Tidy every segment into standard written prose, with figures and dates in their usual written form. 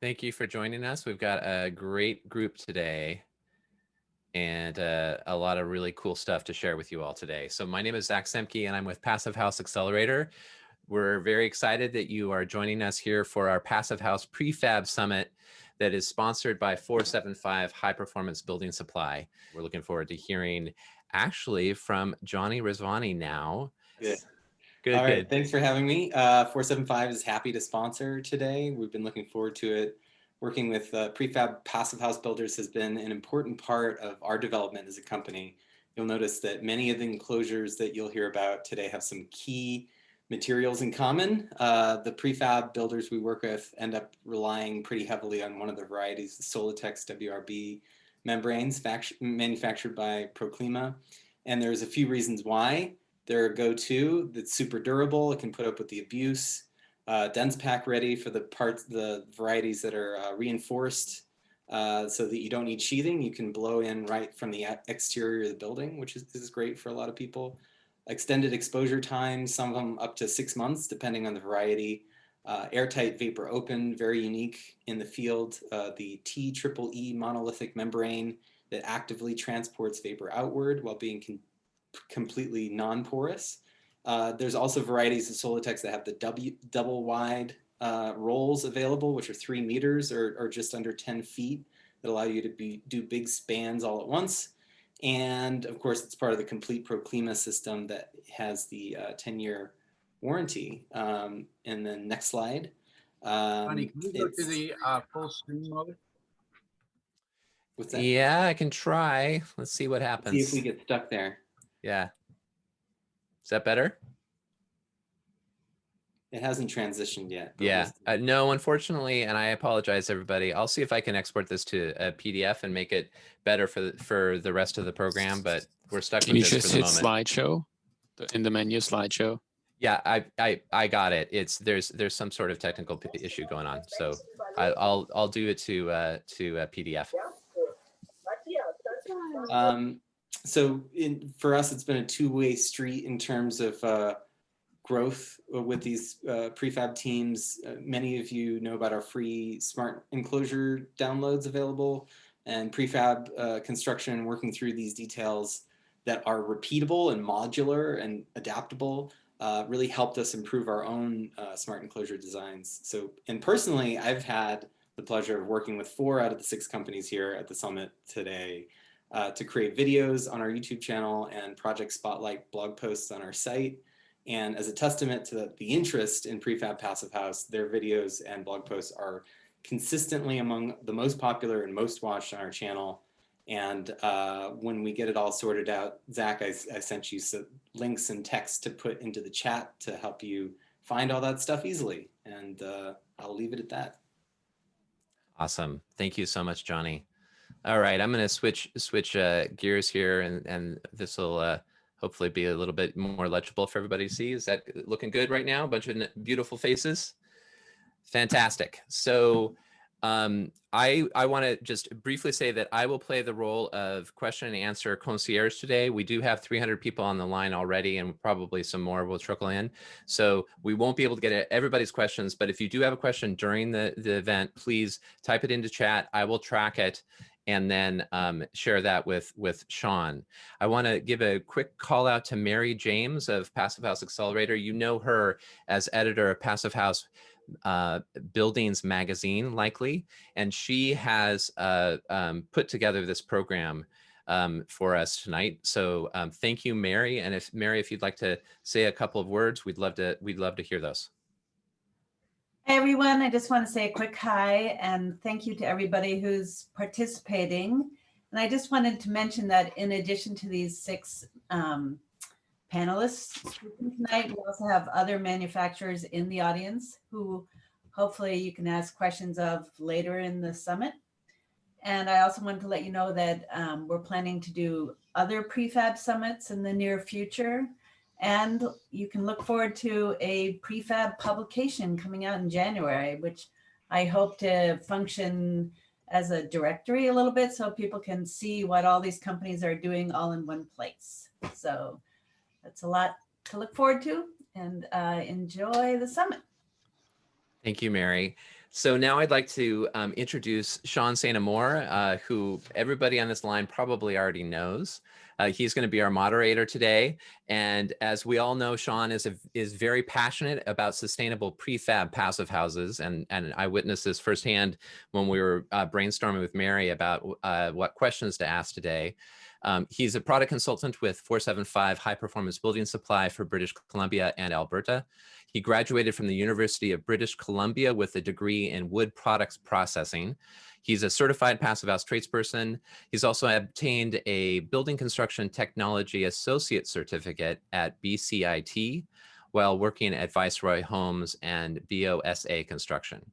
Thank you for joining us. We've got a great group today and a lot of really cool stuff to share with you all today. So my name is Zach Semke and I'm with Passive House Accelerator. We're very excited that you are joining us here for our Passive House Prefab Summit that is sponsored by 475 High Performance Building Supply. We're looking forward to hearing actually from Johnny Rizvani now. Good. Good, All right, good. thanks for having me. 475 is happy to sponsor today. We've been looking forward to it. Working with prefab passive house builders has been an important part of our development as a company. You'll notice that many of the enclosures that you'll hear about today have some key materials in common. The prefab builders we work with end up relying pretty heavily on one of the varieties, the Solitex WRB membranes manufactured by Proclima. And there's a few reasons why. They're a go-to that's super durable. It can put up with the abuse. Dense pack ready for the varieties that are reinforced so that you don't need sheathing. You can blow in right from the exterior of the building, which is great for a lot of people. Extended exposure time, some of them up to 6 months, depending on the variety. Airtight vapor open, very unique in the field. The TEEE monolithic membrane that actively transports vapor outward while being completely non-porous. There's also varieties of Solitex that have the double wide rolls available, which are 3 meters or just under 10 feet that allow you to do big spans all at once. And of course, it's part of the complete Proclima system that has the 10-year warranty. And then next slide. Johnny, can you go to the full screen mode? What's that? Yeah, I can try. Let's see what happens. See if we get stuck there. Yeah. Is that better? It hasn't transitioned yet. Yeah, no, unfortunately, and I apologize, everybody. I'll see if I can export this to a PDF and make it better for the rest of the program, but we're stuck with this for the moment. Can you just hit slideshow in the menu slideshow? Yeah, I got it. There's some sort of technical issue going on, so I'll do it to a PDF. So for us, it's been a two-way street in terms of growth with these prefab teams. Many of you know about our free smart enclosure downloads available, and prefab construction, working through these details that are repeatable and modular and adaptable really helped us improve our own smart enclosure designs. So, and personally, I've had the pleasure of working with 4 out of the 6 companies here at the summit today to create videos on our YouTube channel and project spotlight blog posts on our site. And as a testament to the interest in prefab passive house, their videos and blog posts are consistently among the most popular and most watched on our channel. And when we get it all sorted out, Zach, I sent you some links and text to put into the chat to help you find all that stuff easily. And I'll leave it at that. Awesome. Thank you so much, Johnny. All right, I'm going to switch gears here, and this will hopefully be a little bit more legible for everybody to see. Is that looking good right now? A bunch of beautiful faces. Fantastic. So I want to just briefly say that I will play the role of question and answer concierge today. We do have 300 people on the line already, and probably some more will trickle in. So we won't be able to get everybody's questions, but if you do have a question during the event, please type it into chat. I will track it and then share that with Sean. I want to give a quick call out to Mary James of Passive House Accelerator. You know her as editor of Passive House Buildings magazine, likely, and she has put together this program for us tonight. So thank you, Mary. And if you'd like to say a couple of words, we'd love to hear those. Hey everyone, I just want to say a quick hi and thank you to everybody who's participating. And I just wanted to mention that in addition to these 6 panelists tonight, we also have other manufacturers in the audience who hopefully you can ask questions of later in the summit. And I also wanted to let you know that we're planning to do other prefab summits in the near future. And you can look forward to a prefab publication coming out in January, which I hope to function as a directory a little bit so people can see what all these companies are doing all in one place. So that's a lot to look forward to, and enjoy the summit. Thank you, Mary. So now I'd like to introduce Sean St. Amour, who everybody on this line probably already knows. He's going to be our moderator today. And as we all know, Sean is very passionate about sustainable prefab passive houses. And I witnessed this firsthand when we were brainstorming with Mary about what questions to ask today. He's a product consultant with 475 High Performance Building Supply for British Columbia and Alberta. He graduated from the University of British Columbia with a degree in wood products processing. He's a certified passive house tradesperson. He's also obtained a building construction technology associate certificate at BCIT while working at Viceroy Homes and BOSA Construction.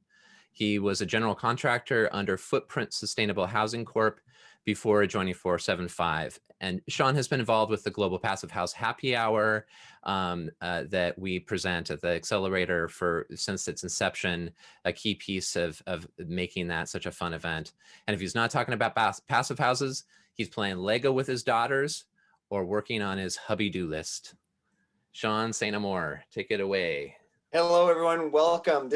He was a general contractor under Footprint Sustainable Housing Corp before joining 475. And Sean has been involved with the Global Passive House Happy Hour that we present at the Accelerator since its inception, a key piece of making that such a fun event. And if he's not talking about passive houses, he's playing Lego with his daughters or working on his hubby-do list. Sean St. Amour, take it away. Hello, everyone. Welcome.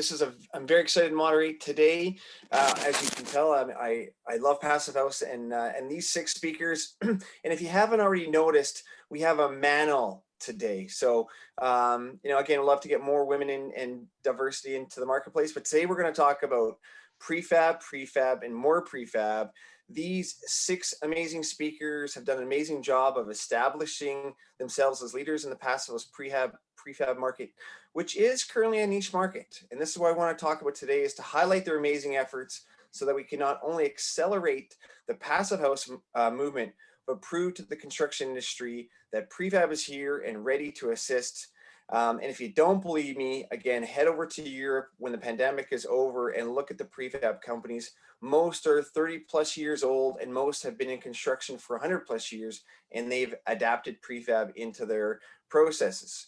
I'm very excited to moderate today. As you can tell, I love Passive House and these 6 speakers. And if you haven't already noticed, we have a manel today. So, again, I'd love to get more women and diversity into the marketplace. But today we're going to talk about prefab, and more prefab. These 6 amazing speakers have done an amazing job of establishing themselves as leaders in the passive house prefab market, which is currently a niche market. And this is what I want to talk about today, is to highlight their amazing efforts so that we can not only accelerate the passive house movement, but prove to the construction industry that prefab is here and ready to assist. And if you don't believe me, again, head over to Europe when the pandemic is over and look at the prefab companies. Most are 30+ years old, and most have been in construction for 100+ years, and they've adapted prefab into their processes.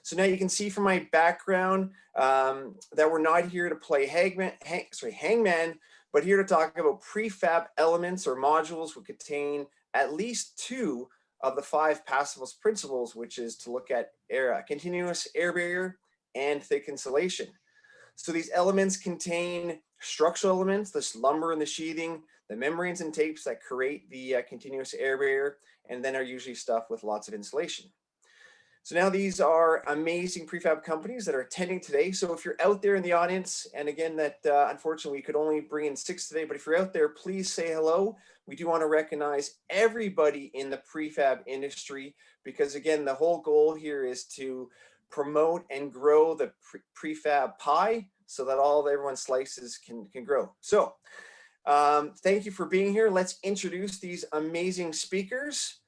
So now you can see from my background that we're not here to play hangman, but here to talk about prefab elements or modules which contain at least 2 of the 5 passive house principles, which is to look at continuous air barrier and thick insulation. So these elements contain structural elements, this lumber and the sheathing, the membranes and tapes that create the continuous air barrier, and then are usually stuffed with lots of insulation. So now these are amazing prefab companies that are attending today. So if you're out there in the audience, and again, that unfortunately we could only bring in 6 today, but if you're out there, please say hello. We do want to recognize everybody in the prefab industry, because again, the whole goal here is to promote and grow the prefab pie so that everyone's slices can grow. So thank you for being here. Let's introduce these amazing speakers.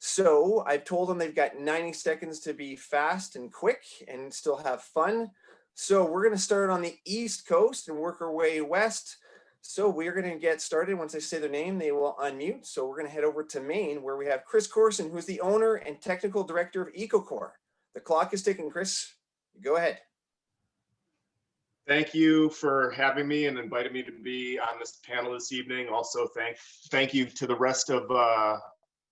So I've told them they've got 90 seconds to be fast and quick and still have fun. So we're going to start on the East Coast and work our way west. So we're going to get started. Once I say their name, they will unmute. So we're going to head over to Maine, where we have Chris Corson, who's the owner and technical director of EcoCore. The clock is ticking, Chris. Go ahead. Thank you for having me and inviting me to be on this panel this evening. Also, thank you to the rest of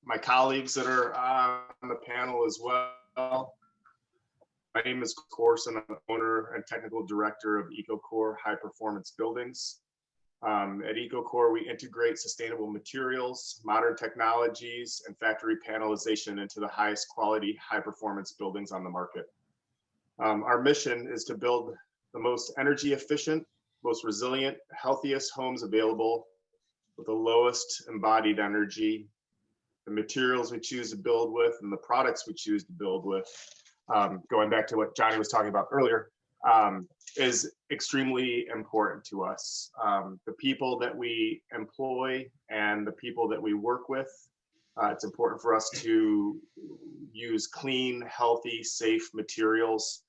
my colleagues that are on the panel as well. My name is Corson. I'm the owner and technical director of EcoCore High Performance Buildings. At EcoCore, we integrate sustainable materials, modern technologies, and factory panelization into the highest quality, high performance buildings on the market. Our mission is to build the most energy efficient, most resilient, healthiest homes available with the lowest embodied energy. The materials we choose to build with and the products we choose to build with, going back to what Johnny was talking about earlier, is extremely important to us. The people that we employ and the people that we work with, it's important for us to use clean, healthy, safe materials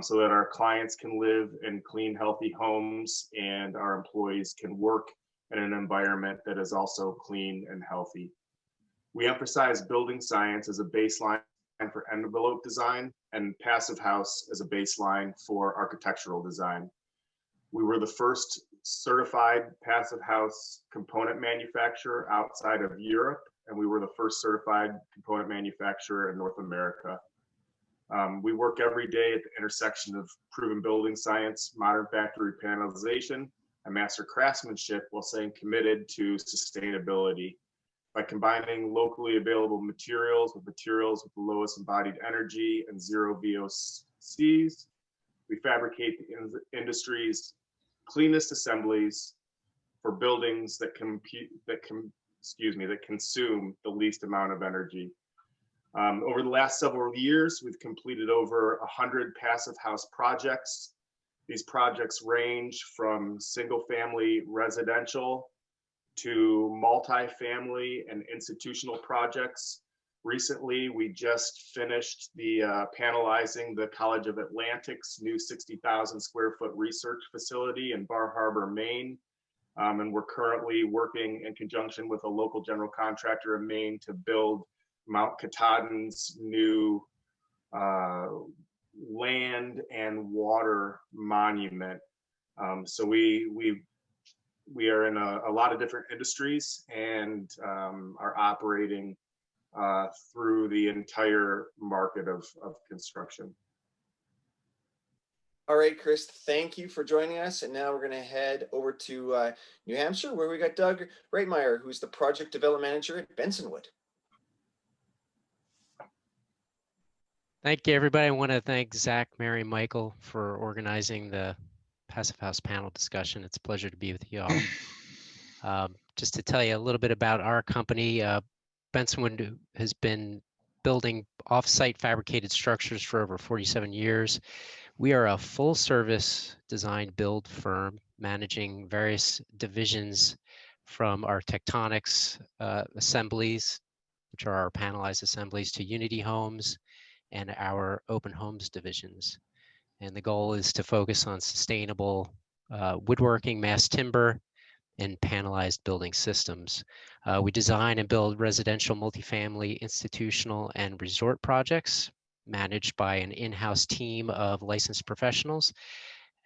so that our clients can live in clean, healthy homes and our employees can work in an environment that is also clean and healthy. We emphasize building science as a baseline for envelope design and Passive House as a baseline for architectural design. We were the first certified Passive House component manufacturer outside of Europe, and we were the first certified component manufacturer in North America. We work every day at the intersection of proven building science, modern factory panelization, and master craftsmanship while staying committed to sustainability. By combining locally available materials with the lowest embodied energy and zero VOCs, we fabricate the industry's cleanest assemblies for buildings that consume the least amount of energy. Over the last several years, we've completed over 100 passive house projects. These projects range from single-family residential to multi-family and institutional projects. Recently, we just finished panelizing the College of Atlantic's new 60,000 square foot research facility in Bar Harbor, Maine. And we're currently working in conjunction with a local general contractor in Maine to build Mount Katahdin's new land and water monument. So we are in a lot of different industries and are operating through the entire market of construction. All right, Chris, thank you for joining us. And now we're going to head over to New Hampshire, where we got Doug Raymeyer, who's the project development manager at Bensonwood. Thank you, everybody. I want to thank Zach, Mary, Michael for organizing the Passive House panel discussion. It's a pleasure to be with you all. Just to tell you a little bit about our company, Bensonwood has been building off-site fabricated structures for over 47 years. We are a full-service design build firm managing various divisions from our tectonics assemblies, which are our panelized assemblies, to unity homes and our open homes divisions. And the goal is to focus on sustainable woodworking, mass timber, and panelized building systems. We design and build residential, multifamily, institutional, and resort projects managed by an in-house team of licensed professionals.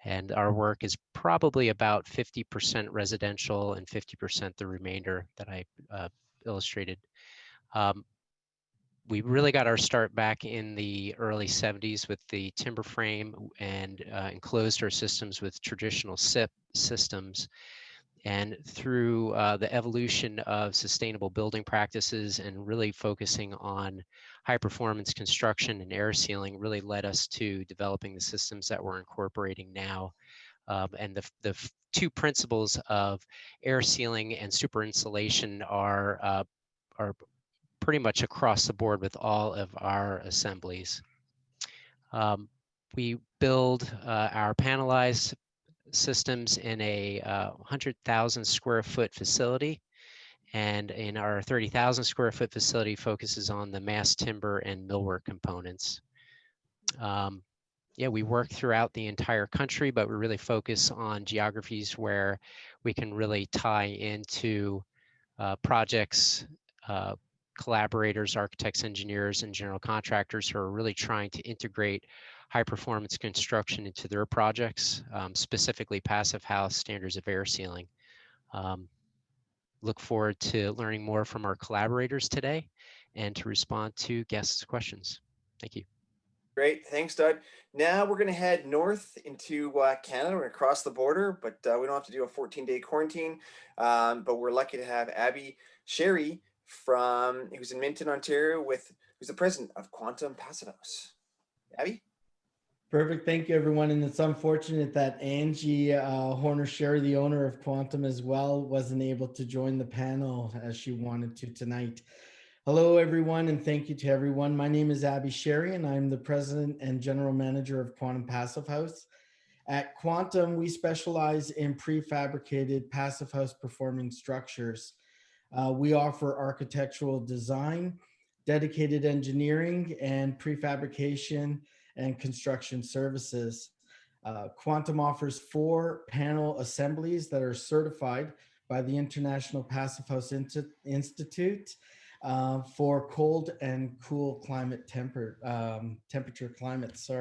And our work is probably about 50% residential and 50% the remainder that I illustrated. We really got our start back in the early 70s with the timber frame and enclosed our systems with traditional SIP systems. And through the evolution of sustainable building practices and really focusing on high performance construction and air sealing really led us to developing the systems that we're incorporating now. And the two principles of air sealing and super insulation are pretty much across the board with all of our assemblies. We build our panelized systems in a 100,000 square foot facility, and in our 30,000 square foot facility focuses on the mass timber and millwork components. Yeah, we work throughout the entire country, but we really focus on geographies where we can really tie into projects, collaborators, architects, engineers, and general contractors who are really trying to integrate high performance construction into their projects, specifically passive house standards of air sealing. Look forward to learning more from our collaborators today and to respond to guests' questions. Thank you. Great, thanks, Doug. Now we're going to head north into Canada. We're going to cross the border, but we don't have to do a 14-day quarantine. But we're lucky to have Abby Sherry who's in Minton, Ontario, who's the president of Quantum Passive House. Abby? Perfect. Thank you, everyone. And it's unfortunate that Angie Horner-Sherry, the owner of Quantum as well, wasn't able to join the panel as she wanted to tonight. Hello, everyone, and thank you to everyone. My name is Abby Sherry, and I'm the president and general manager of Quantum Passive House. At Quantum, we specialize in prefabricated passive house performing structures. We offer architectural design, dedicated engineering, and prefabrication and construction services. Quantum offers 4 panel assemblies that are certified by the International Passive House Institute for cold and cool temperature climates.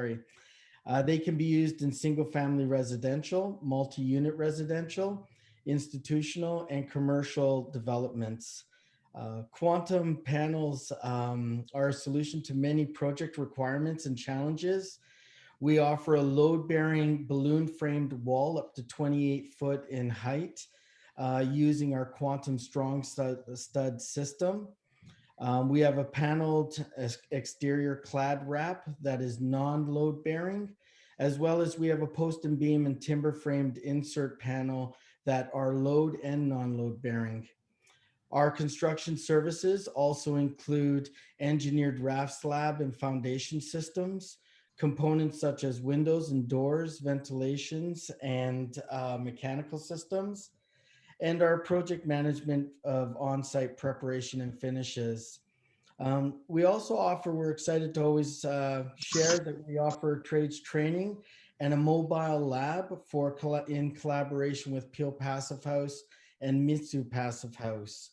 They can be used in single-family residential, multi-unit residential, institutional, and commercial developments. Quantum panels are a solution to many project requirements and challenges. We offer a load-bearing balloon-framed wall up to 28 foot in height using our quantum strong stud system. We have a paneled exterior clad wrap that is non-load bearing, as well as we have a post and beam and timber framed insert panel that are load and non-load bearing. Our construction services also include engineered raft slab and foundation systems, components such as windows and doors, ventilations, and mechanical systems, and our project management of on-site preparation and finishes. We also offer, we're excited to always share that we offer trades training and a mobile lab in collaboration with Peel Passive House and Mitsu Passive House.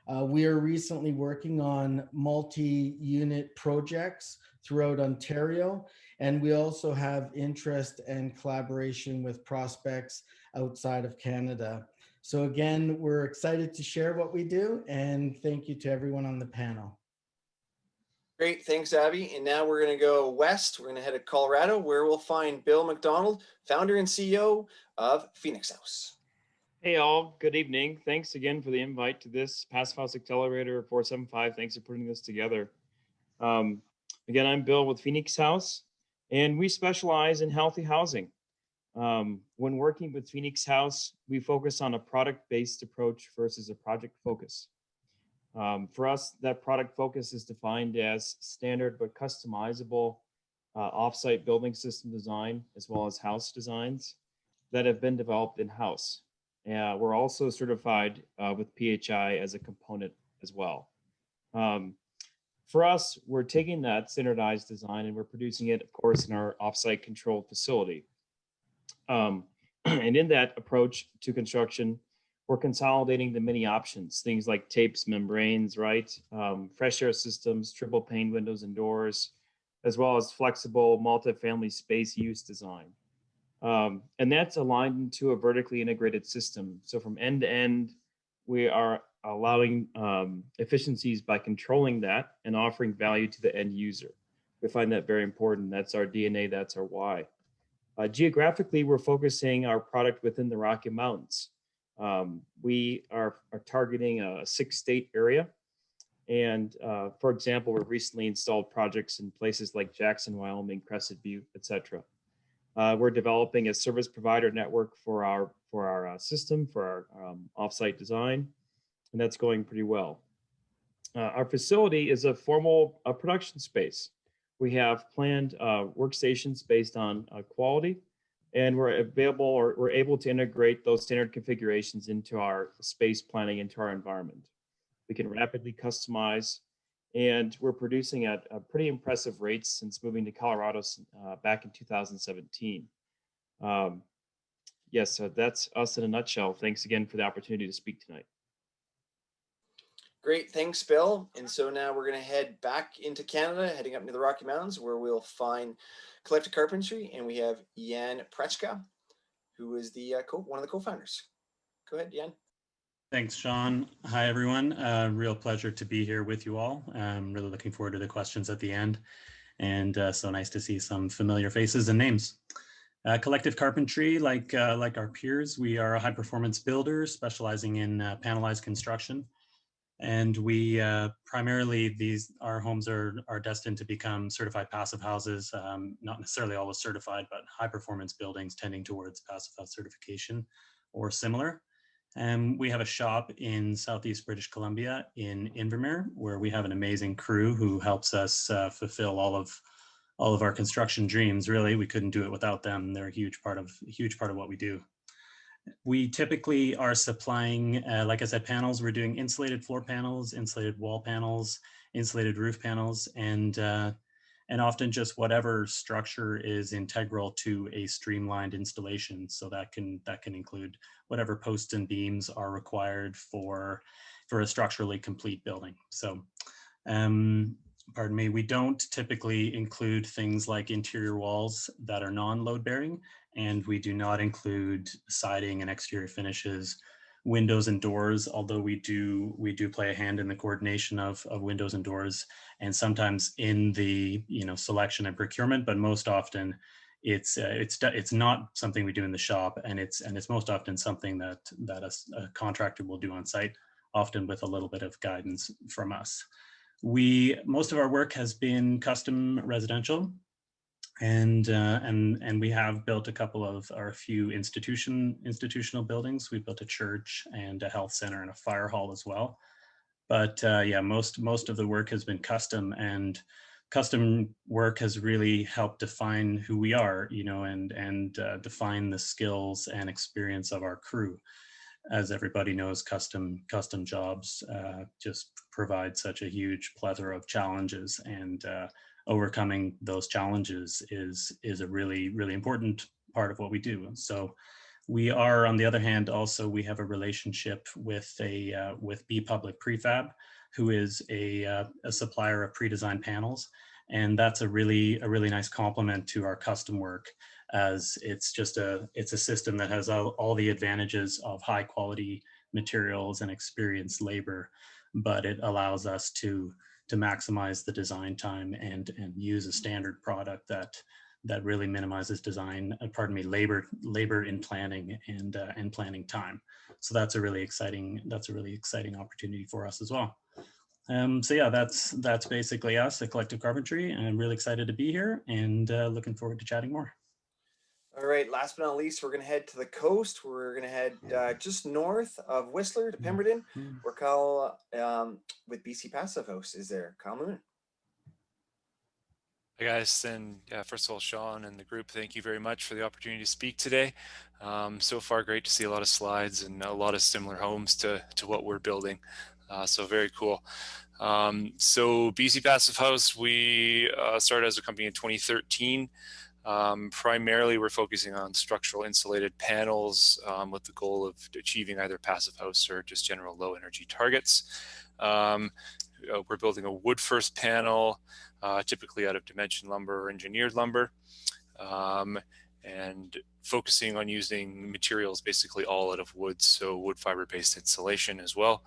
We are recently working on multi-unit projects throughout Ontario, and we also have interest and collaboration with prospects outside of Canada. So again, we're excited to share what we do, and thank you to everyone on the panel. Great, thanks, Abby. And now we're going to go west. We're going to head to Colorado, where we'll find Bill McDonald, founder and CEO of Phoenix House. Hey all, good evening. Thanks again for the invite to this Passive House Accelerator 475. Thanks for putting this together. Again, I'm Bill with Phoenix House, and we specialize in healthy housing. When working with Phoenix House, we focus on a product-based approach versus a project focus. For us, that product focus is defined as standard but customizable offsite building system design, as well as house designs that have been developed in-house. We're also certified with PHI as a component as well. For us, we're taking that standardized design and we're producing it, of course, in our offsite controlled facility. And in that approach to construction, we're consolidating the many options, things like tapes, membranes, right? Fresh air systems, triple pane windows and doors, as well as flexible multifamily space use design. And that's aligned into a vertically integrated system. So from end to end, we are allowing efficiencies by controlling that and offering value to the end user. We find that very important. That's our DNA, that's our why. Geographically, we're focusing our product within the Rocky Mountains. We are targeting a 6-state area. And for example, we've recently installed projects in places like Jackson, Wyoming, Crescent Butte, etc. We're developing a service provider network for our system, for our offsite design, and that's going pretty well. Our facility is a formal production space. We have planned workstations based on quality, and we're able to integrate those standard configurations into our space planning, into our environment. We can rapidly customize, and we're producing at pretty impressive rates since moving to Colorado back in 2017. Yes, so that's us in a nutshell. Thanks again for the opportunity to speak tonight. Great, thanks, Bill. And so now we're going to head back into Canada, heading up into the Rocky Mountains, where we'll find Collective Carpentry, and we have Jan Pretzka, who is the one of the co-founders. Go ahead, Jan. Thanks, Sean. Hi, everyone. Real pleasure to be here with you all. I'm really looking forward to the questions at the end. And so nice to see some familiar faces and names. Collective Carpentry, like our peers, we are a high-performance builder specializing in panelized construction. And we primarily, our homes are destined to become certified passive houses, not necessarily always certified, but high-performance buildings tending towards passive house certification or similar. We have a shop in Southeast British Columbia in Invermere, where we have an amazing crew who helps us fulfill all of our construction dreams. Really, we couldn't do it without them. They're a huge part of what we do. We typically are supplying, like I said, panels. We're doing insulated floor panels, insulated wall panels, insulated roof panels, and often just whatever structure is integral to a streamlined installation. So that can include whatever posts and beams are required for a structurally complete building. So, pardon me, we don't typically include things like interior walls that are non-load bearing, and we do not include siding and exterior finishes windows and doors, although we do play a hand in the coordination of windows and doors, and sometimes in the selection and procurement, but most often it's not something we do in the shop, and it's most often something that a contractor will do on site, often with a little bit of guidance from us. Most of our work has been custom residential, and we have built a few institutional buildings. We built a church and a health center and a fire hall as well. But yeah, most of the work has been custom, and custom work has really helped define who we are, and define the skills and experience of our crew. As everybody knows, custom jobs just provide such a huge plethora of challenges, and overcoming those challenges is a really, really important part of what we do. So we are, on the other hand, also we have a relationship with B Public Prefab, who is a supplier of pre-designed panels, and that's a really nice complement to our custom work, as it's a system that has all the advantages of high quality materials and experienced labor, but it allows us to maximize the design time and use a standard product that really minimizes labor in planning and planning time. So that's a really exciting opportunity for us as well. So yeah, that's basically us at Collective Carpentry, and I'm really excited to be here, and looking forward to chatting more. All right, last but not least, we're going to head to the coast. We're going to head just north of Whistler to Pemberton, where Kyle with BC Passive House is there. Kyle Moon. Hi guys, and yeah, first of all, Sean and the group, thank you very much for the opportunity to speak today. So far, great to see a lot of slides and a lot of similar homes to what we're building. So very cool. So BC Passive House, we started as a company in 2013. Primarily, we're focusing on structural insulated panels with the goal of achieving either passive house or just general low energy targets. We're building a wood first panel, typically out of dimension lumber or engineered lumber, and focusing on using materials basically all out of wood, so wood fiber based insulation as well.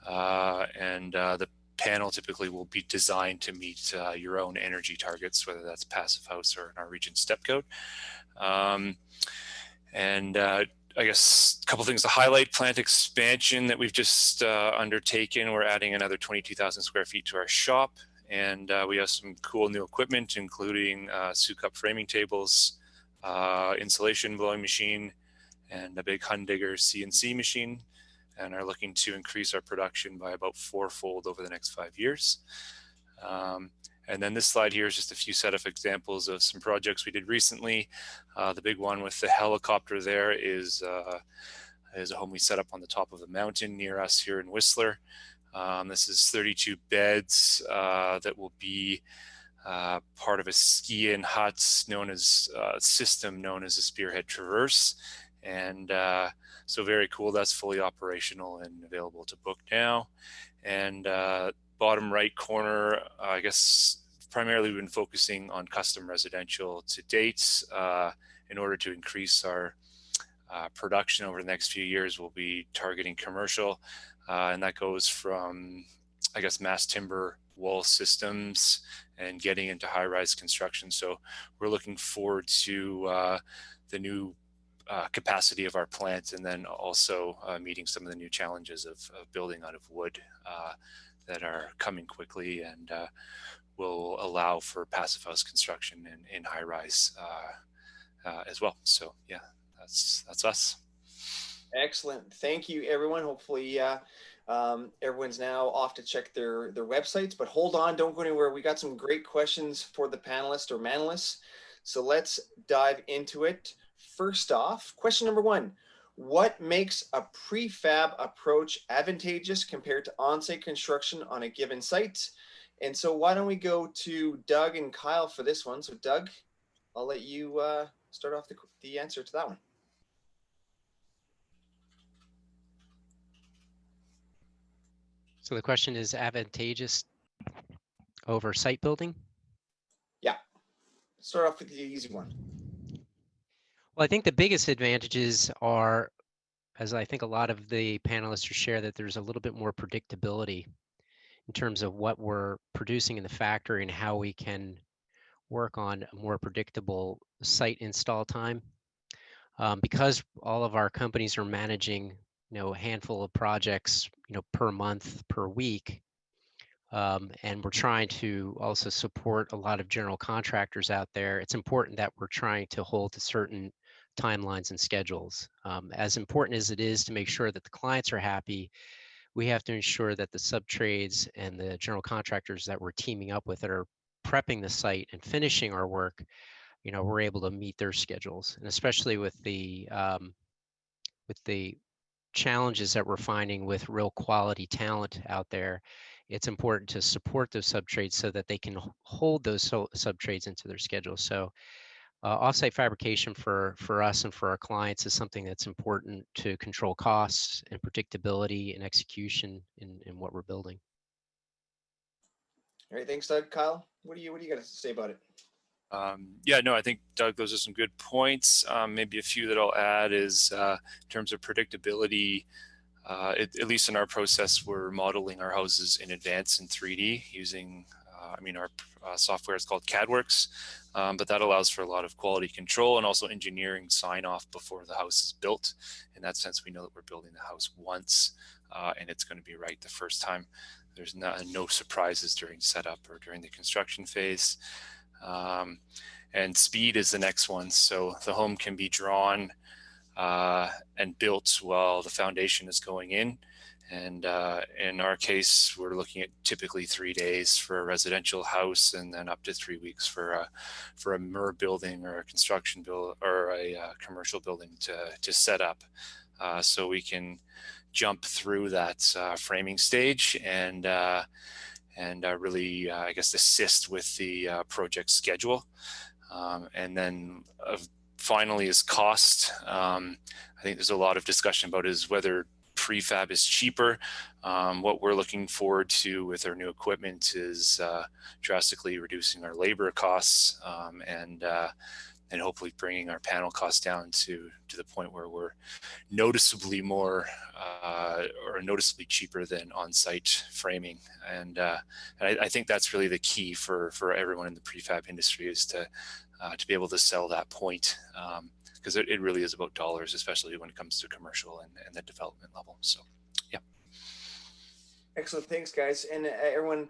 The panel typically will be designed to meet your own energy targets, whether that's passive house or in our region step code. I guess a couple things to highlight: plant expansion that we've just undertaken. We're adding another 22,000 square feet to our shop, and we have some cool new equipment, including Sucup framing tables, insulation blowing machine, and a big Hundigger CNC machine, and are looking to increase our production by about 4-fold over the next 5 years. And then this slide here is just a few set of examples of some projects we did recently. The big one with the helicopter there is a home we set up on the top of a mountain near us here in Whistler. This is 32 beds that will be part of a ski-in hut system known as a Spearhead Traverse. And so very cool. That's fully operational and available to book now. And bottom right corner, I guess primarily we've been focusing on custom residential to date. In order to increase our production over the next few years, we'll be targeting commercial, and that goes from, I guess, mass timber wall systems and getting into high-rise construction. So we're looking forward to the new capacity of our plant, and then also meeting some of the new challenges of building out of wood that are coming quickly, and will allow for passive house construction in high rise as well. So yeah, that's us. Excellent. Thank you, everyone. Hopefully everyone's now off to check their websites, but hold on, don't go anywhere. We got some great questions for the panelists or manalists. So let's dive into it. First off, question number 1, what makes a prefab approach advantageous compared to on-site construction on a given site? And so why don't we go to Doug and Kyle for this one. So Doug, I'll let you start off the answer to that one. So the question is advantageous over site building? Yeah, start off with the easy one. Well, I think the biggest advantages are as I think a lot of the panelists are share, that there's a little bit more predictability in terms of what we're producing in the factory and how we can work on a more predictable site install time. Because all of our companies are managing, a handful of projects, per month, per week, and we're trying to also support a lot of general contractors out there, it's important that we're trying to hold to certain timelines and schedules. As important as it is to make sure that the clients are happy, we have to ensure that the sub-trades and the general contractors that we're teaming up with that are prepping the site and finishing our work, we're able to meet their schedules. And especially with the challenges that we're finding with real quality talent out there, it's important to support those sub-trades so that they can hold those sub-trades into their schedule. So offsite fabrication for us and for our clients is something that's important to control costs and predictability and execution in what we're building. All right, thanks, Doug. Kyle, what do you got to say about it? Yeah, no, I think, Doug, those are some good points. Maybe a few that I'll add is in terms of predictability, at least in our process, we're modeling our houses in advance in 3D using, our software is called CADWorks, but that allows for a lot of quality control and also engineering sign off before the house is built. In that sense, we know that we're building the house once and it's going to be right the first time. There's no surprises during setup or during the construction phase. And speed is the next one. So the home can be drawn and built while the foundation is going in. And in our case, we're looking at typically 3 days for a residential house, and then up to 3 weeks for a MER building or a construction build or a commercial building to set up. So we can jump through that framing stage and really, I guess, assist with the project schedule. And then finally is cost. I think there's a lot of discussion about is whether prefab is cheaper. What we're looking forward to with our new equipment is drastically reducing our labor costs and hopefully bringing our panel costs down to the point where we're noticeably more or noticeably cheaper than on-site framing. And I think that's really the key for everyone in the prefab industry is to be able to sell that point, because it really is about dollars, especially when it comes to commercial and the development level. So, yeah. Excellent, thanks, guys, and everyone.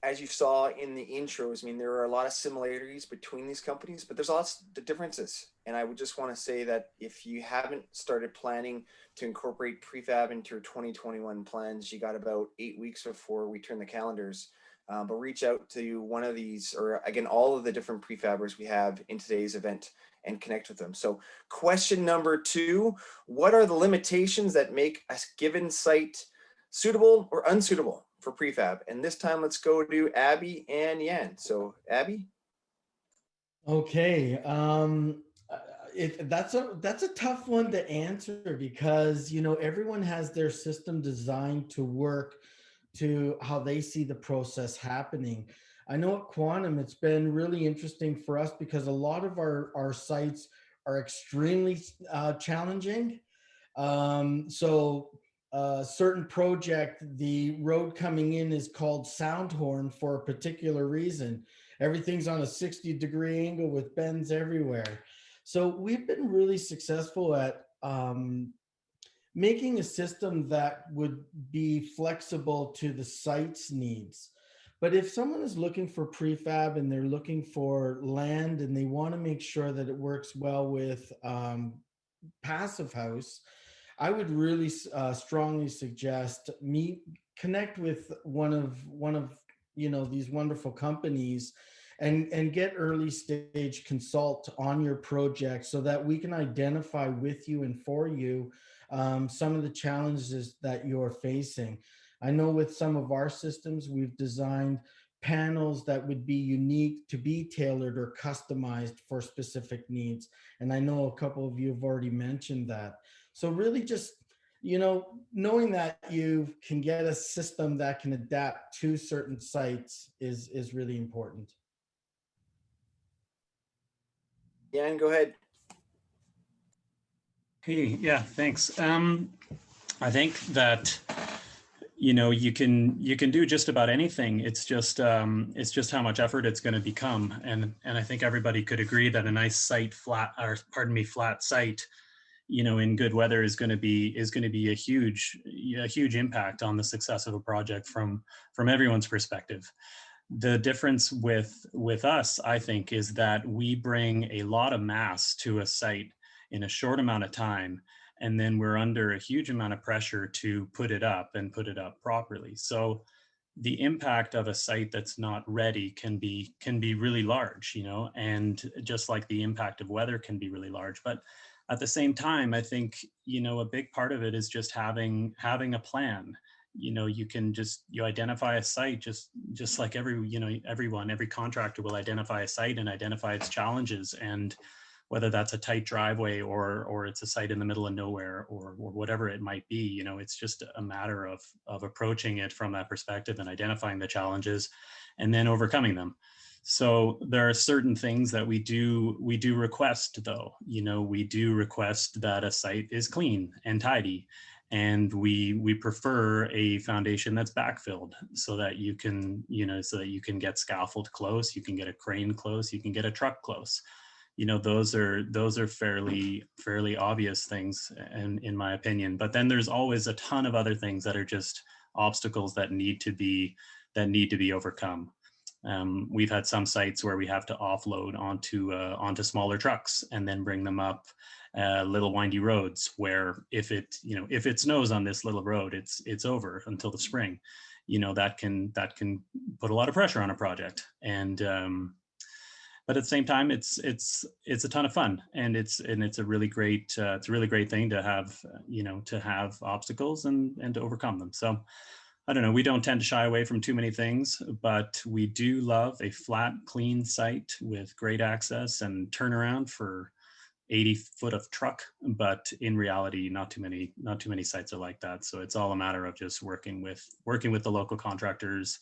As you saw in the intros, there are a lot of similarities between these companies, but there's lots of differences. And I would just want to say that if you haven't started planning to incorporate prefab into your 2021 plans, you got about 8 weeks before we turn the calendars. But reach out to one of these, or again, all of the different prefabbers we have in today's event and connect with them. So question number 2, what are the limitations that make a given site suitable or unsuitable for prefab? And this time, let's go to Abby and Yan. So Abby. Okay. That's a tough one to answer because, everyone has their system designed to work to how they see the process happening. I know at Quantum, it's been really interesting for us because a lot of our sites are extremely challenging. Certain project, the road coming in is called Soundhorn for a particular reason. Everything's on a 60-degree angle with bends everywhere. So we've been really successful at making a system that would be flexible to the site's needs. But if someone is looking for prefab and they're looking for land and they want to make sure that it works well with Passive House, I would really strongly suggest connect with one of these wonderful companies and get early stage consult on your project so that we can identify with you and for you some of the challenges that you're facing. I know with some of our systems, we've designed panels that would be unique to be tailored or customized for specific needs. And I know a couple of you have already mentioned that. So really just, knowing that you can get a system that can adapt to certain sites is really important. Yan, go ahead. Hey, yeah, thanks. I think that, you know, you can do just about anything. It's just how much effort it's going to become. And I think everybody could agree that a nice flat site, you know, in good weather is going to be a huge impact on the success of a project from everyone's perspective. The difference with us, I think, is that we bring a lot of mass to a site in a short amount of time, and then we're under a huge amount of pressure to put it up properly. So the impact of a site that's not ready can be really large, you know, and just like the impact of weather can be really large. But at the same time, I think, you know, a big part of it is just having a plan. You know, you identify a site just like every contractor will identify a site and identify its challenges, and whether that's a tight driveway or it's a site in the middle of nowhere or whatever it might be, you know, it's just a matter of approaching it from that perspective and identifying the challenges and then overcoming them. So there are certain things that we do request, though. You know, we do request that a site is clean and tidy, and we prefer a foundation that's backfilled so that you can, get scaffold close, you can get a crane close, you can get a truck close. You know, those are fairly obvious things in my opinion. But then there's always a ton of other things that are just obstacles that need to be overcome. We've had some sites where we have to offload onto smaller trucks and then bring them up little windy roads where if it snows on this little road, it's over until the spring. You know, that can put a lot of pressure on a project. And but at the same time, it's a ton of fun, and it's a really great thing to have, to have obstacles and to overcome them. So I don't know, we don't tend to shy away from too many things, but we do love a flat, clean site with great access and turnaround for 80 foot of truck. But in reality, not too many sites are like that. So it's all a matter of just working with the local contractors.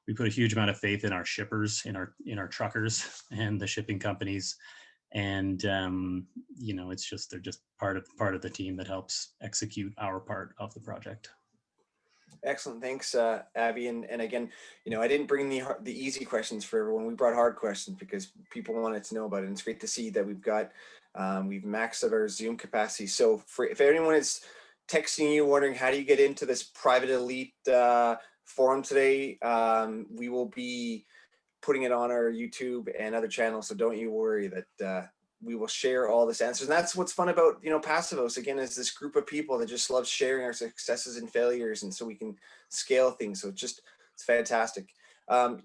We put a huge amount of faith in our shippers, in our truckers and the shipping companies. And, it's just, they're just part of the team that helps execute our part of the project. Excellent. Thanks, Abby. And again, I didn't bring the easy questions for everyone. We brought hard questions because people wanted to know about it. And it's great to see that we've maxed out our Zoom capacity. So if anyone is texting you, wondering how do you get into this private elite forum today, we will be putting it on our YouTube and other channels. So don't you worry that we will share all this answers. And that's what's fun about, Passive House, again, is this group of people that just love sharing our successes and failures. And so we can scale things. So it's fantastic.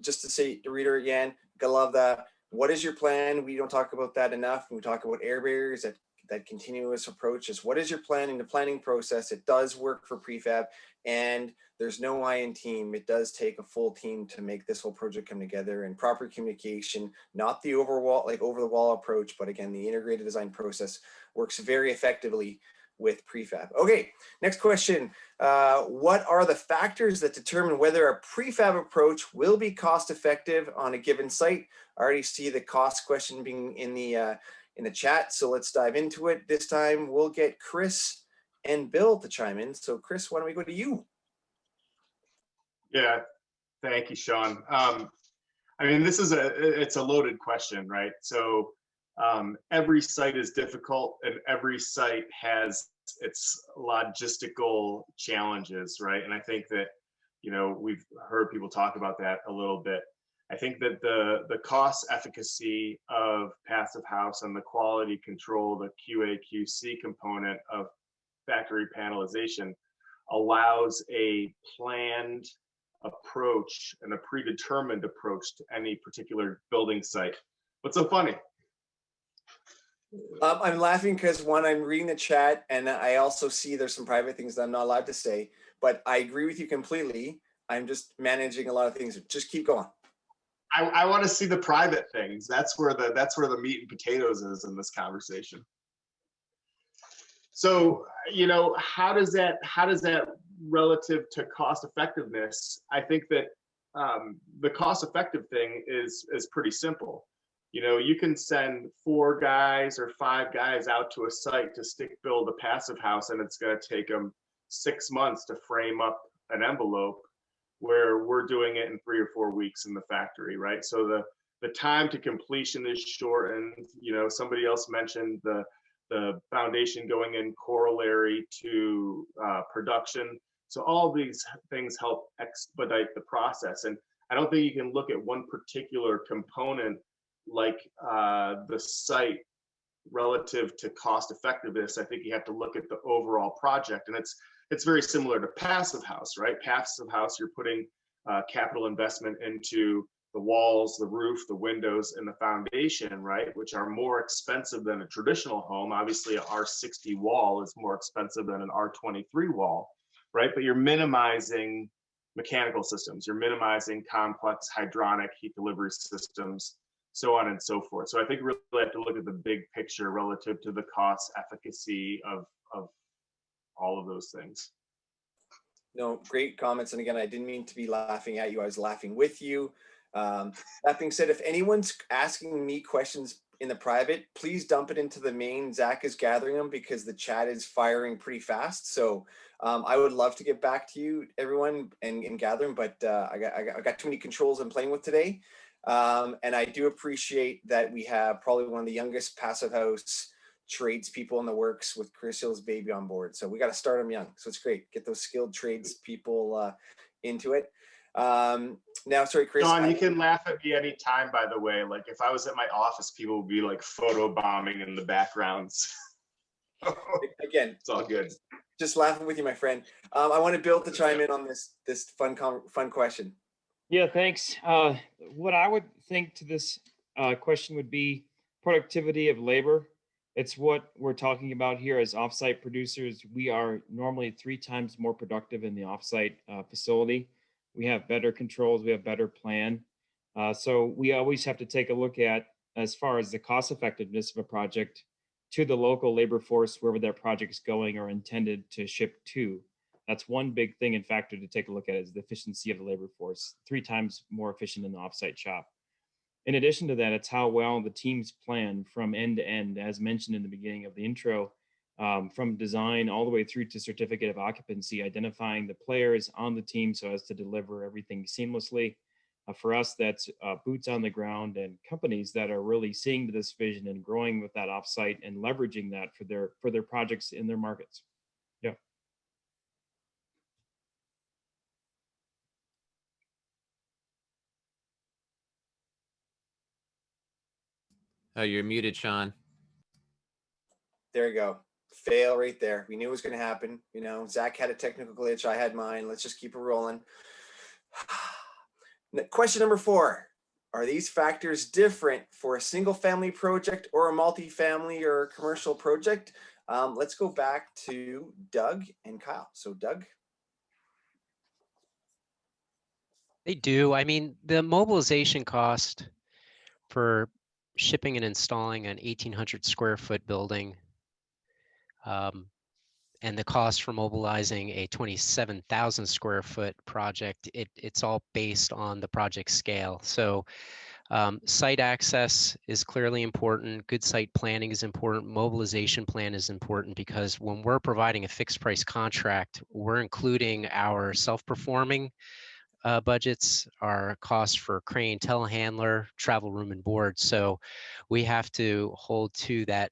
Just to reiterate again, I love that. What is your plan? We don't talk about that enough. When we talk about air barriers, that continuous approach is what is your plan in the planning process? It does work for prefab, and there's no I in team. It does take a full team to make this whole project come together, and proper communication, not the over the wall approach, but again, the integrated design process works very effectively with prefab. Okay, next question. What are the factors that determine whether a prefab approach will be cost effective on a given site? I already see the cost question being in the chat, so let's dive into it. This time we'll get Chris and Bill to chime in. So Chris, why don't we go to you? Yeah, thank you, Sean. I mean, it's a loaded question, right? So every site is difficult, and every site has its logistical challenges, right? And I think that, we've heard people talk about that a little bit. I think that the cost efficacy of Passive House and the quality control, the QA/QC component of factory panelization allows a planned approach and a predetermined approach to any particular building site. What's so funny? I'm laughing because I'm reading the chat, and I also see there's some private things that I'm not allowed to say, but I agree with you completely. I'm just managing a lot of things. Just keep going. I want to see the private things. That's where the meat and potatoes is in this conversation. So, how does that relative to cost effectiveness? I think that the cost effective thing is pretty simple. You know, you can send 4 guys or 5 guys out to a site to stick build a passive house, and it's going to take them 6 months to frame up an envelope, where we're doing it in 3 or 4 weeks in the factory, right? So the time to completion is shortened. You know, somebody else mentioned the foundation going in corollary to production. So all these things help expedite the process. And I don't think you can look at one particular component like the site relative to cost effectiveness. I think you have to look at the overall project, and it's very similar to Passive House, right? Passive House, you're putting capital investment into the walls, the roof, the windows, and the foundation, right? Which are more expensive than a traditional home. Obviously, an R60 wall is more expensive than an R23 wall, right? But you're minimizing mechanical systems, you're minimizing complex hydronic heat delivery systems, so on and so forth. So I think we really have to look at the big picture relative to the cost efficacy of all of those things. No, great comments. And again, I didn't mean to be laughing at you. I was laughing with you. That being said, if anyone's asking me questions in the private, please dump it into the main. Zach is gathering them because the chat is firing pretty fast. So I would love to get back to you, everyone, and gather them, but I got too many controls I'm playing with today. And I do appreciate that we have probably one of the youngest Passive House tradespeople in the works with Chris Hill's baby on board. So we got to start them young. So it's great. Get those skilled tradespeople into it. Now, sorry, Chris. John, you can laugh at me anytime, by the way. Like if I was at my office, people would be like photo bombing in the backgrounds. Again, it's all good. Just laughing with you, my friend. I want to Bill to chime in on this fun question. Yeah, thanks. What I would think to this question would be productivity of labor. It's what we're talking about here as offsite producers. We are normally 3 times more productive in the offsite facility. We have better controls, we have better plan. So we always have to take a look at, as far as the cost effectiveness of a project, to the local labor force, wherever that project is going or intended to ship to. That's one big thing and factor to take a look at, is the efficiency of the labor force, 3 times more efficient than the offsite shop. In addition to that, it's how well the teams plan from end to end, as mentioned in the beginning of the intro, from design all the way through to certificate of occupancy, identifying the players on the team so as to deliver everything seamlessly. For us, that's boots on the ground and companies that are really seeing to this vision and growing with that offsite and leveraging that for their projects in their markets. Yeah. Oh, you're muted, Sean. There you go. Fail right there. We knew it was going to happen. You know, Zach had a technical glitch. I had mine. Let's just keep it rolling. Question number 4. Are these factors different for a single family project or a multifamily or a commercial project? Let's go back to Doug and Kyle. So Doug. They do. I mean, the mobilization cost for shipping and installing an 1,800 square foot building, and the cost for mobilizing a 27,000 square foot project, it's all based on the project scale. So site access is clearly important. Good site planning is important. Mobilization plan is important, because when we're providing a fixed price contract, we're including our self-performing budgets, our costs for crane, telehandler, travel room and board. So we have to hold to that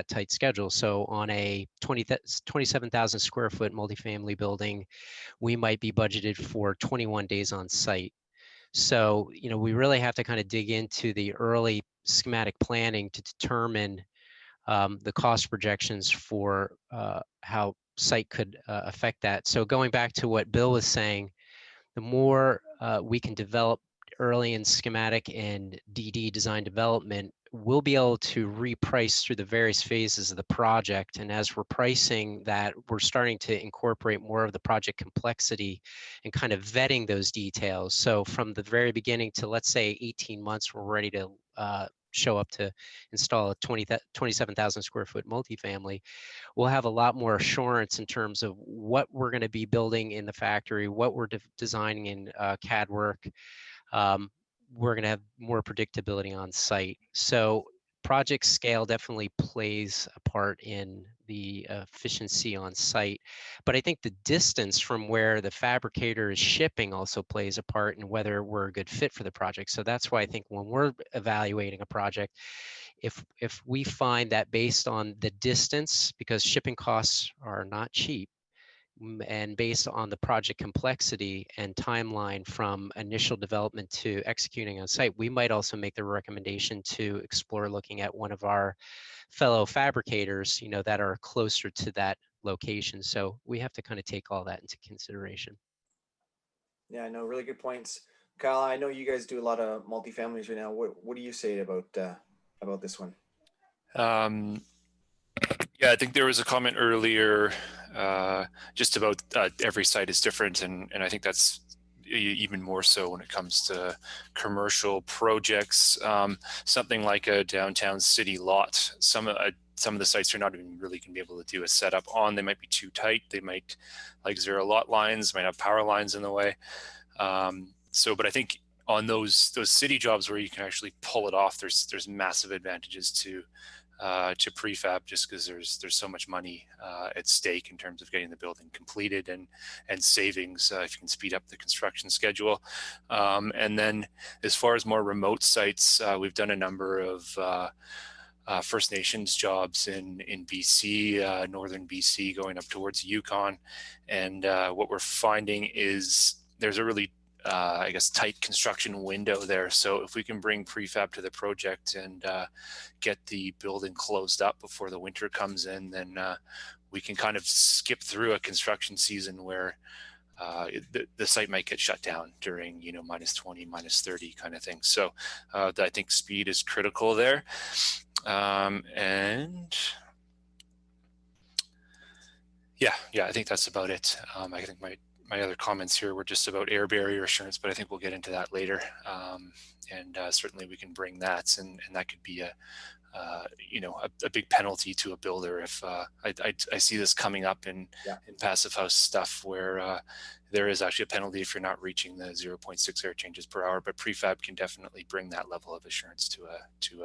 tight schedule. So on a 27,000 square foot multifamily building, we might be budgeted for 21 days on site. So, you know, we really have to kind of dig into the early schematic planning to determine the cost projections for how site could affect that. So going back to what Bill was saying, the more we can develop early in schematic and DD design development, we'll be able to reprice through the various phases of the project. And as we're pricing that, we're starting to incorporate more of the project complexity and kind of vetting those details. So from the very beginning to, let's say, 18 months, we're ready to show up to install a 27,000 square foot multifamily, we'll have a lot more assurance in terms of what we're going to be building in the factory, what we're designing in CAD work, we're going to have more predictability on site. So project scale definitely plays a part in the efficiency on site. But I think the distance from where the fabricator is shipping also plays a part in whether we're a good fit for the project. So that's why I think when we're evaluating a project, if we find that based on the distance, because shipping costs are not cheap, and based on the project complexity and timeline from initial development to executing on site, we might also make the recommendation to explore looking at one of our fellow fabricators, you know, that are closer to that location. So we have to kind of take all that into consideration. Yeah, no, really good points. Kyle, I know you guys do a lot of multifamilies right now. What do you say about this one? Yeah, I think there was a comment earlier just about every site is different, and I think that's even more so when it comes to commercial projects. Something like a downtown city lot, some of the sites are not even really going to be able to do a setup on. They might be too tight. They might, like zero lot lines, might have power lines in the way. But I think on those city jobs where you can actually pull it off, there's massive advantages to prefab, just because there's so much money at stake in terms of getting the building completed and savings if you can speed up the construction schedule. And then as far as more remote sites, we've done a number of First Nations jobs in BC, northern BC, going up towards Yukon. And what we're finding is there's a really I guess tight construction window there. So if we can bring prefab to the project and get the building closed up before the winter comes in, then we can kind of skip through a construction season where the site might get shut down during, you know, -20, -30 kind of thing. So I think speed is critical there. And yeah, I think that's about it. I think my other comments here were just about air barrier assurance, but I think we'll get into that later. And certainly we can bring that, and that could be a big penalty to a builder if I see this coming up in Passive House stuff where there is actually a penalty if you're not reaching the 0.6 air changes per hour, but prefab can definitely bring that level of assurance to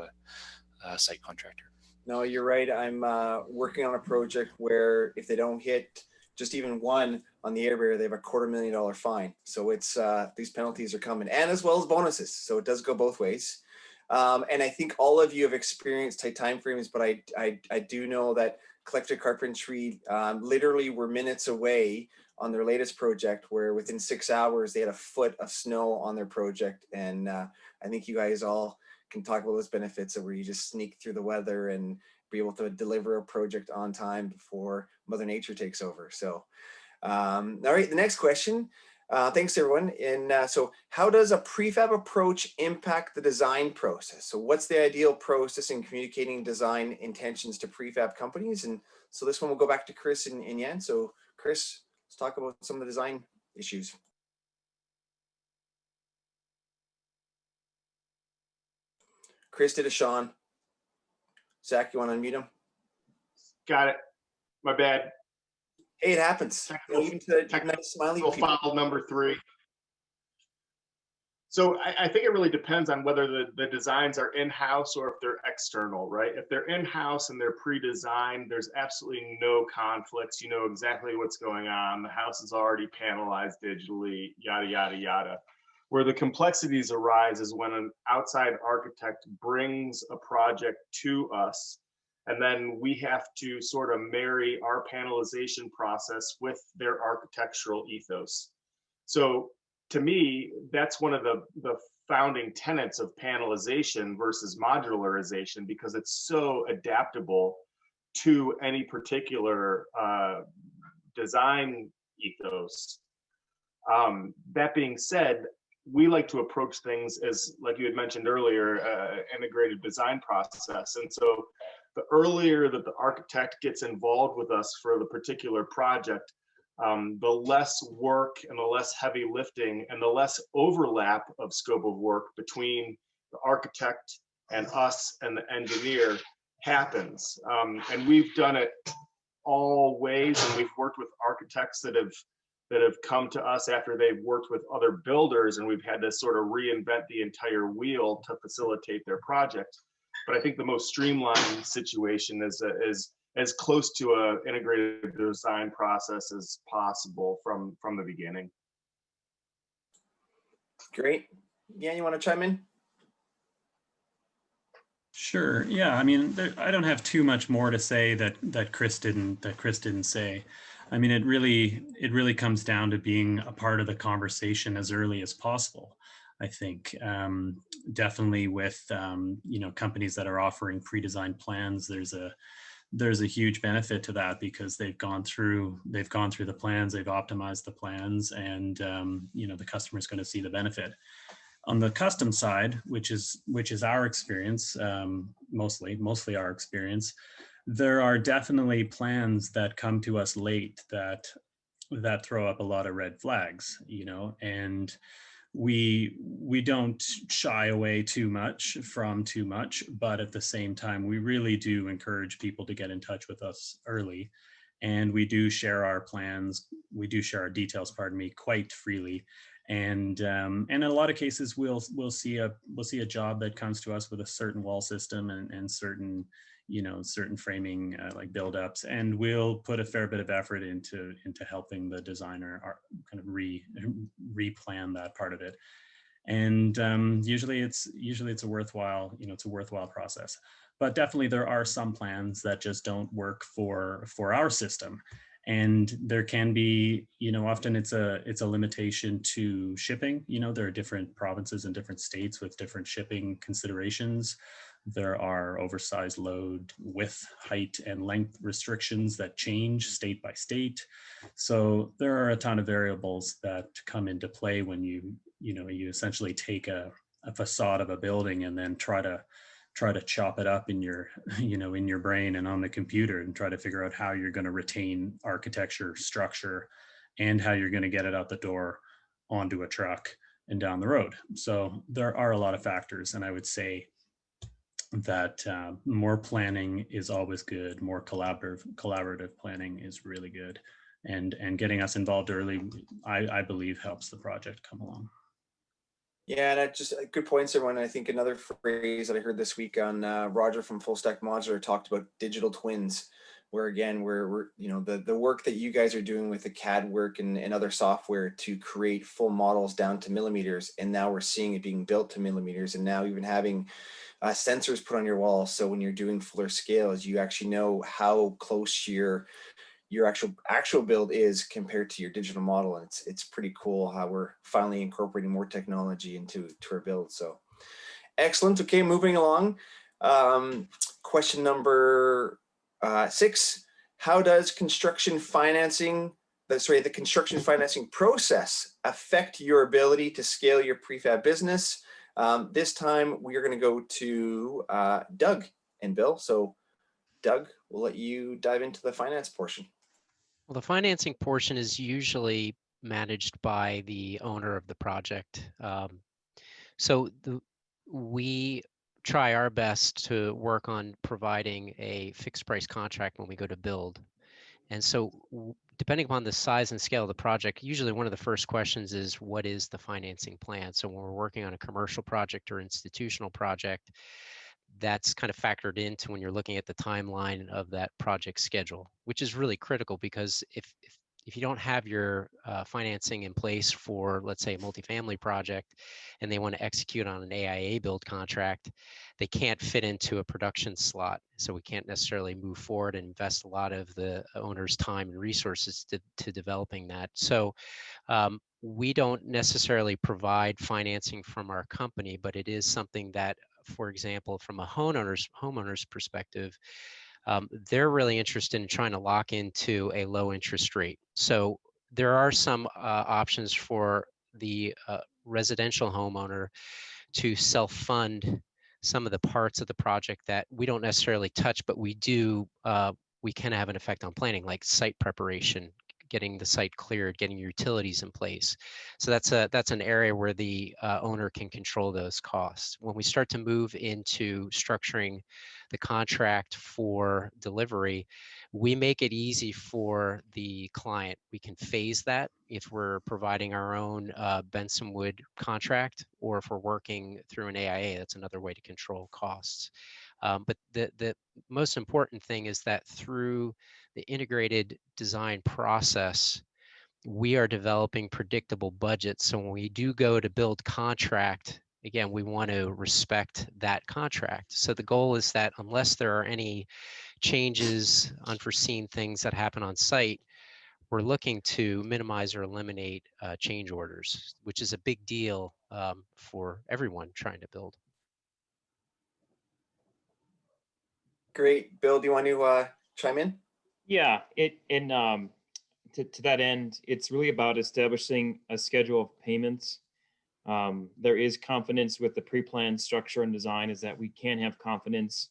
a site contractor. No, you're right. I'm working on a project where if they don't hit just even one on the air barrier, they have a $250,000 fine. So it's these penalties are coming, and as well as bonuses. So it does go both ways. And I think all of you have experienced tight time frames, but I do know that Collective Carpentry literally were minutes away on their latest project, where within 6 hours they had a foot of snow on their project. And I think you guys all can talk about those benefits of where you just sneak through the weather and be able to deliver a project on time before Mother Nature takes over. So, all right, the next question. Thanks everyone. And so how does a prefab approach impact the design process? So what's the ideal process in communicating design intentions to prefab companies? And so this one will go back to Chris and Yan. So Chris, let's talk about some of the design issues. Chris did a Sean. Zach, you want to unmute him? Got it. My bad. Hey, it happens. Technical file number 3. So I think it really depends on whether the designs are in-house or if they're external, right? If they're in-house and they're pre-designed, there's absolutely no conflicts. You know exactly what's going on. The house is already panelized digitally, yada, yada, yada. Where the complexities arise is when an outside architect brings a project to us, and then we have to sort of marry our panelization process with their architectural ethos. So to me, that's one of the founding tenets of panelization versus modularization, because it's so adaptable to any particular design ethos. That being said, we like to approach things as, like you had mentioned earlier, integrated design process. And so the earlier that the architect gets involved with us for the particular project, the less work and the less heavy lifting and the less overlap of scope of work between the architect and us and the engineer happens. And we've done it all ways, and we've worked with architects that have that have come to us after they've worked with other builders, and we've had to sort of reinvent the entire wheel to facilitate their project. But I think the most streamlined situation is as close to an integrated design process as possible from the beginning. Great. Yeah, you want to chime in? Sure. Yeah. I mean, I don't have too much more to say that Chris didn't say. I mean, it really comes down to being a part of the conversation as early as possible. I think definitely with companies that are offering pre-designed plans, there's a huge benefit to that because they've gone through the plans, they've optimized the plans, and the customer is going to see the benefit. On the custom side, which is our experience, mostly our experience, there are definitely plans that come to us late that throw up a lot of red flags, and we don't shy away too much, but at the same time, we really do encourage people to get in touch with us early, and we do share our plans, our details, quite freely. And in a lot of cases, we'll see a job that comes to us with a certain wall system and certain framing like build-ups, and we'll put a fair bit of effort into helping the designer kind of replan that part of it. And usually it's a worthwhile process. But definitely there are some plans that just don't work for our system. And there can be, often it's a limitation to shipping. There are different provinces and different states with different shipping considerations. There are oversized load, width, height, and length restrictions that change state by state. So there are a ton of variables that come into play when you essentially take a facade of a building and then try to chop it up in your brain and on the computer and try to figure out how you're going to retain architecture, structure, and how you're going to get it out the door onto a truck and down the road. So there are a lot of factors, and I would say that more planning is always good. More collaborative planning is really good, and getting us involved early, I believe, helps the project come along. Yeah, and that's just good points, everyone. I think another phrase that I heard this week on Roger from Full Stack Modular talked about digital twins, where again, we're the work that you guys are doing with the CAD work and other software to create full models down to millimeters, and now we're seeing it being built to millimeters, and now even having sensors put on your wall, so when you're doing fuller scales, you actually know how close your actual build is compared to your digital model. And it's pretty cool how we're finally incorporating more technology into our build. So excellent. Okay, moving along. Question number 6. How does the construction financing process affect your ability to scale your prefab business? This time we are going to go to Doug and Bill. So Doug, we'll let you dive into the finance portion. Well, the financing portion is usually managed by the owner of the project. We try our best to work on providing a fixed price contract when we go to build. And so depending upon the size and scale of the project, usually one of the first questions is, what is the financing plan? So when we're working on a commercial project or institutional project, that's kind of factored into when you're looking at the timeline of that project schedule, which is really critical, because if you don't have your financing in place for, let's say, a multifamily project, and they want to execute on an AIA build contract, they can't fit into a production slot. So we can't necessarily move forward and invest a lot of the owner's time and resources to developing that. So we don't necessarily provide financing from our company, but it is something that, for example, from a homeowner's perspective, they're really interested in trying to lock into a low interest rate. So there are some options for the residential homeowner to self-fund some of the parts of the project that we don't necessarily touch, but we can have an effect on planning, like site preparation, getting the site cleared, getting utilities in place. So that's an area where the owner can control those costs. When we start to move into structuring the contract for delivery, we make it easy for the client. We can phase that if we're providing our own Benson Wood contract, or if we're working through an AIA. That's another way to control costs. But the most important thing is that through the integrated design process, we are developing predictable budgets. So when we do go to build contract, again, we want to respect that contract. So the goal is that unless there are any changes, unforeseen things that happen on site, we're looking to minimize or eliminate change orders, which is a big deal for everyone trying to build. Great. Bill, do you want to chime in? Yeah, to that end, it's really about establishing a schedule of payments. There is confidence with the pre-planned structure and design, is that we can have confidence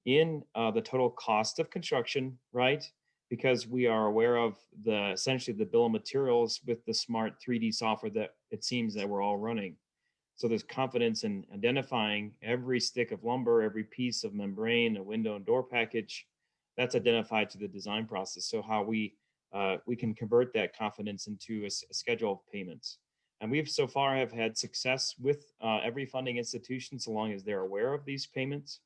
in the total cost of construction, right? Because we are aware of essentially the bill of materials with the smart 3D software that it seems that we're all running. So there's confidence in identifying every stick of lumber, every piece of membrane, a window and door package that's identified to the design process. So how we can convert that confidence into a schedule of payments. And we've so far have had success with every funding institution, so long as they're aware of these payments.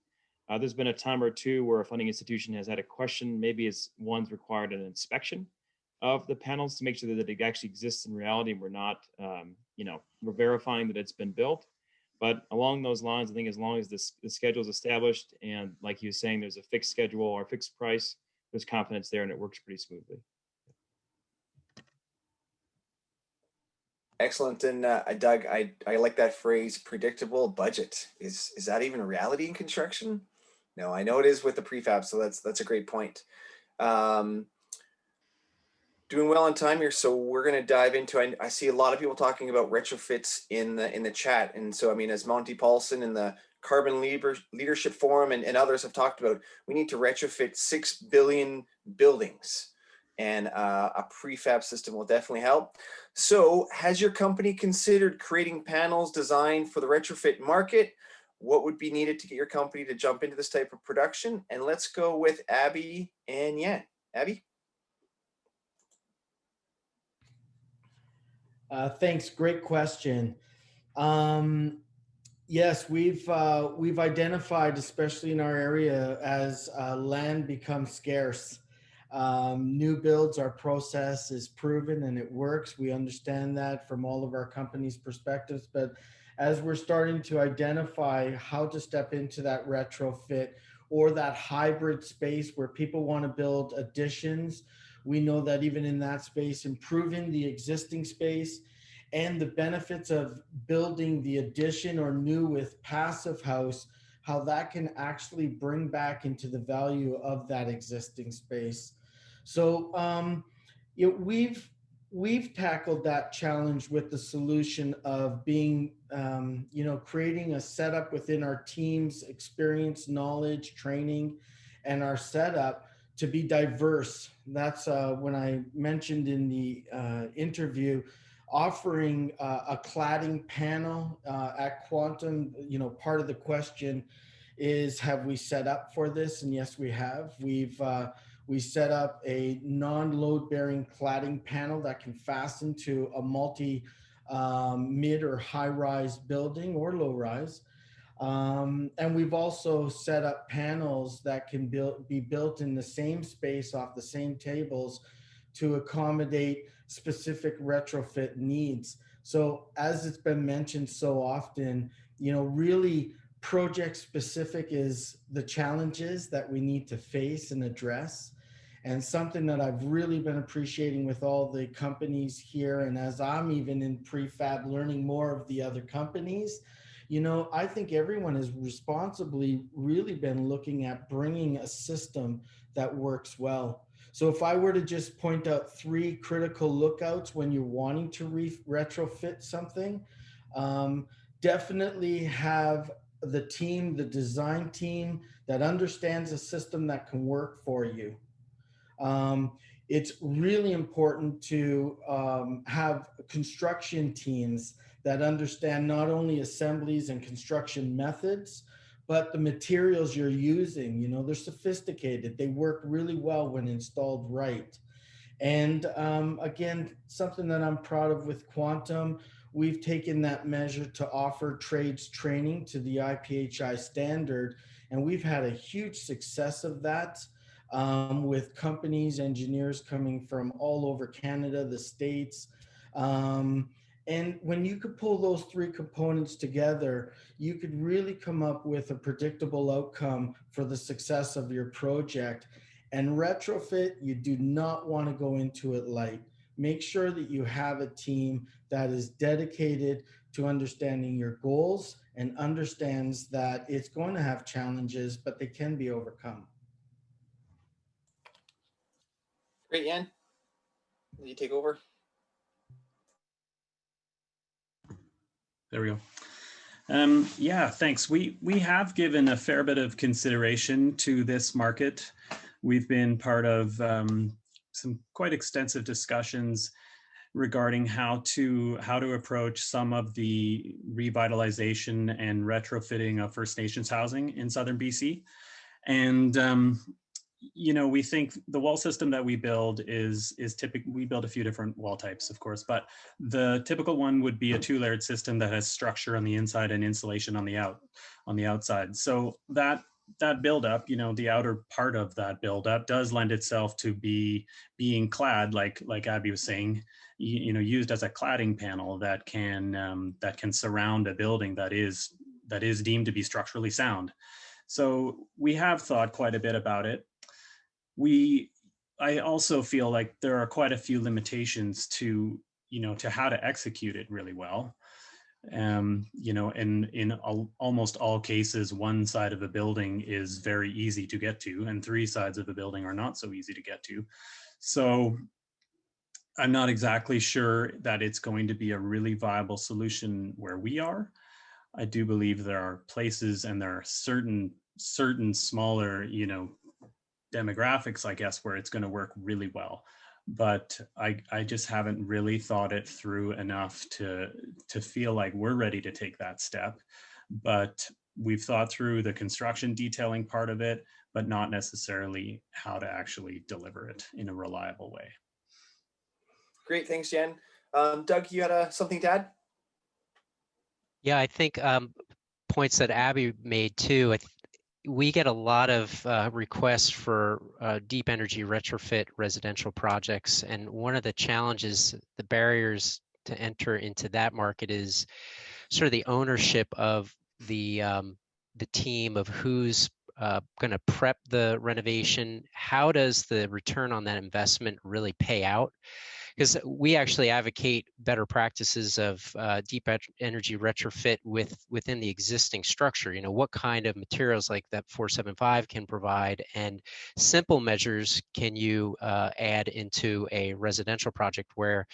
There's been a time or two where a funding institution has had a question, maybe it's one's required an inspection of the panels to make sure that it actually exists in reality, and we're not, we're verifying that it's been built. But along those lines, I think as long as the schedule is established, and like you were saying, there's a fixed schedule or fixed price, there's confidence there and it works pretty smoothly. Excellent. And Doug, I like that phrase, predictable budget. Is that even a reality in construction? No, I know it is with the prefab, so that's a great point. Doing well on time here, so we're going to dive into. I see a lot of people talking about retrofits in the chat, and so I mean, as Monty Paulson in the Carbon Leadership Forum and others have talked about, we need to retrofit 6 billion buildings, and a prefab system will definitely help. So, has your company considered creating panels designed for the retrofit market? What would be needed to get your company to jump into this type of production? And let's go with Abby and Yan. Abby? Thanks. Great question. Yes, we've identified, especially in our area, as land becomes scarce. New builds, our process is proven and it works. We understand that from all of our company's perspectives, but as we're starting to identify how to step into that retrofit or that hybrid space where people want to build additions, we know that even in that space, improving the existing space and the benefits of building the addition or new with Passive House, how that can actually bring back into the value of that existing space. So we've tackled that challenge with the solution of being, creating a setup within our team's experience, knowledge, training, and our setup to be diverse. That's when I mentioned in the interview, offering a cladding panel at Quantum. Part of the question is, have we set up for this? And yes, we have. We set up a non-load bearing cladding panel that can fasten to a multi mid or high rise building or low rise. And we've also set up panels that can be built in the same space off the same tables to accommodate specific retrofit needs. So as it's been mentioned so often, really project specific is the challenges that we need to face and address. And something that I've really been appreciating with all the companies here, and as I'm even in prefab learning more of the other companies, I think everyone has responsibly really been looking at bringing a system that works well. So if I were to just point out 3 critical lookouts when you're wanting to retrofit something, definitely have the design team that understands a system that can work for you. it's really important to have construction teams that understand not only assemblies and construction methods, but the materials you're using. You know, they're sophisticated. They work really well when installed right. And again, something that I'm proud of with Quantum, we've taken that measure to offer trades training to the IPHI standard, and we've had a huge success of that with companies, engineers coming from all over Canada, the States. And when you could pull those three components together, you could really come up with a predictable outcome for the success of your project. And retrofit, you do not want to go into it light. Make sure that you have a team that is dedicated to understanding your goals and understands that it's going to have challenges, but they can be overcome. Great, Jan. Will you take over? There we go. Yeah, thanks. We have given a fair bit of consideration to this market. We've been part of some quite extensive discussions regarding how to approach some of the revitalization and retrofitting of First Nations housing in southern BC. And you know, we think the wall system that we build is typical. We build a few different wall types, of course, but the typical one would be a two-layered system that has structure on the inside and insulation on the outside. So that buildup, you know, the outer part of that buildup does lend itself to being clad, like Abby was saying, you know, used as a cladding panel that can surround a building that is deemed to be structurally sound. So we have thought quite a bit about it. I also feel like there are quite a few limitations to how to execute it really well. You know, in almost all cases, one side of a building is very easy to get to, and three sides of a building are not so easy to get to. So I'm not exactly sure that it's going to be a really viable solution where we are. I do believe there are places and there are certain smaller, you know, demographics, I guess, where it's going to work really well. But I just haven't really thought it through enough to feel like we're ready to take that step. But we've thought through the construction detailing part of it, but not necessarily how to actually deliver it in a reliable way. Great, thanks, Jen. Doug, you had something to add? Yeah, I think points that Abby made too. We get a lot of requests for deep energy retrofit residential projects. And one of the challenges, the barriers to enter into that market is sort of the ownership of the team of who's going to prep the renovation. How does the return on that investment really pay out? Because we actually advocate better practices of deep energy retrofit within the existing structure. You know, what kind of materials like that 475 can provide, and simple measures can you add into a residential project where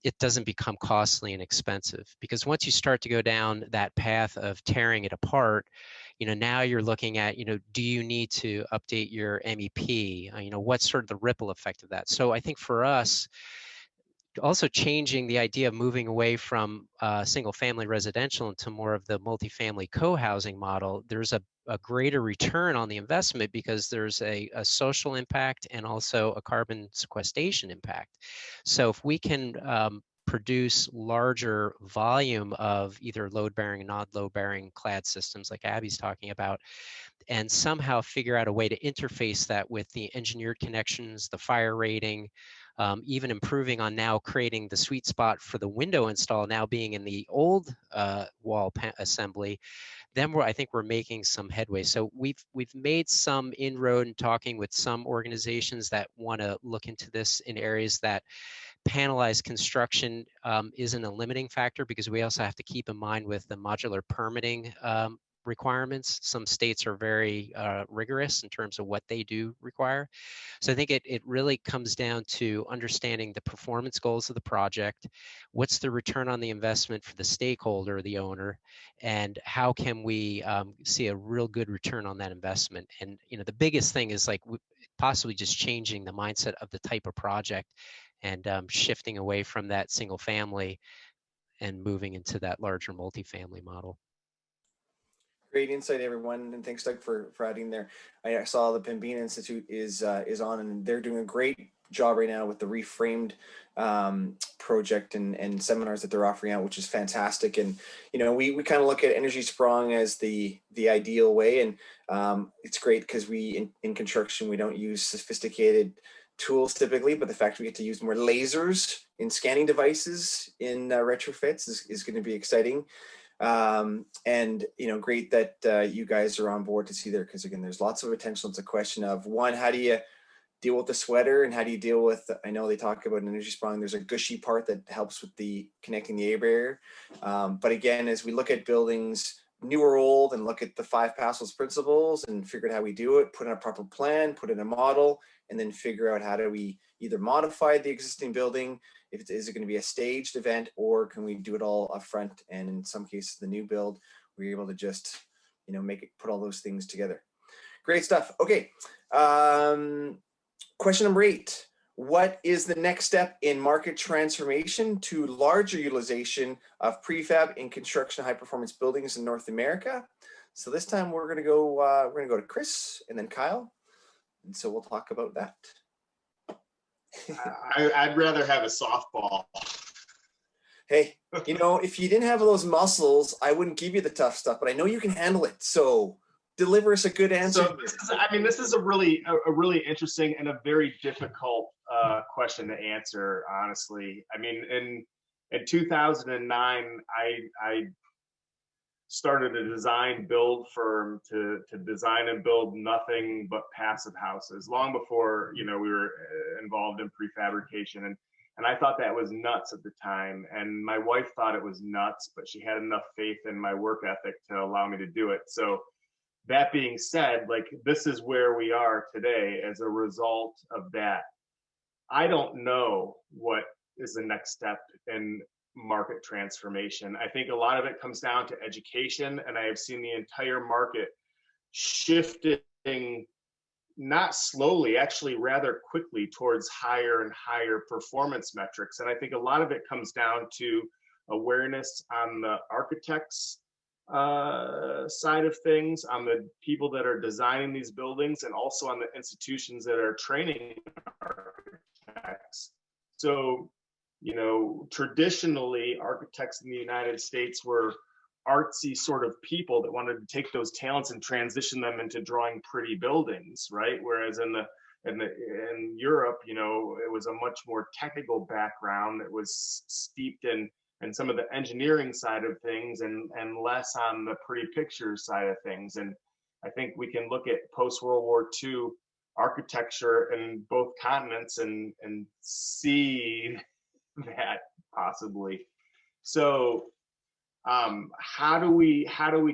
it doesn't become costly and expensive? Because once you start to go down that path of tearing it apart, you know, now you're looking at, you know, do you need to update your MEP? You know, what's sort of the ripple effect of that? So I think for us, also changing the idea of moving away from single family residential into more of the multifamily co-housing model, there's a greater return on the investment because there's a social impact and also a carbon sequestration impact. So if we can produce larger volume of either load-bearing and non-load-bearing clad systems like Abby's talking about, and somehow figure out a way to interface that with the engineered connections, the fire rating, even improving on now creating the sweet spot for the window install now being in the old wall assembly, then I think we're making some headway. So we've made some inroad in talking with some organizations that want to look into this in areas that panelized construction isn't a limiting factor, because we also have to keep in mind with the modular permitting requirements. Some states are very rigorous in terms of what they do require. So I think it really comes down to understanding the performance goals of the project, what's the return on the investment for the stakeholder, the owner, and how can we see a real good return on that investment. And you know, the biggest thing is like possibly just changing the mindset of the type of project and shifting away from that single family and moving into that larger multifamily model. Great insight, everyone, and thanks, Doug, for adding there. I saw the Pembina Institute is on, and they're doing a great job right now with the Reframed project and seminars that they're offering out, which is fantastic. And you know, we kind of look at Energy Sprong as the ideal way, and it's great because we in construction we don't use sophisticated tools typically, but the fact we get to use more lasers in scanning devices in retrofits is going to be exciting. And you know, great that you guys are on board to see there, because again, there's lots of potential. It's a question of, one, how do you deal with the sweater, and how do you deal with, I know they talk about an Energy Sprong, there's a gushy part that helps with the connecting the A barrier. But again, as we look at buildings, new or old, and look at the 5 Passivhaus principles and figure out how we do it, put in a proper plan, put in a model, and then figure out how do we either modify the existing building, is it going to be a staged event, or can we do it all up front? And in some cases, the new build, we're able to just, you know, put all those things together. Great stuff. Okay. Question number 8. What is the next step in market transformation to larger utilization of prefab in construction high performance buildings in North America? So this time we're going to go to Chris and then Kyle. And so we'll talk about that. I'd rather have a softball. Hey, you know, if you didn't have those muscles, I wouldn't give you the tough stuff, but I know you can handle it. So deliver us a good answer. So this is a really interesting and a very difficult question to answer, honestly. I mean, in 2009, I started a design build firm to design and build nothing but passive houses, long before, you know, we were involved in prefabrication. And I thought that was nuts at the time. And my wife thought it was nuts, but she had enough faith in my work ethic to allow me to do it. So that being said, like, this is where we are today as a result of that. I don't know what is the next step in market transformation. I think a lot of it comes down to education, and I have seen the entire market shifting, not slowly, actually rather quickly, towards higher and higher performance metrics. And I think a lot of it comes down to awareness on the architects side of things, on the people that are designing these buildings, and also on the institutions that are training architects. So, you know, traditionally, architects in the United States were artsy sort of people that wanted to take those talents and transition them into drawing pretty buildings, right? Whereas in Europe, you know, it was a much more technical background that was steeped in some of the engineering side of things and less on the pretty pictures side of things. And I think we can look at post-World War II architecture in both continents and see that possibly. So how do we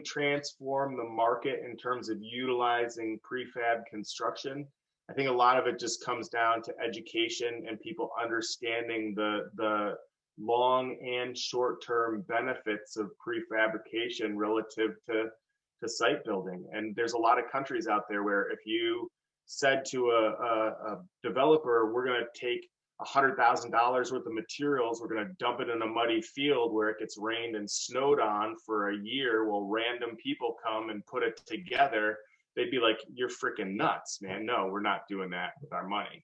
transform the market in terms of utilizing prefab construction? I think a lot of it just comes down to education and people understanding the long and short-term benefits of prefabrication relative to site building. And there's a lot of countries out there where if you said to a developer, we're going to take $100,000 worth of materials, we're going to dump it in a muddy field where it gets rained and snowed on for a year while random people come and put it together, they'd be like, you're freaking nuts, man. No, we're not doing that with our money,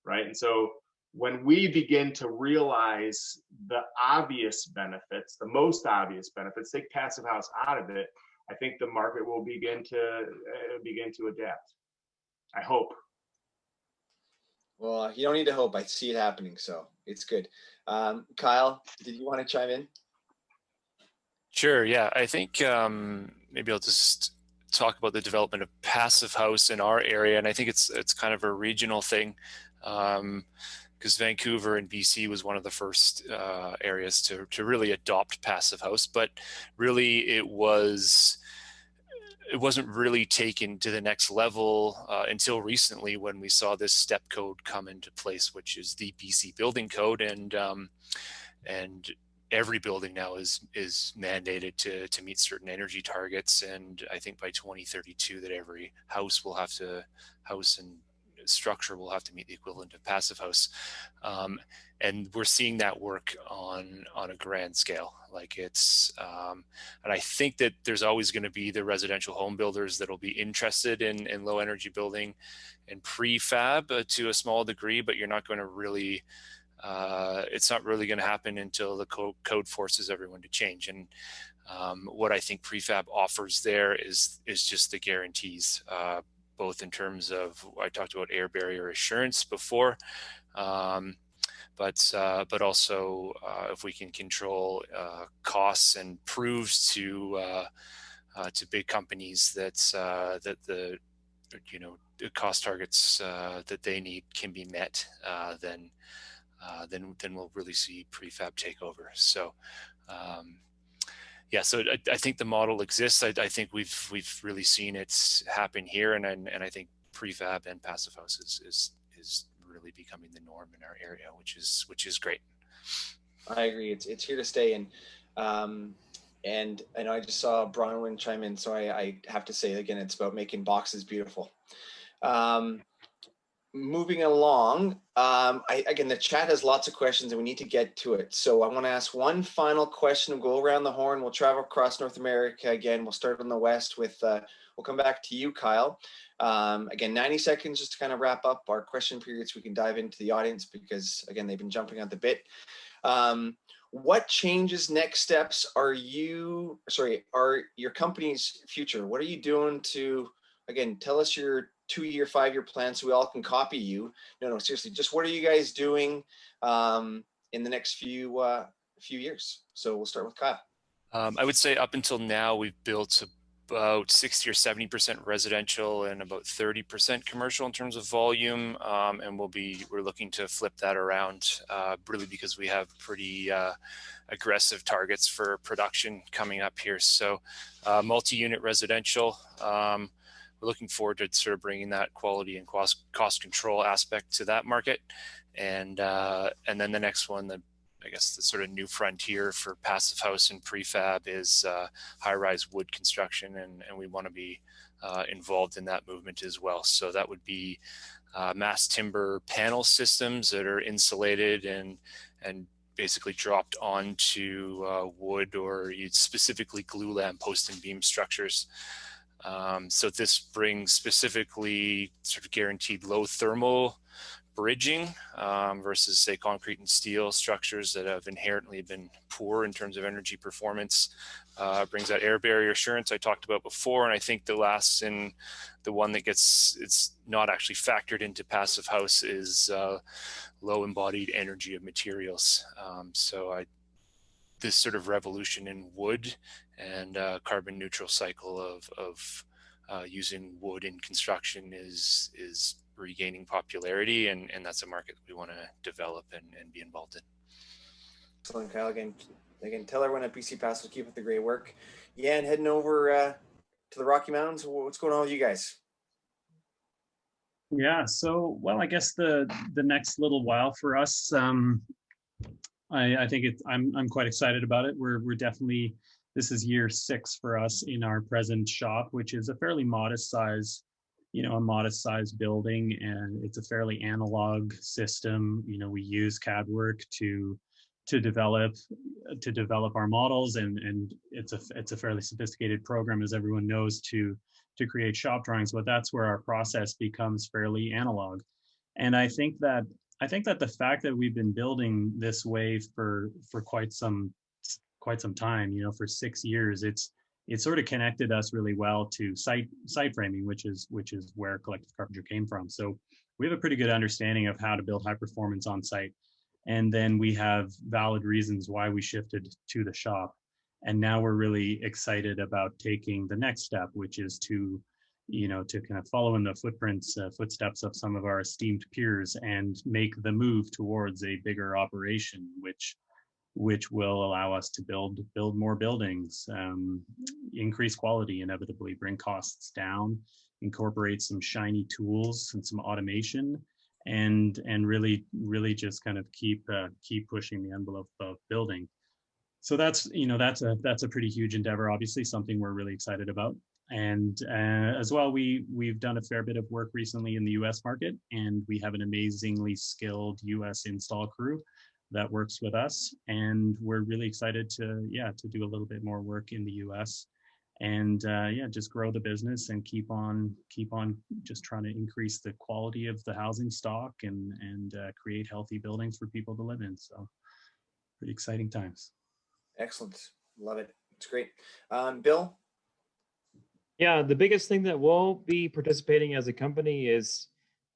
right? And so when we begin to realize the obvious benefits, the most obvious benefits, take Passive House out of it, I think the market will begin to adapt. I hope. Well, you don't need to hope. I see it happening, so it's good. Kyle, did you want to chime in? Sure. Yeah, I think maybe I'll just talk about the development of Passive House in our area, and I think it's kind of a regional thing, because Vancouver and BC was one of the first areas to really adopt Passive House, but really it wasn't really taken to the next level until recently, when we saw this step code come into place, which is the BC building code, and every building now is mandated to meet certain energy targets. And I think by 2032 that every house will have to house and structure will have to meet the equivalent of Passive House. And we're seeing that work on a grand scale. Like it's, and I think that there's always going to be the residential home builders that will be interested in low energy building and prefab to a small degree, but you're not going to really, it's not really going to happen until the code forces everyone to change. And what I think prefab offers there is just the guarantees, both in terms of, I talked about air barrier assurance before, but also if we can control costs and proves to big companies that that the the cost targets that they need can be met, then we'll really see prefab take over. So yeah, so I think the model exists. I think we've really seen it happen here, and I think prefab and Passive House is really becoming the norm in our area, which is great. I agree. It's here to stay, and I know I just saw Bronwyn chime in, so I have to say again, it's about making boxes beautiful. Moving along, again, the chat has lots of questions and we need to get to it. So I want to ask one final question. We'll go around the horn. We'll travel across North America again. We'll start on the west with, we'll come back to you, Kyle. Again, 90 seconds just to kind of wrap up our question periods. We can dive into the audience because again, they've been jumping at the bit. What changes, next steps are your company's future? What are you doing to, again, tell us your 2-year, 5-year plan so we all can copy you. No, seriously, just what are you guys doing in the next few years? So we'll start with Kyle. I would say up until now, we've built about 60 or 70% residential and about 30% commercial in terms of volume. And we're looking to flip that around really because we have pretty aggressive targets for production coming up here. So multi-unit residential, we're looking forward to sort of bringing that quality and cost control aspect to that market. And then the next one, I guess the sort of new frontier for Passive House and prefab is high-rise wood construction, and we want to be involved in that movement as well. So that would be mass timber panel systems that are insulated and basically dropped onto wood or specifically glulam post and beam structures. So this brings specifically sort of guaranteed low thermal bridging versus say concrete and steel structures that have inherently been poor in terms of energy performance. Brings that air barrier assurance I talked about before, and I think the last and the one that it's not actually factored into Passive House is low embodied energy of materials. This sort of revolution in wood and carbon neutral cycle of using wood in construction is regaining popularity, and that's a market we want to develop and be involved in. Excellent, Kyle. Again, tell everyone at BC Pass will keep up the great work. Yeah, and heading over to the Rocky Mountains. What's going on with you guys? Yeah, so well, I guess the next little while for us, I think I'm quite excited about it. We're definitely, this is year 6 for us in our present shop, which is a fairly modest size, a modest size building, and it's a fairly analog system. We use CAD work to develop our models, and it's a fairly sophisticated program, as everyone knows, to create shop drawings. But that's where our process becomes fairly analog. And I think that the fact that we've been building this way for quite some time, for 6 years, it sort of connected us really well to site framing, which is where Collective Carpenter came from. So we have a pretty good understanding of how to build high performance on site. And then we have valid reasons why we shifted to the shop. And now we're really excited about taking the next step, which is to kind of follow in the footsteps of some of our esteemed peers and make the move towards a bigger operation, which will allow us to build more buildings, increase quality, inevitably bring costs down, incorporate some shiny tools and some automation, and really just kind of keep pushing the envelope of building. So that's a pretty huge endeavor, obviously something we're really excited about. And as well, we've done a fair bit of work recently in the US market, and we have an amazingly skilled US install crew that works with us. And we're really excited to do a little bit more work in the US and just grow the business and keep on just trying to increase the quality of the housing stock and create healthy buildings for people to live in. So pretty exciting times. Excellent. Love it. It's great. Bill? Yeah, the biggest thing that we'll be participating as a company is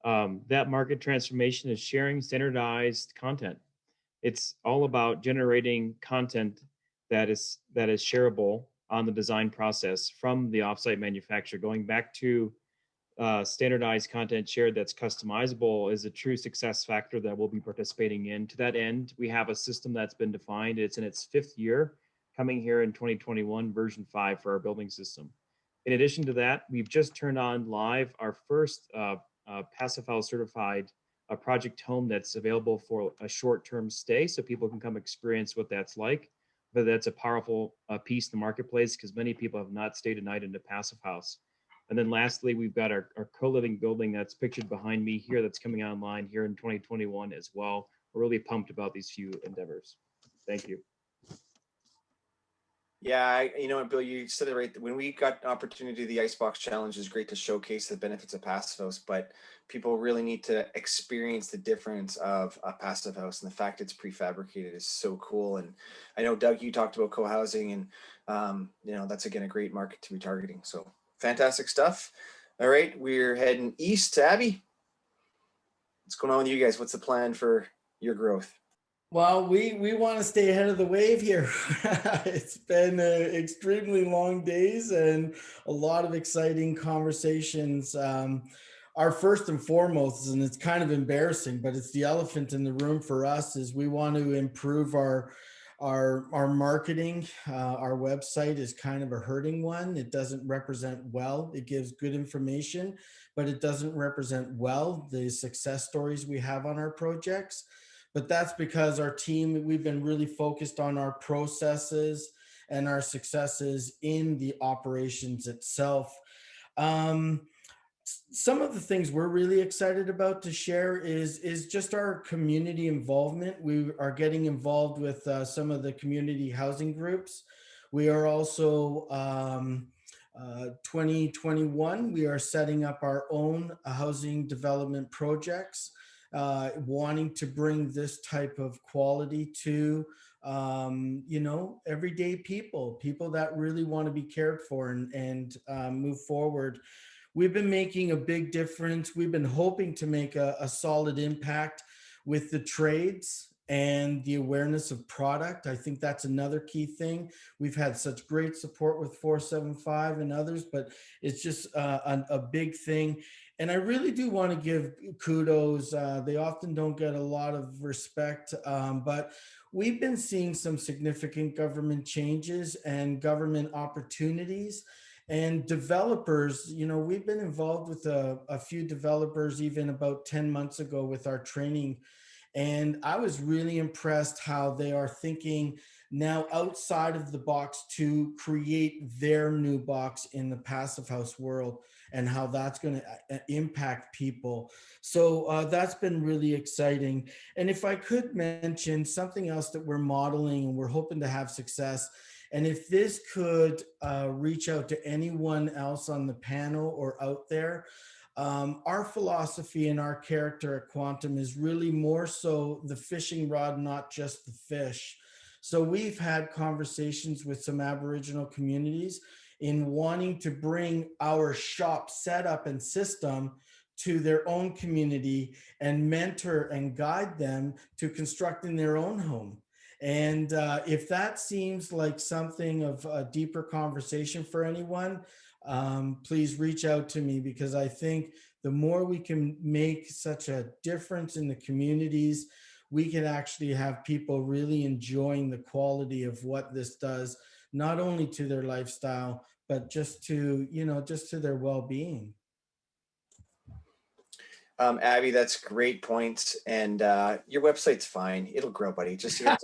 that market transformation is sharing standardized content. It's all about generating content that is shareable on the design process from the offsite manufacturer. Going back to standardized content shared that's customizable is a true success factor that we'll be participating in. To that end, we have a system that's been defined. It's in its 5th year, coming here in 2021, version 5 for our building system. In addition to that, we've just turned on live our first Passive House certified project home that's available for a short-term stay, so people can come experience what that's like. But that's a powerful piece in the marketplace because many people have not stayed a night in a Passive House. And then lastly, we've got our co-living building that's pictured behind me here that's coming online here in 2021 as well. We're really pumped about these few endeavors. Thank you. Yeah, you know what, Bill, you said it right. When we got an opportunity to do the Icebox Challenge, it's great to showcase the benefits of Passive House, but people really need to experience the difference of a Passive House, and the fact it's prefabricated is so cool. And I know, Doug, you talked about co-housing, and that's again a great market to be targeting. So fantastic stuff. All right, we're heading east to Abby. What's going on with you guys? What's the plan for your growth? Well, we want to stay ahead of the wave here. It's been extremely long days and a lot of exciting conversations. Our first and foremost, and it's kind of embarrassing, but it's the elephant in the room for us, is we want to improve our marketing. Our website is kind of a hurting one. It doesn't represent well. It gives good information, but it doesn't represent well the success stories we have on our projects. But that's because our team, we've been really focused on our processes and our successes in the operations itself. Some of the things we're really excited about to share is just our community involvement. We are getting involved with some of the community housing groups. We are also 2021, we are setting up our own housing development projects. Wanting to bring this type of quality to, everyday people that really want to be cared for and move forward. We've been making a big difference. We've been hoping to make a solid impact with the trades and the awareness of product. I think that's another key thing. We've had such great support with 475 and others, but it's just a big thing. And I really do want to give kudos. They often don't get a lot of respect, but we've been seeing some significant government changes and government opportunities. And developers, we've been involved with a few developers even about 10 months ago with our training. And I was really impressed how they are thinking now outside of the box to create their new box in the Passive House world and how that's going to impact people. So that's been really exciting. And if I could mention something else that we're modeling and we're hoping to have success, and if this could reach out to anyone else on the panel or out there, our philosophy and our character at Quantum is really more so the fishing rod, not just the fish. So we've had conversations with some Aboriginal communities in wanting to bring our shop setup and system to their own community and mentor and guide them to constructing their own home. And if that seems like something of a deeper conversation for anyone, please reach out to me, because I think the more we can make such a difference in the communities, we can actually have people really enjoying the quality of what this does, not only to their lifestyle, but just to, just to their well-being. Abby, that's great points. And your website's fine. It'll grow, buddy. Just and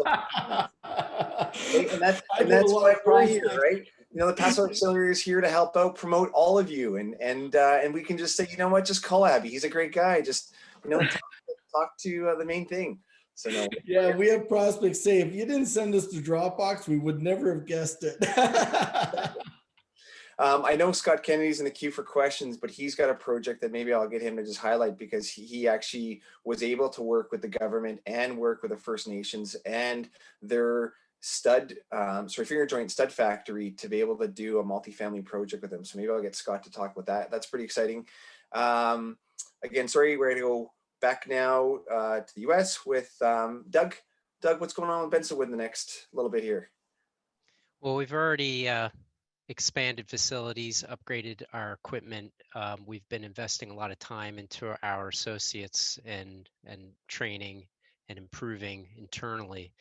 that's why we're here, right? the Passive Accelerator is here to help out, promote all of you, and we can just say, you know what, just call Abby. He's a great guy. Just talk to the main thing. So no. Yeah, we have prospects say, if you didn't send us to Dropbox, we would never have guessed it. I know Scott Kennedy's in the queue for questions, but he's got a project that maybe I'll get him to just highlight, because he actually was able to work with the government and work with the First Nations and their finger joint stud factory to be able to do a multifamily project with them. So maybe I'll get Scott to talk about that. That's pretty exciting. Again, sorry, we're going to go back now to the US with Doug. Doug, what's going on with Bensonwood in the next little bit here? Well, we've already expanded facilities, upgraded our equipment. We've been investing a lot of time into our associates and training and improving internally.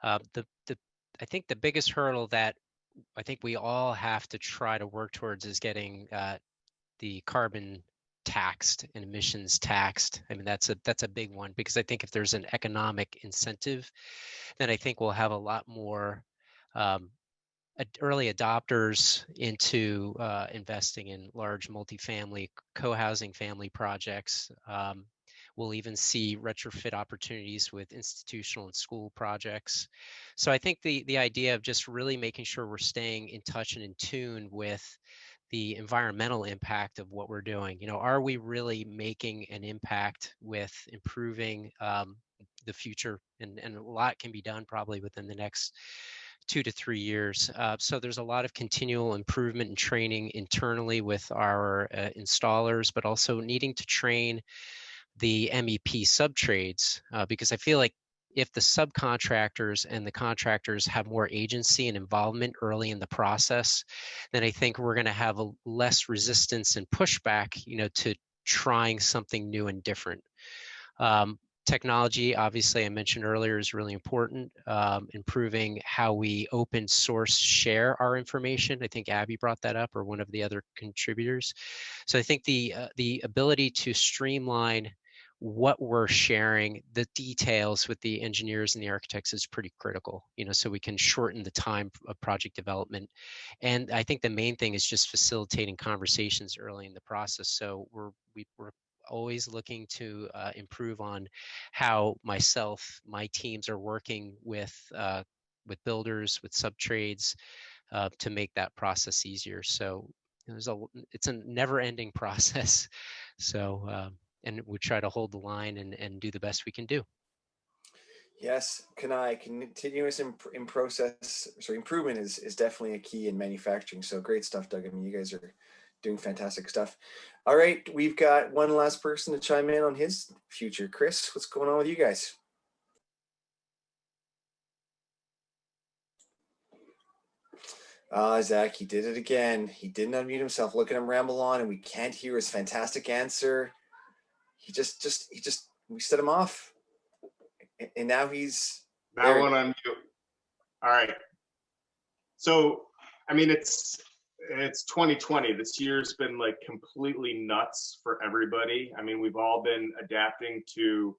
I think the biggest hurdle that I think we all have to try to work towards is getting the carbon taxed and emissions taxed. I mean, that's a big one, because I think if there's an economic incentive, then I think we'll have a lot more early adopters into investing in large multifamily co-housing family projects. We'll even see retrofit opportunities with institutional and school projects. So I think the idea of just really making sure we're staying in touch and in tune with the environmental impact of what we're doing. Are we really making an impact with improving the future? And a lot can be done probably within the next 2 to 3 years. So there's a lot of continual improvement and training internally with our installers, but also needing to train the MEP subtrades, because I feel like if the subcontractors and the contractors have more agency and involvement early in the process, then I think we're going to have a less resistance and pushback, to trying something new and different. Technology, obviously, I mentioned earlier, is really important. Improving how we open source share our information. I think Abby brought that up, or one of the other contributors. So I think the ability to streamline what we're sharing, the details with the engineers and the architects, is pretty critical, so we can shorten the time of project development. And I think the main thing is just facilitating conversations early in the process. So we're always looking to improve on how my teams are working with builders, with subtrades, to make that process easier. So it's a never-ending process. So and we try to hold the line and do the best we can do. Yes, continuous improvement is definitely a key in manufacturing. So great stuff, Doug. I mean, you guys are doing fantastic stuff. All right, we've got one last person to chime in on his future. Chris, what's going on with you guys? Zach, he did it again. He didn't unmute himself. Look at him ramble on, and we can't hear his fantastic answer. We set him off, and now he's that one on mute. All right. So, I mean, it's 2020. This year's been like completely nuts for everybody. I mean, we've all been adapting to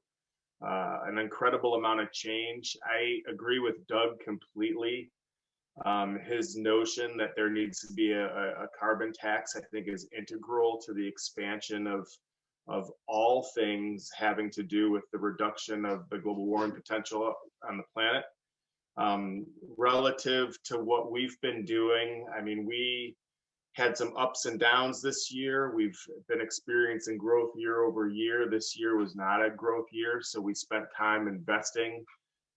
an incredible amount of change. I agree with Doug completely. His notion that there needs to be a carbon tax, I think, is integral to the expansion of all things having to do with the reduction of the global warming potential on the planet. Relative to what we've been doing, I mean, we had some ups and downs this year. We've been experiencing growth year over year. This year was not a growth year, so we spent time investing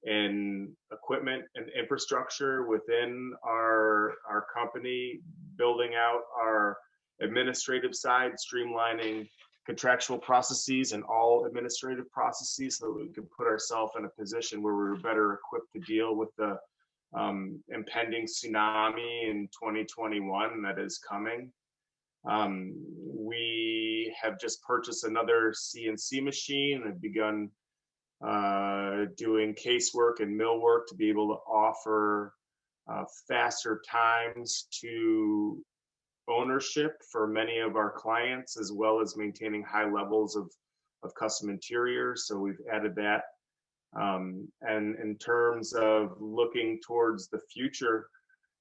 in equipment and infrastructure within our company, building out our administrative side, streamlining contractual processes and all administrative processes, so that we can put ourselves in a position where we're better equipped to deal with the impending tsunami in 2021 that is coming. We have just purchased another CNC machine and begun doing casework and millwork to be able to offer faster times to ownership for many of our clients, as well as maintaining high levels of custom interiors. So we've added that. And in terms of looking towards the future,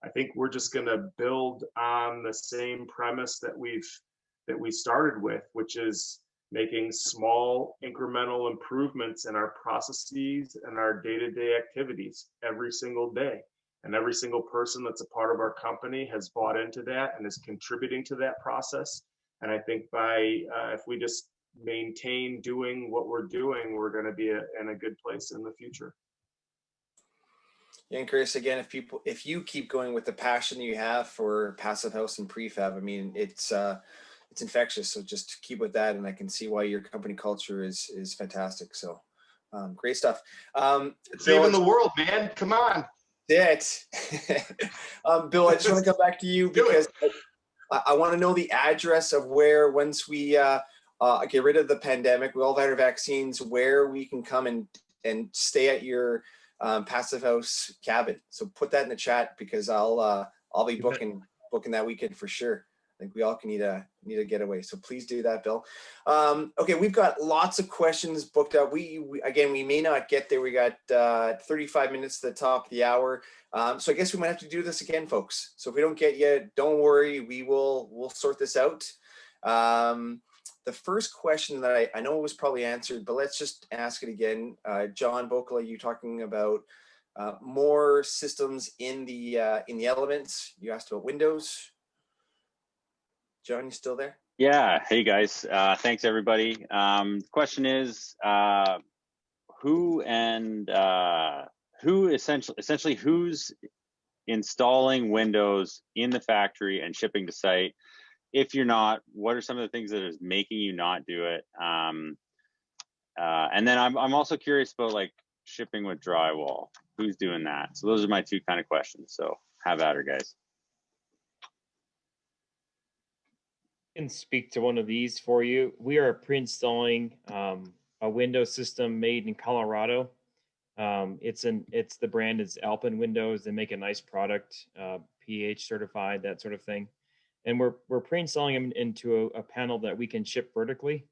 I think we're just going to build on the same premise that we started with, which is making small incremental improvements in our processes and our day-to-day activities every single day. And every single person that's a part of our company has bought into that and is contributing to that process. And I think if we just maintain doing what we're doing, we're going to be in a good place in the future. Yeah, and Chris, again, if you keep going with the passion you have for Passive House and prefab, I mean, it's infectious. So just keep with that, and I can see why your company culture is fantastic. So great stuff. Saving the world, man! Come on. Yeah. Bill, I just want to come back to you because I want to know the address of where, once we get rid of the pandemic, we all have had our vaccines, where we can come and stay at your Passive House cabin. So put that in the chat, because I'll be booking that weekend for sure. I think we all can need a getaway. So please do that, Bill. Okay, we've got lots of questions booked up. We may not get there. We got 35 minutes to the top of the hour. So I guess we might have to do this again, folks. So if we don't get you, don't worry. We'll sort this out. The first question that I know was probably answered, but let's just ask it again. John Bokala, you talking about more systems in the elements. You asked about Windows. John, you still there? Yeah. Hey guys. Thanks everybody. The question is, who essentially who's installing Windows in the factory and shipping to site? If you're not, what are some of the things that is making you not do it? And then I'm also curious about like shipping with drywall. Who's doing that? So those are my two kind of questions. So have at her, guys. I can speak to one of these for you. We are pre-installing a Windows system made in Colorado. The brand is Alpine Windows. They make a nice product, pH certified, that sort of thing. And we're pre-installing them into a panel that we can ship vertically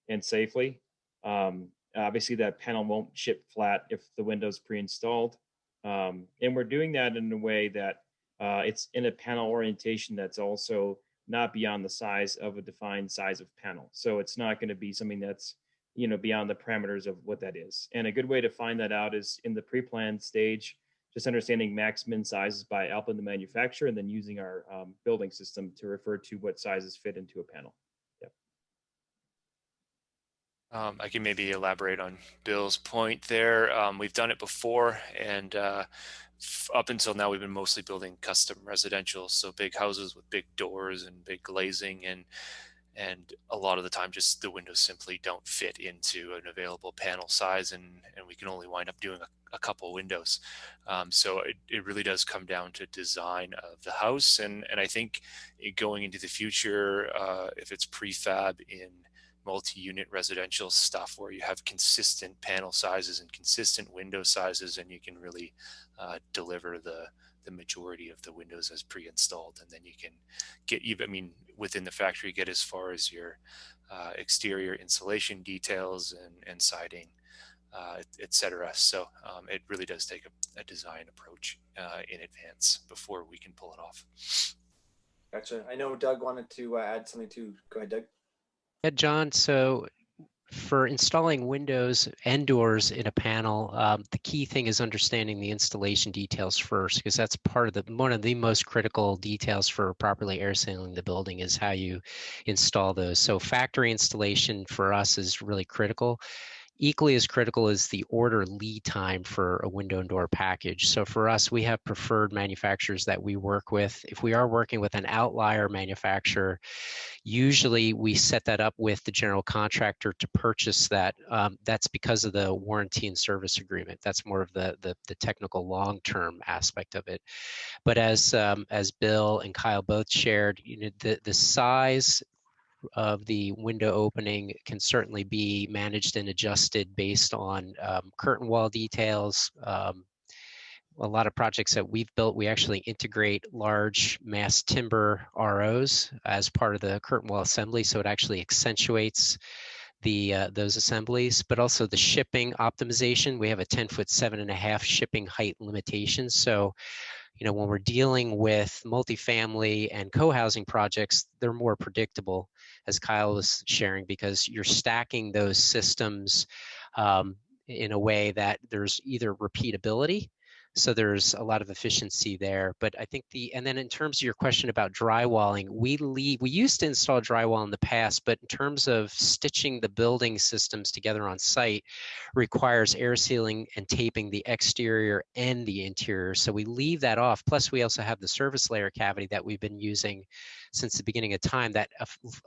and safely. Obviously, that panel won't ship flat if the window's pre-installed. And we're doing that in a way that it's in a panel orientation that's also not beyond the size of a defined size of panel. So it's not going to be something that's beyond the parameters of what that is. And a good way to find that out is in the pre-planned stage, just understanding max min sizes by Alpine the manufacturer, and then using our building system to refer to what sizes fit into a panel. Yep. I can maybe elaborate on Bill's point there. We've done it before, and up until now, we've been mostly building custom residential, so big houses with big doors and big glazing, and a lot of the time just the windows simply don't fit into an available panel size, and we can only wind up doing a couple windows. So it really does come down to design of the house, and I think going into the future, if it's prefab in multi-unit residential stuff where you have consistent panel sizes and consistent window sizes, and you can really deliver the majority of the windows as pre-installed, and then you can get within the factory, get as far as your exterior insulation details and siding, etc. So it really does take a design approach in advance before we can pull it off. Gotcha. I know Doug wanted to add something too. Go ahead, Doug. Yeah, John, so for installing windows and doors in a panel, the key thing is understanding the installation details first, because that's one of the most critical details for properly air sealing the building is how you install those. So factory installation for us is really critical. Equally as critical is the order lead time for a window and door package. So for us, we have preferred manufacturers that we work with. If we are working with an outlier manufacturer, usually we set that up with the general contractor to purchase that. That's because of the warranty and service agreement. That's more of the technical long-term aspect of it. But as Bill and Kyle both shared, the size of the window opening can certainly be managed and adjusted based on curtain wall details. A lot of projects that we've built, we actually integrate large mass timber ROs as part of the curtain wall assembly, so it actually accentuates those assemblies, but also the shipping optimization. We have a 10-foot 7.5 shipping height limitation, so You know, when we're dealing with multifamily and co-housing projects, they're more predictable, as Kyle was sharing, because you're stacking those systems in a way that there's either repeatability, so there's a lot of efficiency there. But I think and then in terms of your question about drywalling, we used to install drywall in the past, but in terms of stitching the building systems together on site requires air sealing and taping the exterior and the interior. So we leave that off. Plus we also have the surface layer cavity that we've been using since the beginning of time that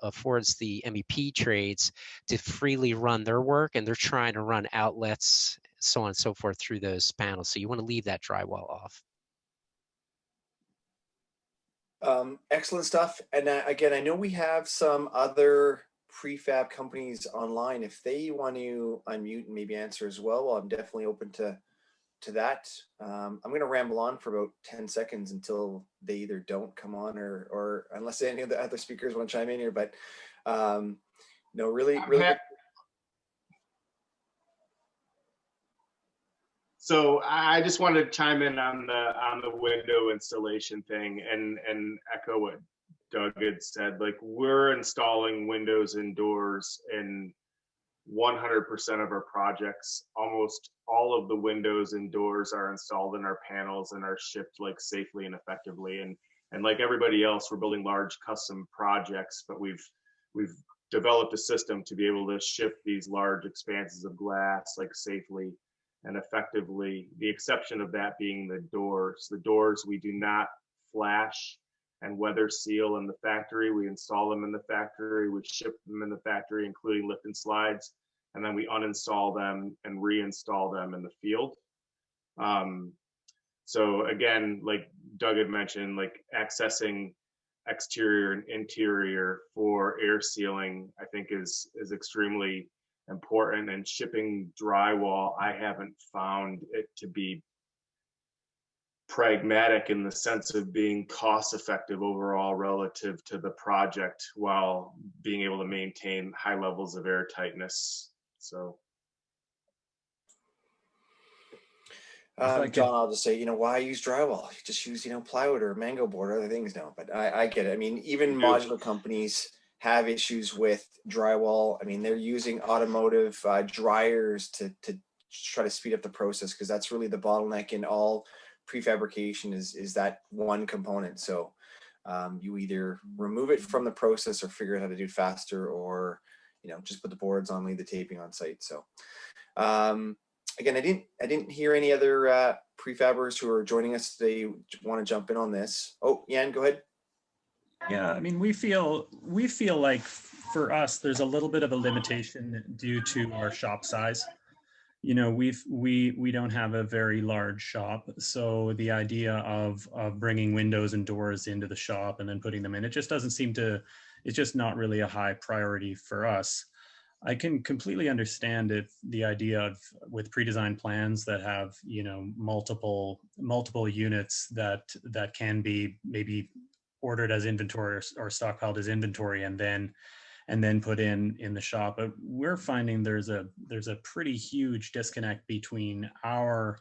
affords the MEP trades to freely run their work, and they're trying to run outlets, so on and so forth, through those panels. So you want to leave that drywall off. Excellent stuff. And again, I know we have some other prefab companies online. If they want to unmute and maybe answer as well, I'm definitely open to that. I'm going to ramble on for about 10 seconds until they either don't come on or unless any of the other speakers want to chime in here. But no, really. So I just wanted to chime in on the window installation thing and echo what Doug had said. Like, we're installing windows and doors in 100% of our projects. Almost all of the windows and doors are installed in our panels and are shipped like safely and effectively. And like everybody else, we're building large custom projects, but we've developed a system to be able to ship these large expanses of glass like safely and effectively, the exception of that being the doors. The doors we do not flash and weather seal in the factory. We install them in the factory, we ship them in the factory, including lift and slides, and then we uninstall them and reinstall them in the field. So again, like Doug had mentioned, like accessing exterior and interior for air sealing, I think is extremely important. And shipping drywall, I haven't found it to be pragmatic in the sense of being cost effective overall relative to the project while being able to maintain high levels of air tightness. So John, I'll just say, why use drywall? You just use, plywood or mango board or other things now. But I get it. I mean, even modular companies have issues with drywall. I mean, they're using automotive dryers to try to speed up the process, because that's really the bottleneck in all prefabrication is that one component. So you either remove it from the process or figure out how to do it faster, or just put the boards on, leave the taping on site. So again, I didn't hear any other prefabbers who are joining us today want to jump in on this. Oh, Jan, go ahead. Yeah, I mean, we feel like for us, there's a little bit of a limitation due to our shop size. We don't have a very large shop, so the idea of bringing windows and doors into the shop and then putting them in, it just doesn't seem to. It's just not really a high priority for us. I can completely understand if the idea of with pre-designed plans that have multiple units that can be maybe ordered as inventory or stockpiled as inventory and then put in the shop. But we're finding there's a pretty huge disconnect between our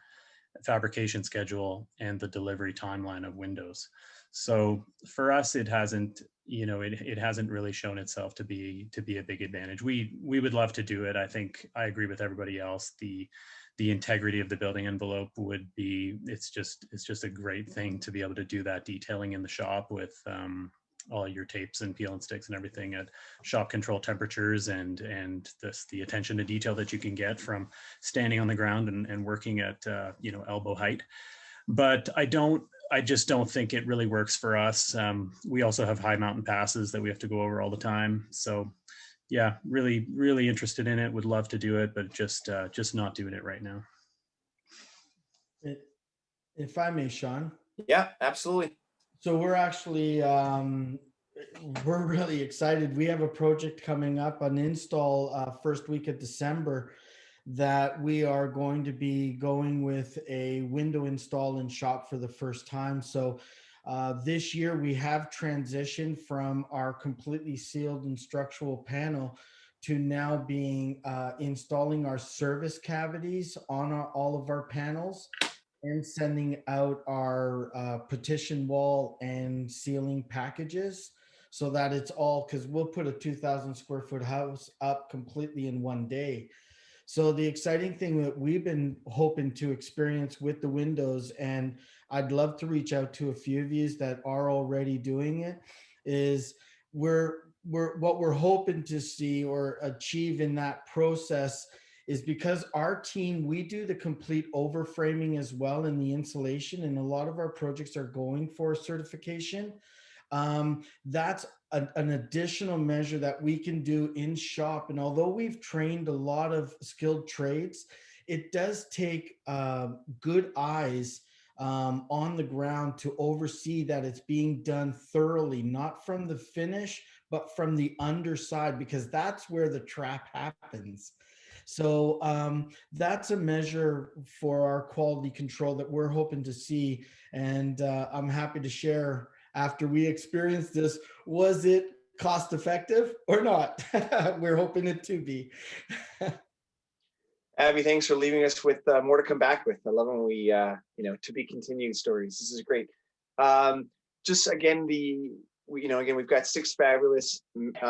fabrication schedule and the delivery timeline of windows. So for us, it hasn't really shown itself to be a big advantage. We would love to do it. I think I agree with everybody else. The integrity of the building envelope would be, it's just a great thing to be able to do that detailing in the shop with all your tapes and peel and sticks and everything at shop control temperatures, and the attention to detail that you can get from standing on the ground and working at elbow height. But I just don't think it really works for us. We also have high mountain passes that we have to go over all the time. So yeah, really, really interested in it. Would love to do it, but just not doing it right now. If I may, Sean. Yeah, absolutely. So we're actually, we're really excited. We have a project coming up, an install first week of December, that we are going to be going with a window install in shop for the first time. So this year we have transitioned from our completely sealed and structural panel to now being installing our service cavities on all of our panels. and sending out our petition wall and ceiling packages so that it's all, because we'll put a 2,000 square foot house up completely in one day. So the exciting thing that we've been hoping to experience with the windows, and I'd love to reach out to a few of you that are already doing it, is what we're hoping to see or achieve in that process is, because our team, we do the complete overframing as well in the insulation, and a lot of our projects are going for certification. That's an additional measure that we can do in shop. And although we've trained a lot of skilled trades, it does take good eyes on the ground to oversee that it's being done thoroughly, not from the finish, but from the underside, because that's where the trap happens. So that's a measure for our quality control that we're hoping to see. And I'm happy to share, after we experienced this, was it cost effective or not? We're hoping it to be. Abby, thanks for leaving us with more to come back with. I love when we, to be continued stories. This is great. Just again, we've got 6 fabulous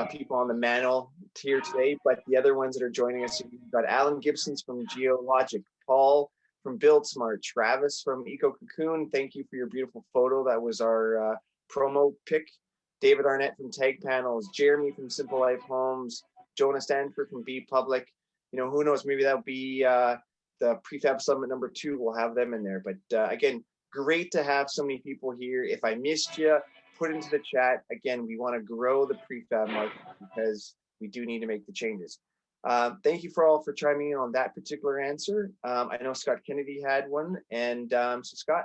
people on the panel here today, but the other ones that are joining us, we've got Alan Gibson's from Geologic, Paul from Build Smart, Travis from Eco Cocoon. Thank you for your beautiful photo. That was our promo pick. David Arnett from Tag Panels, Jeremy from Simple Life Homes, Jonah Stanford from Be Public. Who knows, maybe that'll be the Prefab Summit number 2. We'll have them in there. But again, great to have so many people here. If I missed you, put into the chat. Again, we want to grow the prefab market because we do need to make the changes. Thank you for chiming in on that particular answer. I know Scott Kennedy had one. And so Scott.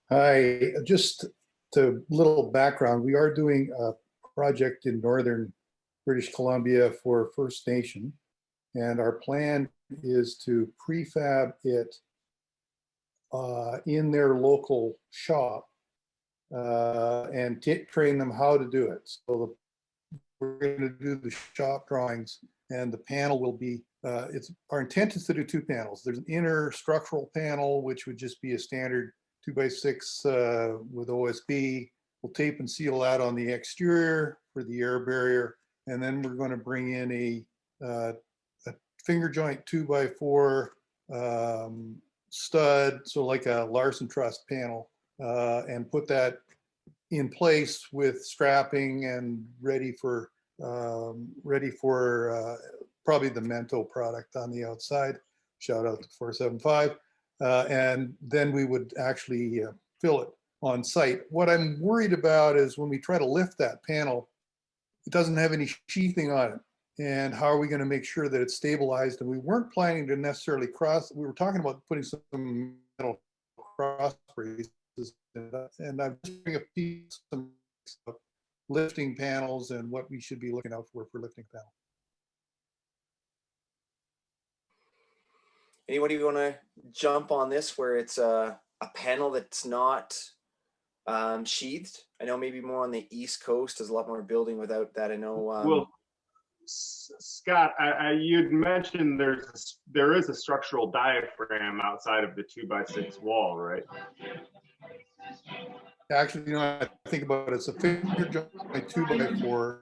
Hi, just a little background. We are doing a project in northern British Columbia for First Nation, and our plan is to prefab it in their local shop and train them how to do it. So we're going to do the shop drawings, and the panel will be, our intent is to do 2 panels. There's an inner structural panel, which would just be a standard 2x6 with OSB. We'll tape and seal that on the exterior for the air barrier. And then we're going to bring in a finger joint 2x4 stud, so like a Larson Truss panel, and put that in place with strapping and ready for probably the Mento product on the outside. Shout out to 475. And then we would actually fill it on site. What I'm worried about is when we try to lift that panel, it doesn't have any sheathing on it. And how are we going to make sure that it's stabilized? And we weren't planning to necessarily we were talking about putting some metal cross braces. And I'm just bringing up some lifting panels and what we should be looking out for lifting panels. Anybody want to jump on this where it's a panel that's not sheathed? I know maybe more on the East Coast, there's a lot more building without that. I know. Well, Scott, you'd mentioned there is a structural diaphragm outside of the 2x6 wall, right? Actually, I think about it, it's a finger joint 2x4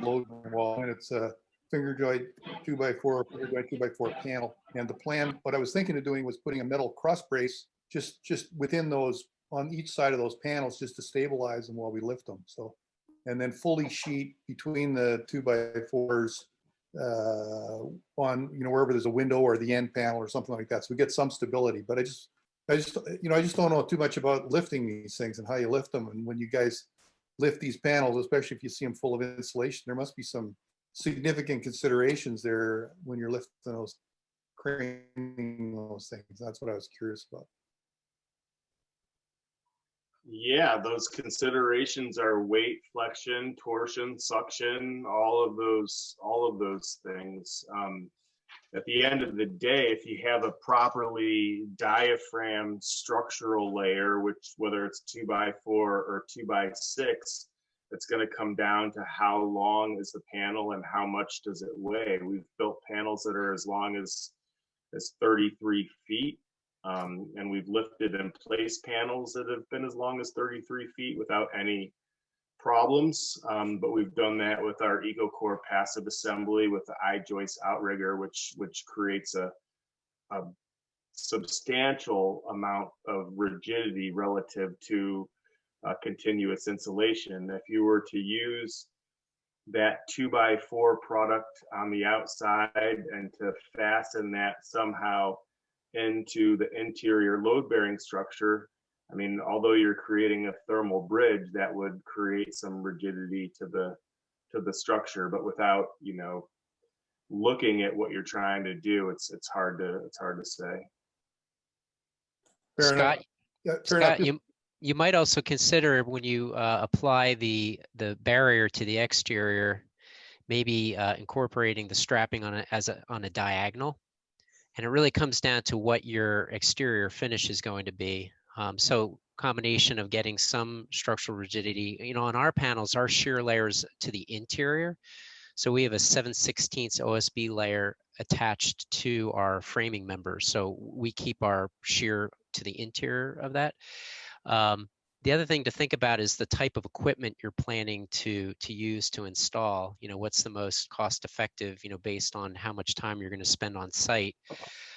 load wall, and it's a finger joint 2x4, finger joint 2x4 panel. And the plan, what I was thinking of doing was putting a metal cross brace just within those, on each side of those panels, just to stabilize them while we lift them. So, and then fully sheet between the 2x4s on, wherever there's a window or the end panel or something like that. So we get some stability. But I just don't know too much about lifting these things and how you lift them. And when you guys lift these panels, especially if you see them full of insulation, there must be some significant considerations there when you're lifting those, craning those things. That's what I was curious about. Yeah, those considerations are weight, flexion, torsion, suction, all of those things. At the end of the day, if you have a properly diaphragmed structural layer, which whether it's 2x4 or 2x6, it's going to come down to how long is the panel and how much does it weigh. We've built panels that are as long as as 33 feet. And we've lifted in place panels that have been as long as 33 feet without any problems. But we've done that with our EcoCore passive assembly with the I-joist outrigger, which creates a substantial amount of rigidity relative to continuous insulation. If you were to use that 2x4 product on the outside and to fasten that somehow into the interior load-bearing structure, I mean, although you're creating a thermal bridge, that would create some rigidity to the structure, but without, you know, looking at what you're trying to do, it's hard to say. Fair Scott, enough. Yeah, fair Scott, enough. you might also consider when you apply the barrier to the exterior, maybe incorporating the strapping on a diagonal, and it really comes down to what your exterior finish is going to be. So combination of getting some structural rigidity. You know, on our panels, our shear layers to the interior. So we have a 7/16 OSB layer attached to our framing members. So we keep our shear to the interior of that. The other thing to think about is the type of equipment you're planning to use to install. You know, what's the most cost effective, you know, based on how much time you're going to spend on site.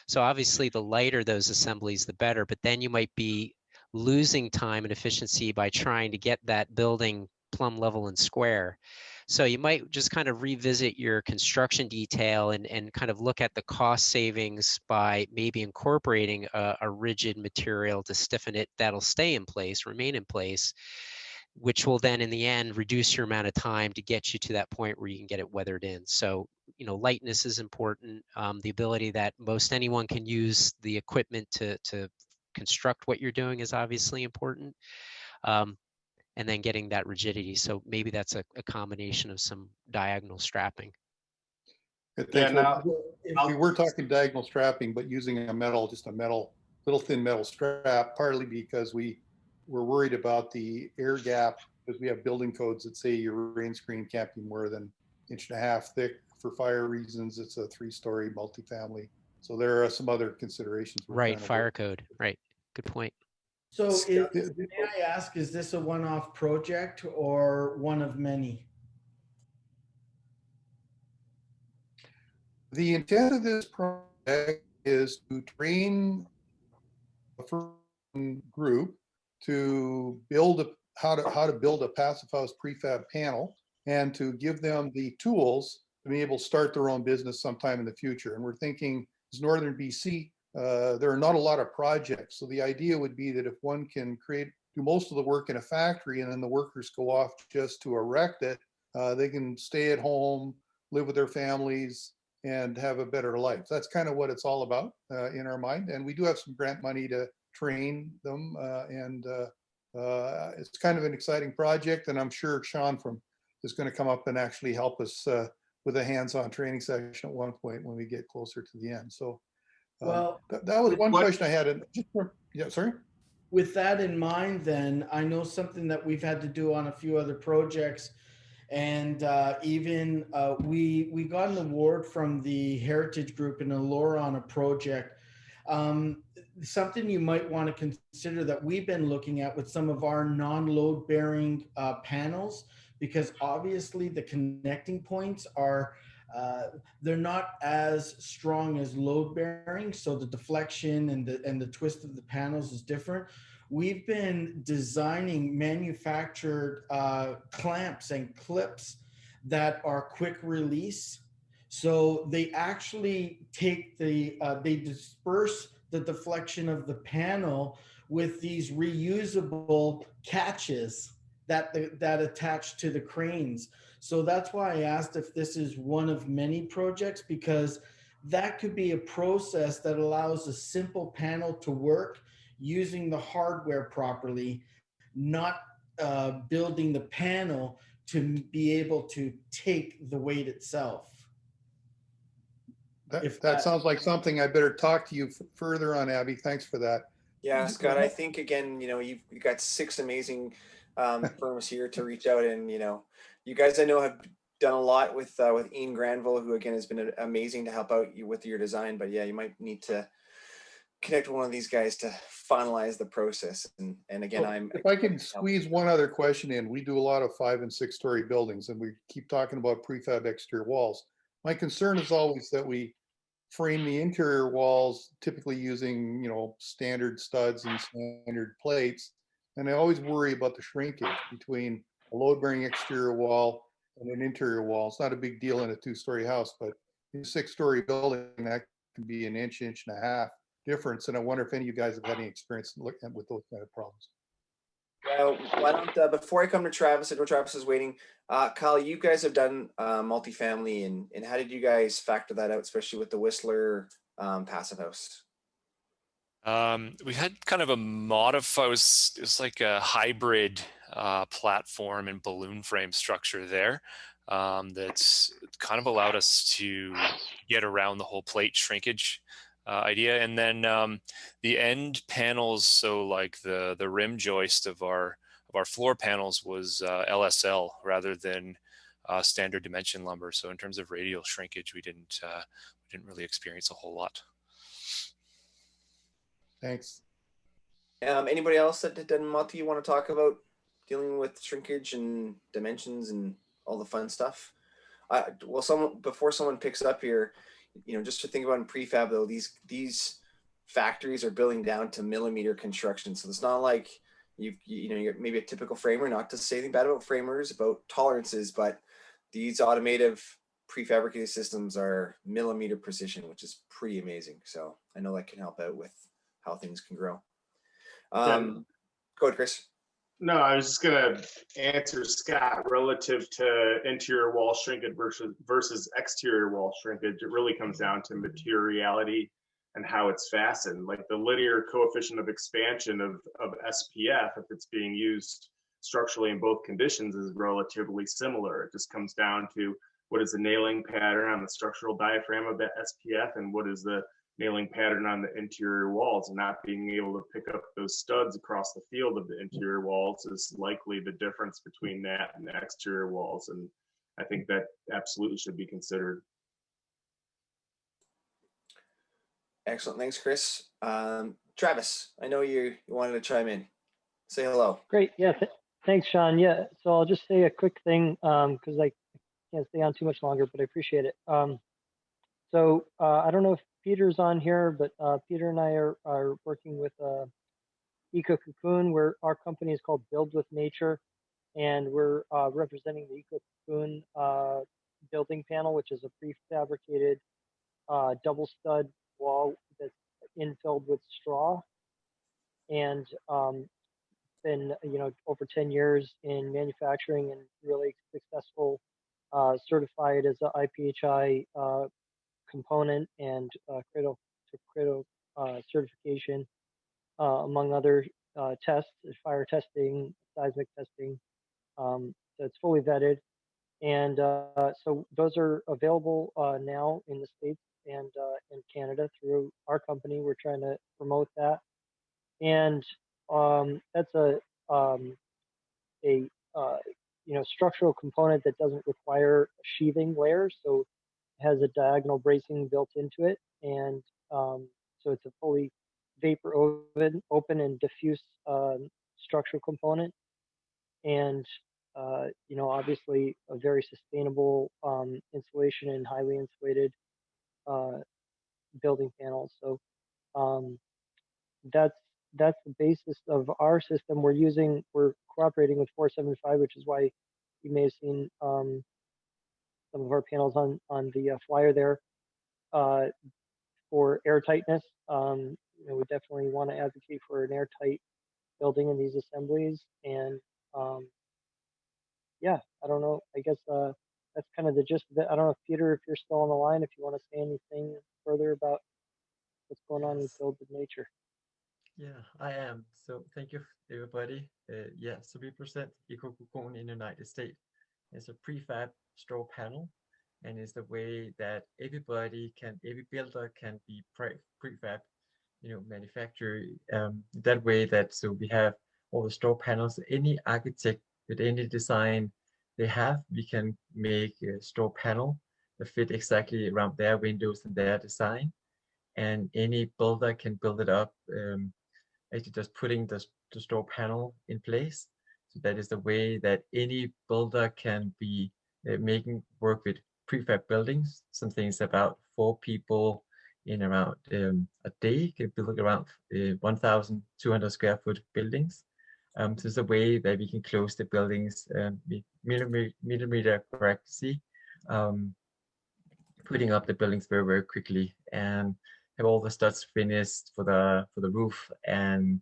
So obviously the lighter those assemblies, the better, but then you might be losing time and efficiency by trying to get that building plumb level and square. So you might just kind of revisit your construction detail and kind of look at the cost savings by maybe incorporating a rigid material to stiffen it that'll stay in place, remain in place, which will then in the end reduce your amount of time to get you to that point where you can get it weathered in. So, you know, lightness is important. The ability that most anyone can use the equipment to construct what you're doing is obviously important. And then getting that rigidity. So maybe that's a combination of some diagonal strapping. Yeah, now, we were talking diagonal strapping, but using a metal, just a metal, little thin metal strap, partly because we're worried about the air gap, because we have building codes that say your rain screen can't be more than 1.5 inches thick. For fire reasons, it's a 3-story multifamily. So there are some other considerations. Right, fire code. Right, good point. So may I ask, is this a one-off project or one of many? The intent of this project is to train a group to build how to build a Passive House prefab panel, and to give them the tools to be able to start their own business sometime in the future. And we're thinking, as Northern BC, there are not a lot of projects. So the idea would be that if one can do most of the work in a factory and then the workers go off just to erect it, they can stay at home, live with their families, and have a better life. That's kind of what it's all about in our mind. And we do have some grant money to train them. It's kind of an exciting project. And I'm sure Sean is going to come up and actually help us with a hands-on training session at one point when we get closer to the end. So well, that was one question I had. Yeah, sorry. With that in mind, then, I know something that we've had to do on a few other projects, and even we got an award from the Heritage Group in Allura on a project. Something you might want to consider that we've been looking at with some of our non-load bearing panels, because obviously the connecting points are they're not as strong as load bearing, so the deflection and the twist of the panels is different. We've been designing manufactured clamps and clips that are quick release, so they actually take they disperse the deflection of the panel with these reusable catches that attach to the cranes. So that's why I asked if this is one of many projects, because that could be a process that allows a simple panel to work using the hardware properly, not building the panel to be able to take the weight itself. That sounds like something I better talk to you further on, Abby. Thanks for that. Yeah, Scott, I think, again, you've got 6 amazing firms here to reach out, and you guys I know have done a lot with Ian Granville, who again has been amazing to help out you with your design. But yeah, you might need to connect with one of these guys to finalize the process. And again, if I can squeeze one other question in, we do a lot of 5- and 6-story buildings, and we keep talking about prefab exterior walls. My concern is always that we frame the interior walls typically using, standard studs and standard plates. And I always worry about the shrinkage between a load-bearing exterior wall and an interior wall. It's not a big deal in a 2-story house, but in a 6-story building, that can be an inch and a half difference. And I wonder if any of you guys have had any experience looking at with those kind of problems. Why don't, before I come to Travis, I know Travis is waiting. Kyle, you guys have done multifamily, and how did you guys factor that out, especially with the Whistler Passive House? We had kind of a it was like a hybrid platform and balloon frame structure there that's kind of allowed us to get around the whole plate shrinkage idea. And then the end panels, so like the rim joist of our floor panels was LSL rather than standard dimension lumber. So in terms of radial shrinkage, we didn't really experience a whole lot. Thanks. Anybody else that did multi you want to talk about dealing with shrinkage and dimensions and all the fun stuff? Well, before someone picks up here, just to think about in prefab though, these factories are building down to millimeter construction. So it's not like you're maybe a typical framer, not to say anything bad about framers, about tolerances, but these automated prefabricated systems are millimeter precision, which is pretty amazing. So I know that can help out with how things can grow. Go ahead, Chris. No, I was just gonna answer Scott relative to interior wall shrinkage versus exterior wall shrinkage. It really comes down to materiality and how it's fastened. Like the linear coefficient of expansion of SPF, if it's being used structurally in both conditions, is relatively similar. It just comes down to what is the nailing pattern on the structural diaphragm of that SPF and what is the nailing pattern on the interior walls, and not being able to pick up those studs across the field of the interior walls is likely the difference between that and the exterior walls. And I think that absolutely should be considered. Excellent. Thanks, Chris. Travis, I know you wanted to chime in. Say hello. Great. Yeah. Thanks, Sean. Yeah. So I'll just say a quick thing because I can't stay on too much longer, but I appreciate it. So I don't know if Peter's on here, but Peter and I are working with Eco Cocoon, where our company is called Build with Nature, and we're representing the Eco Cocoon building panel, which is a prefabricated double stud wall that's infilled with straw, and been over 10 years in manufacturing and really successful, certified as a IPHI component and cradle to cradle certification, among other tests, fire testing, seismic testing. So it's fully vetted, and so those are available now in the States and in Canada through our company. We're trying to promote that, and that's a structural component that doesn't require a sheathing layer, so it has a diagonal bracing built into it, and so it's a fully vapor open and diffuse structural component, and obviously a very sustainable insulation and highly insulated building panels. So that's the basis of our system. We're cooperating with 475, which is why you may have seen some of our panels on the flyer there for airtightness. We definitely want to advocate for an airtight building in these assemblies, and yeah, I don't know. I guess that's kind of the gist of it. I don't know, Peter, if you're still on the line, if you want to say anything further about what's going on with Build with Nature. Yeah, I am. So thank you, everybody. Yeah, so we present Eco Cocoon in the United States. It's a prefab straw panel, and it's the way that every builder can be prefab, manufacture that way. That so we have all the straw panels. Any architect with any design they have, we can make a store panel that fit exactly around their windows and their design. And any builder can build it up, actually just putting the store panel in place. So that is the way that any builder can be making work with prefab buildings. Some things about 4 people in around a day can build around 1,200 square foot buildings. So it's a way that we can close the buildings with millimeter accuracy, putting up the buildings very, very quickly, and have all the studs finished for the roof. And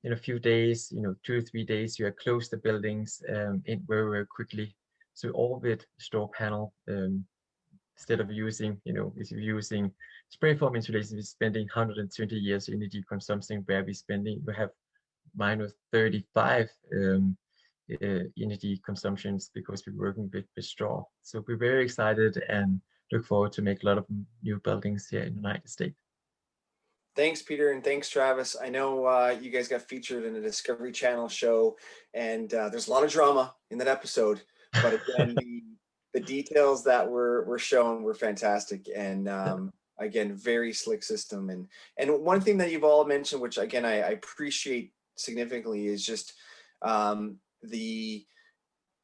in a few days, 2 or 3 days, you have closed the buildings in very, very quickly. So all with store panel, instead of using, if you're using spray foam insulation, we're spending 120 years energy consumption, where we have minus 35 energy consumptions because we're working with straw. So we're very excited and look forward to make a lot of new buildings here in the United States. Thanks, Peter, and thanks, Travis. I know you guys got featured in a Discovery Channel show, and there's a lot of drama in that episode. But again, the details that were shown were fantastic, and again, very slick system. And one thing that you've all mentioned, which again I appreciate significantly, is just the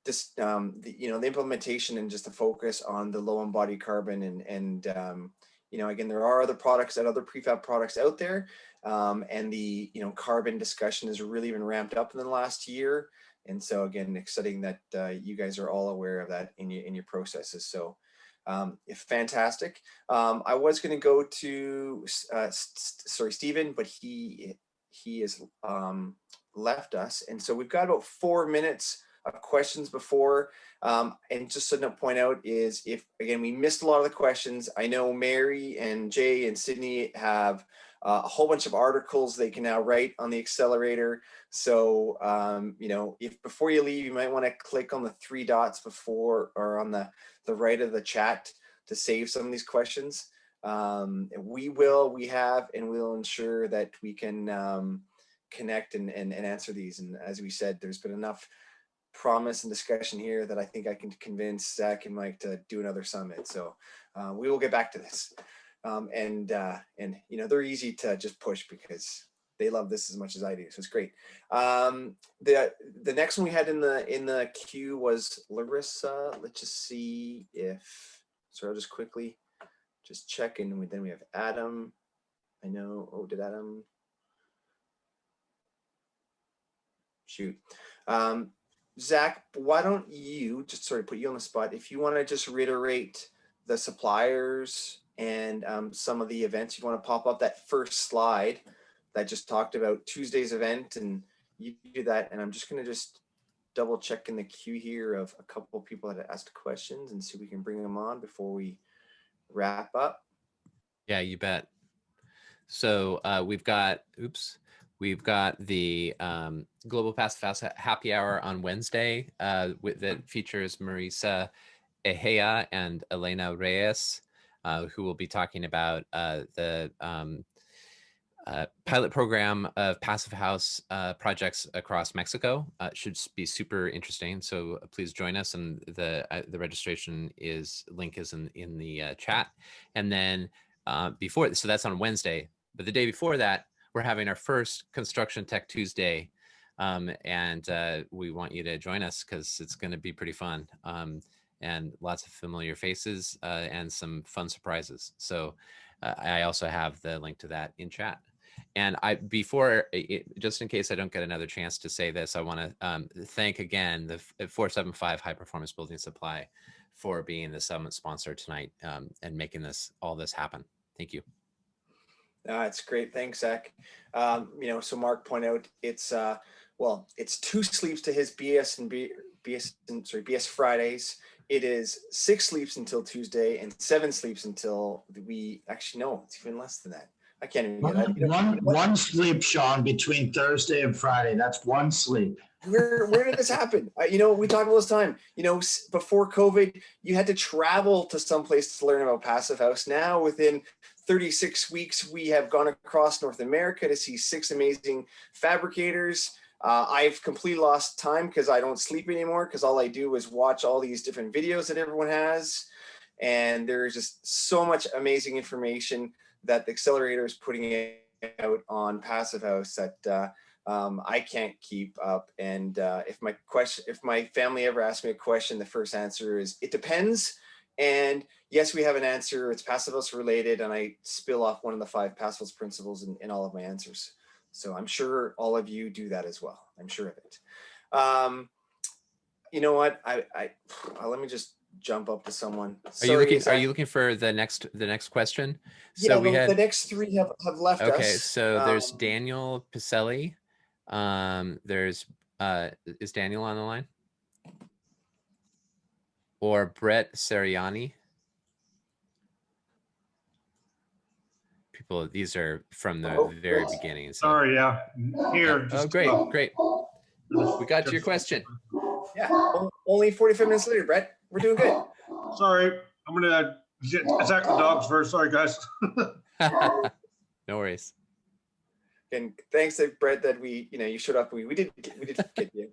implementation and just the focus on the low embodied carbon and again, there are other prefab products out there, and the carbon discussion has really been ramped up in the last year. And so again, exciting that you guys are all aware of that in your processes. So fantastic. I was going to go to Stephen, but he has left us, and so we've got about 4 minutes of questions before. And just to point out is, if again we missed a lot of the questions, I know Mary and Jay and Sydney have a whole bunch of articles they can now write on the accelerator. So if before you leave, you might want to click on the 3 dots before or on the right of the chat to save some of these questions. We have and we'll ensure that we can connect and answer these. And as we said, there's been enough promise and discussion here that I think I can convince Zach and Mike to do another summit. So we will get back to this. And they're easy to just push because they love this as much as I do. So it's great. The next one we had in the queue was Larissa. Let's just see if, so I'll just quickly just check in. Then we have Adam. I know, did Adam? Shoot. Zach, why don't you just sort of put you on the spot, if you want to just reiterate the suppliers and some of the events you want to pop up, that first slide that just talked about Tuesday's event, and you do that. And I'm just going to just double check in the queue here of a couple of people that asked questions and see if we can bring them on before we wrap up. Yeah, you bet. So we've got the Global Passive House Happy Hour on Wednesday that features Marisa Ejea and Elena Reyes, who will be talking about the pilot program of Passive House projects across Mexico. Should be super interesting. So please join us, and the registration link is in the chat. And then so that's on Wednesday, but the day before that, we're having our first Construction Tech Tuesday, and we want you to join us because it's going to be pretty fun, and lots of familiar faces and some fun surprises. So I also have the link to that in chat. And just in case I don't get another chance to say this, I want to thank again the 475 High Performance Building Supply for being the summit sponsor tonight and making all this happen. Thank you. It's great. Thanks, Zach. So Mark pointed out it's 2 sleeps to his BS Fridays. It is 6 sleeps until Tuesday and 7 sleeps until it's even less than that. I can't even get that. One sleep, Sean, between Thursday and Friday. That's 1 sleep. Where did this happen? We talk all this time. Before COVID, you had to travel to some place to learn about Passive House. Now, within 36 weeks, we have gone across North America to see 6 amazing fabricators. I've completely lost time because I don't sleep anymore, because all I do is watch all these different videos that everyone has. And there's just so much amazing information that the accelerator is putting out on Passive House that I can't keep up. And if my family ever asks me a question, the first answer is, it depends. And yes, we have an answer. It's Passive House related, and I spill off one of the 5 Passive House principles in all of my answers. So I'm sure all of you do that as well. I'm sure of it. You know what? Let me just jump up to someone. Are you looking for the next question? So yeah, we had the next 3 have left us. Okay, so there's Daniel Piselli. There's is Daniel on the line? Or Brett Seriani? People, these are from the very beginning. So. Sorry, yeah, here. Oh, great, great. We got to your question. Yeah, only 45 minutes later, Brett. We're doing good. Sorry, I'm gonna attack the dogs first. Sorry, guys. No worries. And thanks to Brett that you showed up. We did get you.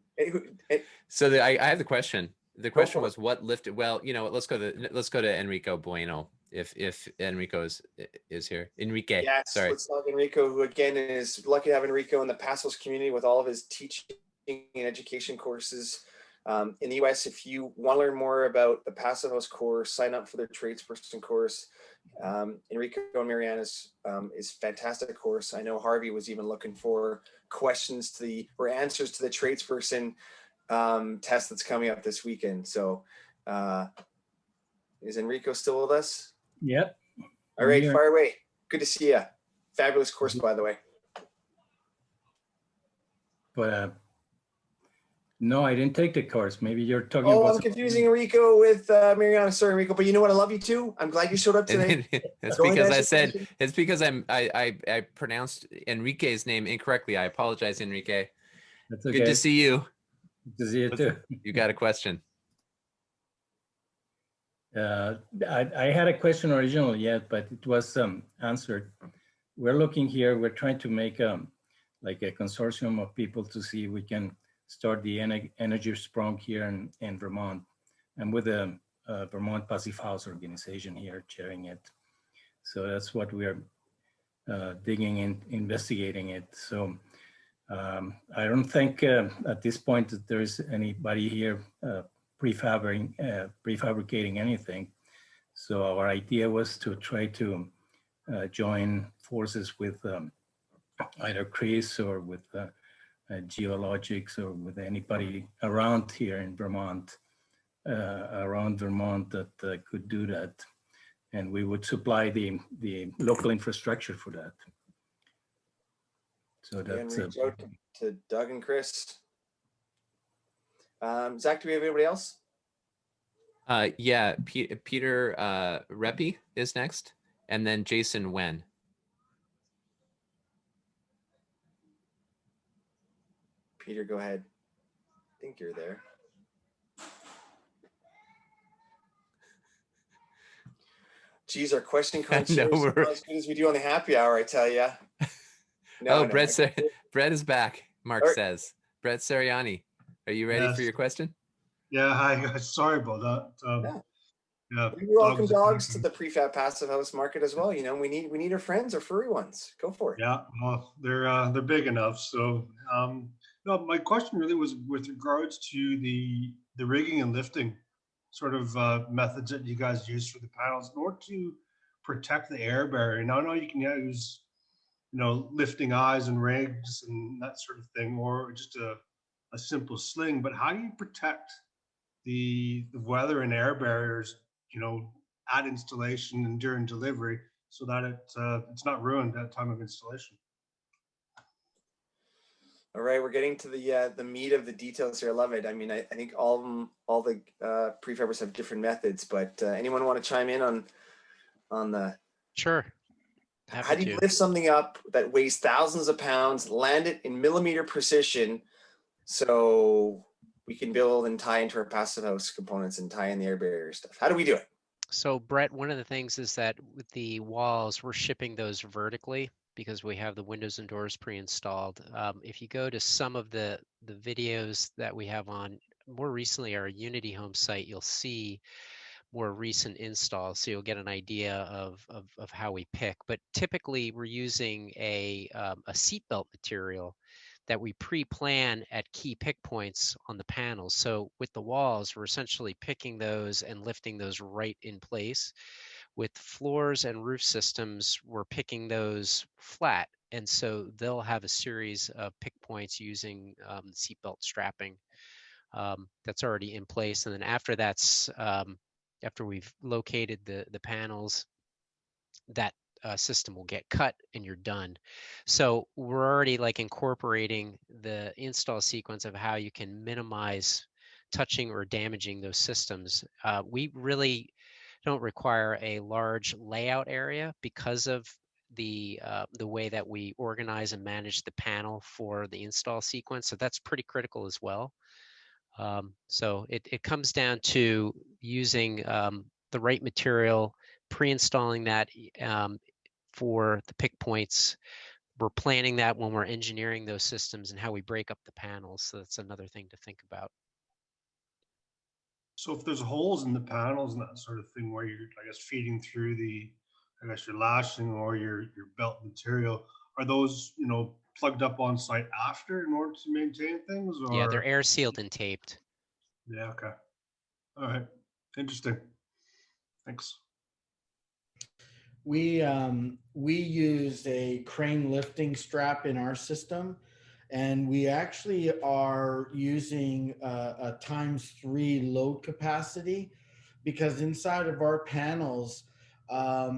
So I have the question. The question was what lifted. Well, let's go to Enrico Bueno if Enrico is here. Enrique. Yes, sorry. Let's talk Enrico, who again is lucky to have Enrico in the Passive House community with all of his teaching and education courses. In the US, if you want to learn more about the Passive House course, sign up for their tradesperson course. Enrico and Mariana's is fantastic course. I know Harvey was even looking for questions or answers to the tradesperson test that's coming up this weekend. So is Enrico still with us? Yep. All right, fire away. Good to see you. Fabulous course, by the way. But no, I didn't take the course. Maybe you're talking about. I'm confusing Enrico with Mariana. Sorry, Enrico, but you know what? I love you too. I'm glad you showed up today. That's because I said it's because I pronounced Enrique's name incorrectly. I apologize, Enrique. That's okay. Good to see you. Good to see you too. You got a question? I had a question originally, yet, but it was answered. We're looking here. We're trying to make like a consortium of people to see if we can start the energy sprung here in Vermont. I'm with the Vermont Passive House organization here, chairing it. So that's what we're digging in, investigating it. So I don't think at this point that there's anybody here prefabricating anything. So our idea was to try to join forces with either Chris or with Geologics or with anybody around here in Vermont, that could do that. And we would supply the local infrastructure for that. So that's reach out to Doug and Chris. Zach, do we have anybody else? Yeah, Peter Reppy is next, and then Jason Wen. Peter, go ahead. I think you're there. Geez, our question concierge is not as good as we do on the happy hour, I tell you. No, Brett is back, Mark says. Brett Seriani, are you ready for your question? Yeah, hi, guys. Sorry about that. Yeah. We welcome dogs to the prefab passive house market as well. We need our friends or furry ones. Go for it. Yeah, well, they're big enough. So no, my question really was with regards to the rigging and lifting sort of methods that you guys use for the panels in order to protect the air barrier. Now I know you can use lifting eyes and rigs and that sort of thing, or just a simple sling, but how do you protect the weather and air barriers at installation and during delivery so that it's not ruined at time of installation? All right, we're getting to the meat of the details here. I love it. I mean, I think all the prefabbers have different methods, but anyone want to chime in on the? Sure. How do you lift something up that weighs thousands of pounds, land it in millimeter precision, so we can build and tie into our passive house components and tie in the air barrier stuff? How do we do it? So Brett, one of the things is that with the walls, we're shipping those vertically. because we have the windows and doors pre-installed. If you go to some of the videos that we have on more recently our Unity Home site, you'll see more recent installs, so you'll get an idea of how we pick. But typically, we're using a seatbelt material that we pre-plan at key pick points on the panels. So with the walls, we're essentially picking those and lifting those right in place. With floors and roof systems, we're picking those flat, and so they'll have a series of pick points using seatbelt strapping that's already in place. And then after that's after we've located the panels, that system will get cut and you're done. So we're already like incorporating the install sequence of how you can minimize touching or damaging those systems. We really don't require a large layout area because of the way that we organize and manage the panel for the install sequence. So that's pretty critical as well. So it comes down to using the right material, pre-installing that for the pick points. We're planning that when we're engineering those systems and how we break up the panels. So that's another thing to think about. So if there's holes in the panels and that sort of thing where you're, I guess, feeding through the, I guess, your lashing or your belt material, are those, you know, plugged up on site after in order to maintain things? Or? Yeah, they're air sealed and taped. Yeah, okay. All right. Interesting. Thanks. We use a crane lifting strap in our system, and we actually are using a ×3 load capacity, because inside of our panels, a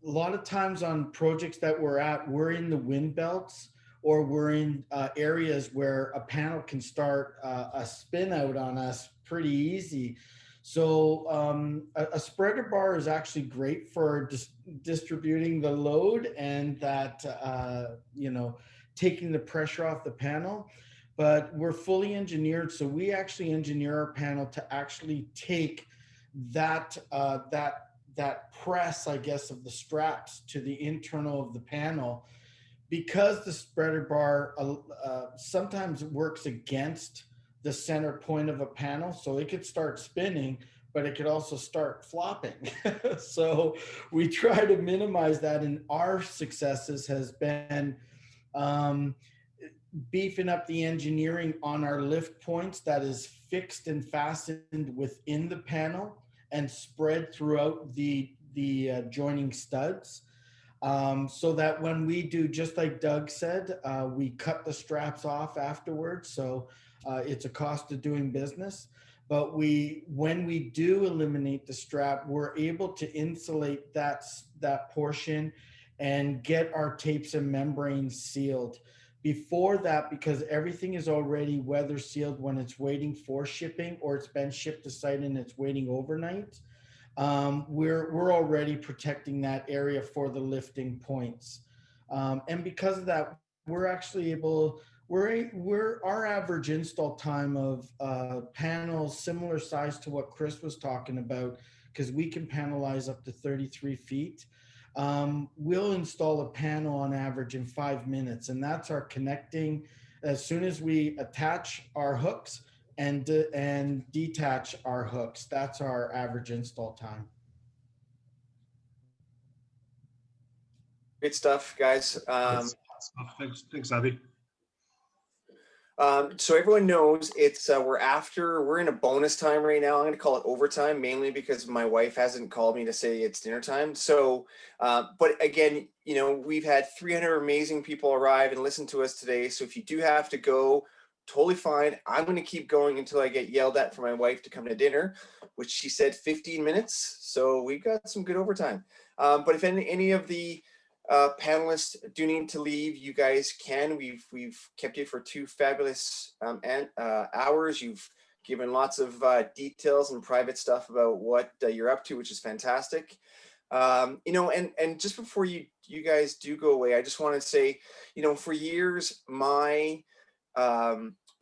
lot of times on projects that we're in the wind belts, or we're in areas where a panel can start a spin out on us pretty easy. So a spreader bar is actually great for distributing the load and that, you know, taking the pressure off the panel. But we're fully engineered, so we actually engineer our panel to actually take that that press, I guess, of the straps to the internal of the panel, because the spreader bar sometimes works against the center point of a panel. So it could start spinning, but it could also start flopping. So we try to minimize that, and our successes has been beefing up the engineering on our lift points that is fixed and fastened within the panel and spread throughout the joining studs. So that when we do, just like Doug said, we cut the straps off afterwards. So it's a cost of doing business. But when we do eliminate the strap, we're able to insulate that portion and get our tapes and membranes sealed. Before that, because everything is already weather sealed when it's waiting for shipping, or it's been shipped to site and it's waiting overnight, we're already protecting that area for the lifting points. And because of that, we're actually able, our average install time of panels similar size to what Chris was talking about, because we can panelize up to 33 feet. We'll install a panel on average in 5 minutes, and that's our connecting. As soon as we attach our hooks and detach our hooks, that's our average install time. Great stuff, guys. Thanks, Abby. So everyone knows it's we're in a bonus time right now. I'm going to call it overtime, mainly because my wife hasn't called me to say it's dinner time. So, but again, you know, we've had 300 amazing people arrive and listen to us today. So if you do have to go, totally fine. I'm going to keep going until I get yelled at for my wife to come to dinner, which she said 15 minutes. So we've got some good overtime. But if any of the panelists do need to leave, you guys can. We've kept you for 2 fabulous hours. You've given lots of details and private stuff about what you're up to, which is fantastic. You know, and just before you guys do go away, I just want to say, you know, for years, my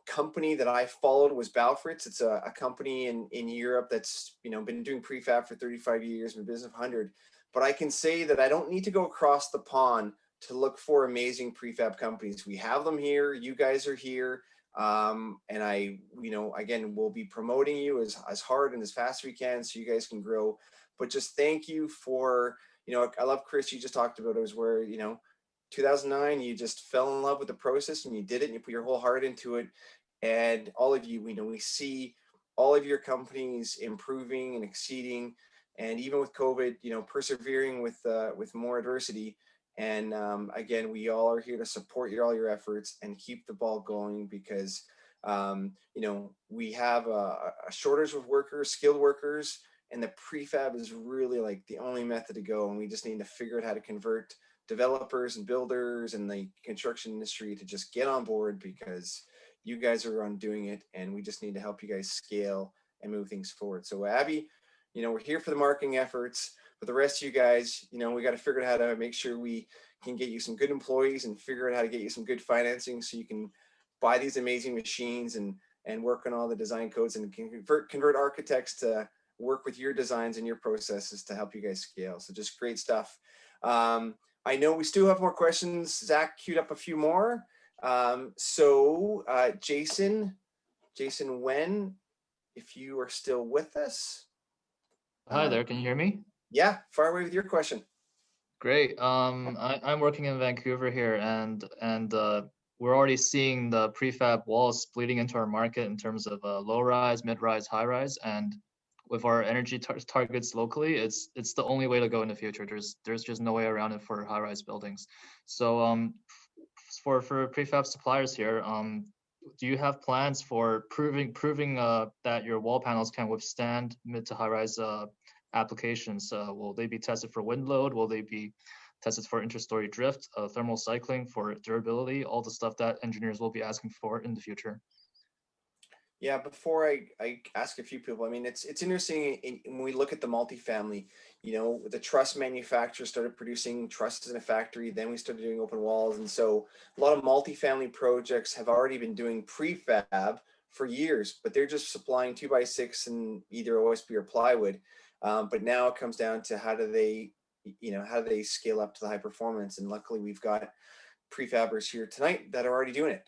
company that I followed was Balfritz. It's a company in Europe that's, you know, been doing prefab for 35 years, been business of 100. But I can say that I don't need to go across the pond to look for amazing prefab companies. We have them here. You guys are here. And I, again, we'll be promoting you as hard and as fast as we can so you guys can grow. But just thank you for, I love Chris, you just talked about it was where, 2009, you just fell in love with the process and you did it and you put your whole heart into it. And all of you, we see all of your companies improving and exceeding. And even with COVID, persevering with more adversity. And again, we all are here to support all your efforts and keep the ball going because, we have a shortage of workers, skilled workers, and the prefab is really like the only method to go. And we just need to figure out how to convert developers and builders and the construction industry to just get on board because you guys are on doing it. And we just need to help you guys scale and move things forward. So Abby, we're here for the marketing efforts. But the rest of you guys, we got to figure out how to make sure we can get you some good employees and figure out how to get you some good financing so you can buy these amazing machines and work on all the design codes and convert architects to work with your designs and your processes to help you guys scale. So just great stuff. I know we still have more questions. Zach queued up a few more. Jason Wen, if you are still with us. Hi there, can you hear me? Yeah, fire away with your question. Great. I'm working in Vancouver here, and we're already seeing the prefab walls bleeding into our market in terms of low rise, mid rise, high rise, and with our energy targets locally, it's the only way to go in the future. There's just no way around it for high rise buildings. So for prefab suppliers here, do you have plans for proving that your wall panels can withstand mid to high rise applications? Will they be tested for wind load? Will they be tested for interstory drift, thermal cycling for durability, all the stuff that engineers will be asking for in the future? Yeah, before I ask a few people, I mean, it's interesting when we look at the multifamily, the truss manufacturers started producing trusses in a factory, then we started doing open walls. And so a lot of multifamily projects have already been doing prefab for years, but they're just supplying 2x6 and either OSB or plywood. But now it comes down to how do they scale up to the high performance? And luckily we've got prefabbers here tonight that are already doing it.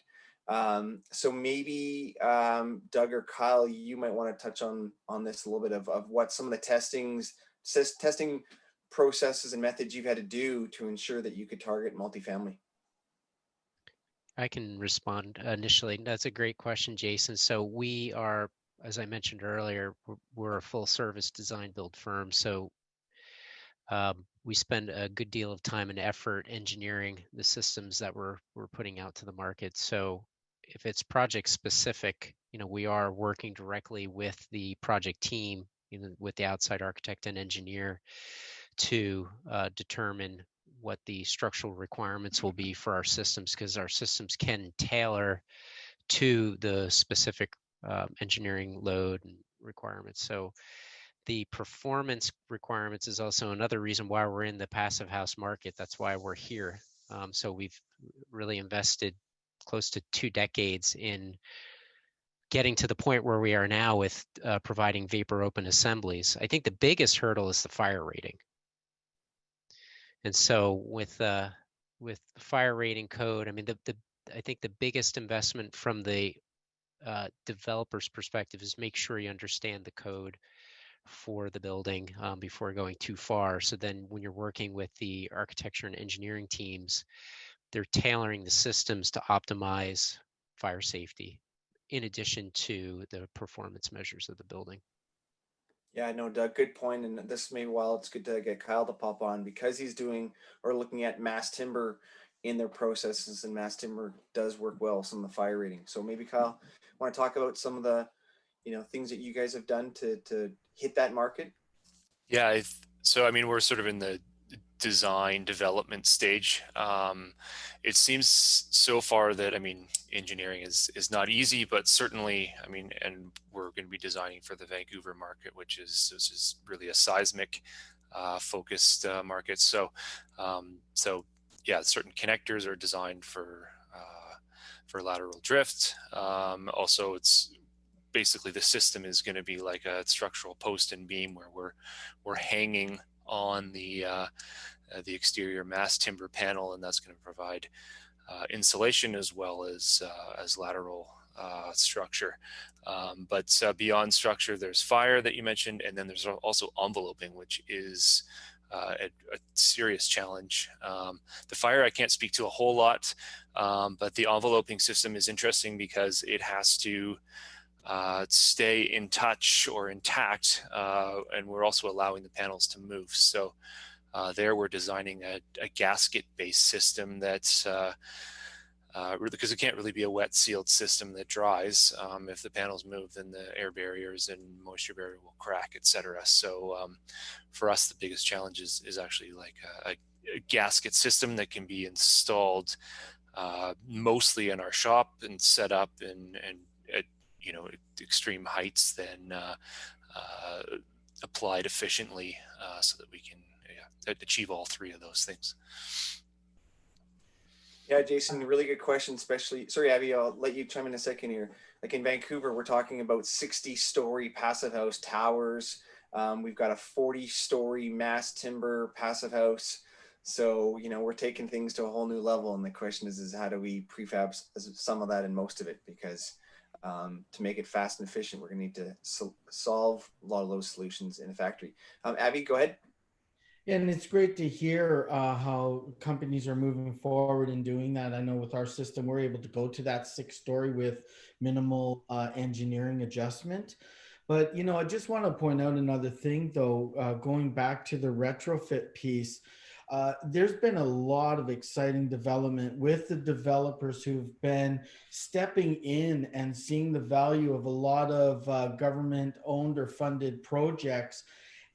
So maybe Doug or Kyle, you might want to touch on this a little bit of what some of the testing processes and methods you've had to do to ensure that you could target multifamily. I can respond initially. That's a great question, Jason. So we are, as I mentioned earlier, we're a full service design build firm. So we spend a good deal of time and effort engineering the systems that we're putting out to the market. So if it's project specific, we are working directly with the project team, with the outside architect and engineer to determine what the structural requirements will be for our systems, because our systems can tailor to the specific engineering load and requirements. So the performance requirements is also another reason why we're in the passive house market. That's why we're here. So we've really invested close to 2 decades in getting to the point where we are now with providing vapor open assemblies. I think the biggest hurdle is the fire rating. And so with fire rating code, I mean, I think the biggest investment from the developer's perspective is make sure you understand the code for the building before going too far. So then when you're working with the architecture and engineering teams, they're tailoring the systems to optimize fire safety in addition to the performance measures of the building. Yeah, no, Doug, good point. And this may, while it's good to get Kyle to pop on because he's doing or looking at mass timber in their processes, and mass timber does work well, some of the fire rating. So maybe Kyle, want to talk about some of the, things that you guys have done to hit that market? Yeah, so I mean, we're sort of in the design development stage. It seems so far that, I mean, engineering is not easy, but certainly, I mean, and we're going to be designing for the Vancouver market, which is really a seismic focused market. So yeah, certain connectors are designed for lateral drift. Also, it's basically the system is going to be like a structural post and beam where we're hanging on the exterior mass timber panel, and that's going to provide insulation as well as lateral structure. But beyond structure, there's fire that you mentioned, and then there's also enveloping, which is a serious challenge. The fire I can't speak to a whole lot, but the enveloping system is interesting because it has to stay in touch or intact, and we're also allowing the panels to move. So there we're designing a gasket-based system that's because it can't really be a wet sealed system that dries. If the panels move, then the air barriers and moisture barrier will crack, etc. So for us, the biggest challenge is actually like a gasket system that can be installed mostly in our shop and set up and at extreme heights, then applied efficiently so that we can achieve all three of those things. Yeah, Jason, really good question, especially, sorry, Abby, I'll let you chime in a second here. Like in Vancouver, we're talking about 60-story passive house towers. We've got a 40-story mass timber passive house. So, we're taking things to a whole new level. And the question is how do we prefab some of that and most of it? Because to make it fast and efficient, we're going to need to solve a lot of those solutions in a factory. Abby, go ahead. And it's great to hear how companies are moving forward in doing that. I know with our system, we're able to go to that 6-story with minimal engineering adjustment. But, I just want to point out another thing, though, going back to the retrofit piece. There's been a lot of exciting development with the developers who've been stepping in and seeing the value of a lot of government-owned or funded projects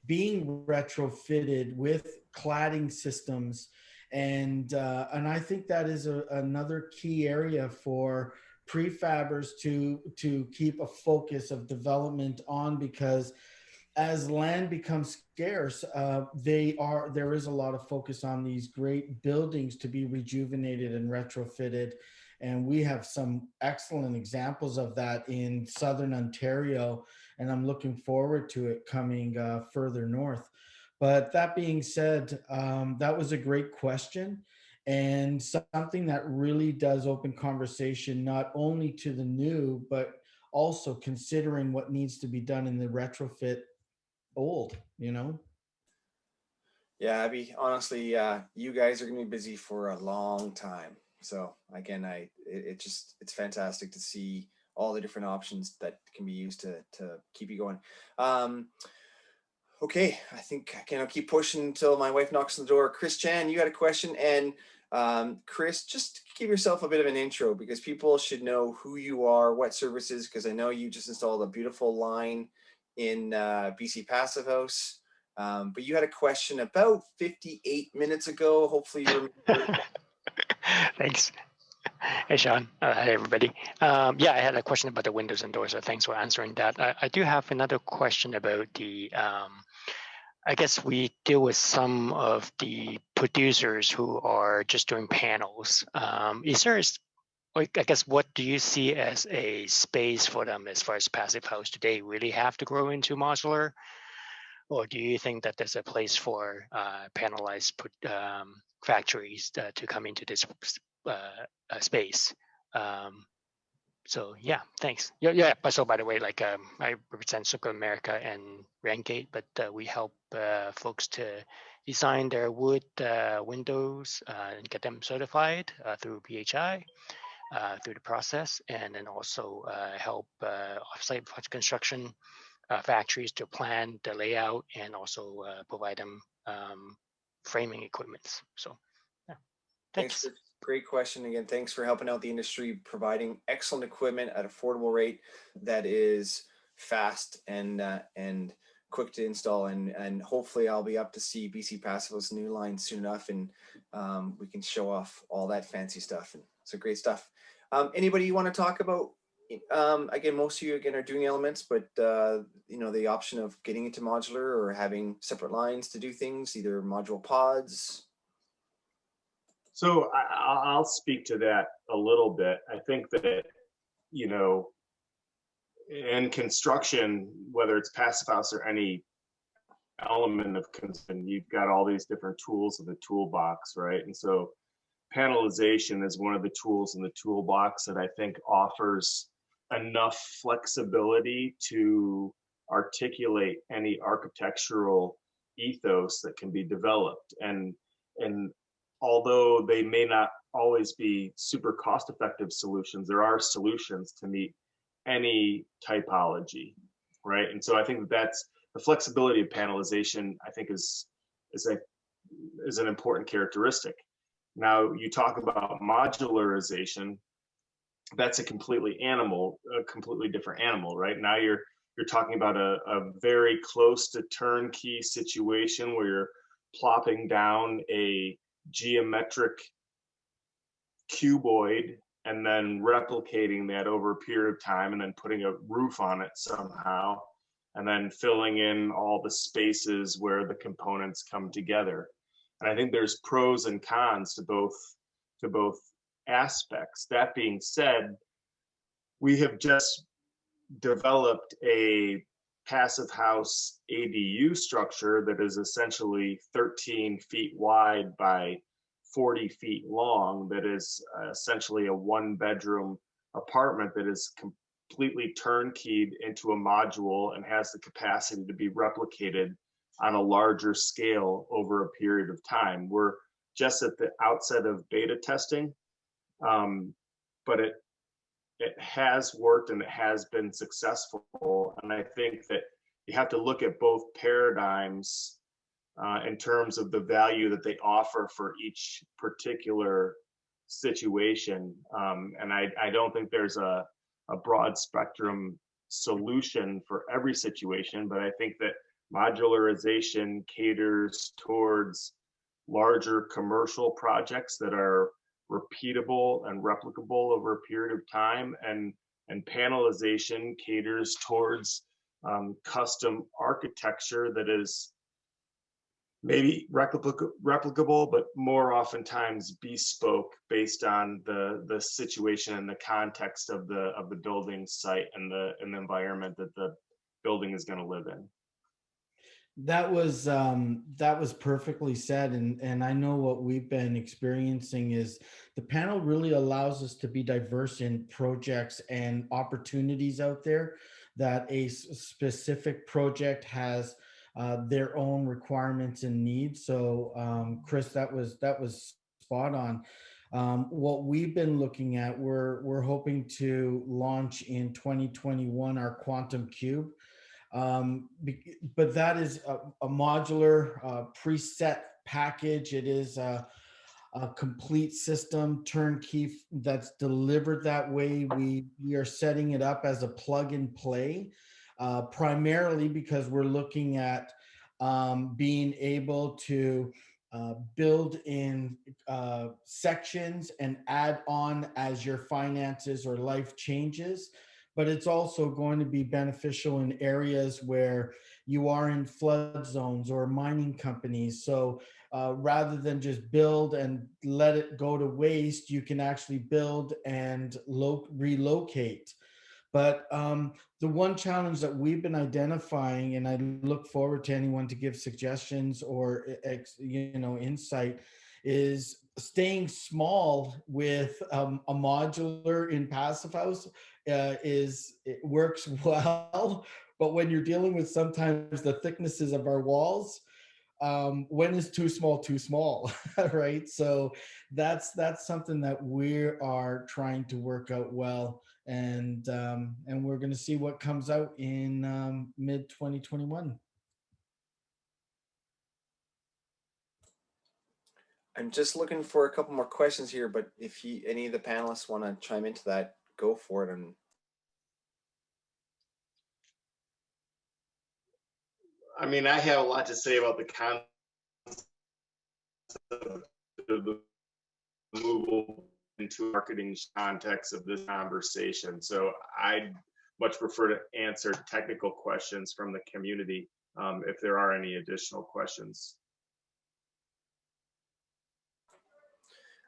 being retrofitted with cladding systems. And I think that is another key area for prefabbers to keep a focus of development on, because as land becomes scarce, there is a lot of focus on these great buildings to be rejuvenated and retrofitted. And we have some excellent examples of that in Southern Ontario, and I'm looking forward to it coming further north. But that being said, that was a great question, and something that really does open conversation, not only to the new, but also considering what needs to be done in the retrofit old, Yeah, Abby, honestly, you guys are going to be busy for a long time. So again, it's fantastic to see all the different options that can be used to keep you going. Okay, I think I'll keep pushing until my wife knocks on the door. Chris Chan, you had a question, and Chris, just give yourself a bit of an intro because people should know who you are, what services, because I know you just installed a beautiful line in BC Passive House. But you had a question about 58 minutes ago. Hopefully you remember. Thanks. Hey, Sean. Hey, everybody. Yeah, I had a question about the windows and doors, so thanks for answering that. I do have another question about the, I guess we deal with some of the producers who are just doing panels. Is there, I guess, what do you see as a space for them as far as Passive House? Do they really have to grow into modular? Or do you think that there's a place for panelized factories to come into this space? So yeah, thanks. Yeah. But so by the way, like I represent Circle America and Rangate, but we help folks to design their wood windows and get them certified through PHI, through the process, and then also help offsite construction factories to plan the layout and also provide them framing equipment. So yeah, thanks. Great question. Again, thanks for helping out the industry, providing excellent equipment at affordable rate that is fast and quick to install. And hopefully I'll be up to see BC Passive House new line soon enough, and we can show off all that fancy stuff. And so great stuff. Anybody you want to talk about? Again, most of you are doing elements, but the option of getting into modular or having separate lines to do things, either module pods. So I'll speak to that a little bit. I think that, in construction, whether it's Passive House or any element of concern. You've got all these different tools in the toolbox, right? And so panelization is one of the tools in the toolbox that I think offers enough flexibility to articulate any architectural ethos that can be developed. And although they may not always be super cost-effective solutions, there are solutions to meet any typology, right? And so I think that's the flexibility of panelization, I think is an important characteristic. Now you talk about modularization, that's a completely different animal, right? Now you're talking about a very close to turnkey situation where you're plopping down a geometric cuboid and then replicating that over a period of time and then putting a roof on it somehow and then filling in all the spaces where the components come together. And I think there's pros and cons to both aspects. That being said, we have just developed a passive house ADU structure that is essentially 13 feet wide by 40 feet long, that is essentially a 1-bedroom apartment that is completely turnkeyed into a module and has the capacity to be replicated on a larger scale over a period of time. We're just at the outset of beta testing, but it has worked and it has been successful. And I think that you have to look at both paradigms in terms of the value that they offer for each particular situation. And I don't think there's a broad spectrum solution for every situation, but I think that modularization caters towards larger commercial projects that are repeatable and replicable over a period of time, and panelization caters towards custom architecture that is maybe replicable, but more oftentimes bespoke based on the situation and the context of the building site and the environment that the building is going to live in. That was perfectly said, and I know what we've been experiencing is the panel really allows us to be diverse in projects and opportunities out there, that a specific project has their own requirements and needs. So Chris, that was spot on. What we've been looking at, we're hoping to launch in 2021 our Quantum Cube. But that is a modular preset package. It is a complete system, turnkey, that's delivered that way. We are setting it up as a plug and play, primarily because we're looking at being able to build in sections and add on as your finances or life changes. But it's also going to be beneficial in areas where you are in flood zones or mining companies. So rather than just build and let it go to waste, you can actually build and relocate. But the one challenge that we've been identifying, and I look forward to anyone to give suggestions or insight, is staying small with a modular in Passive House. It works well, but when you're dealing with sometimes the thicknesses of our walls, when is too small, right? So that's something that we are trying to work out well, and we're going to see what comes out in mid 2021. I'm just looking for a couple more questions here, but if any of the panelists want to chime into that, go for it. And I mean, I have a lot to say about the concept of the removal into marketing context of this conversation. So I'd much prefer to answer technical questions from the community if there are any additional questions.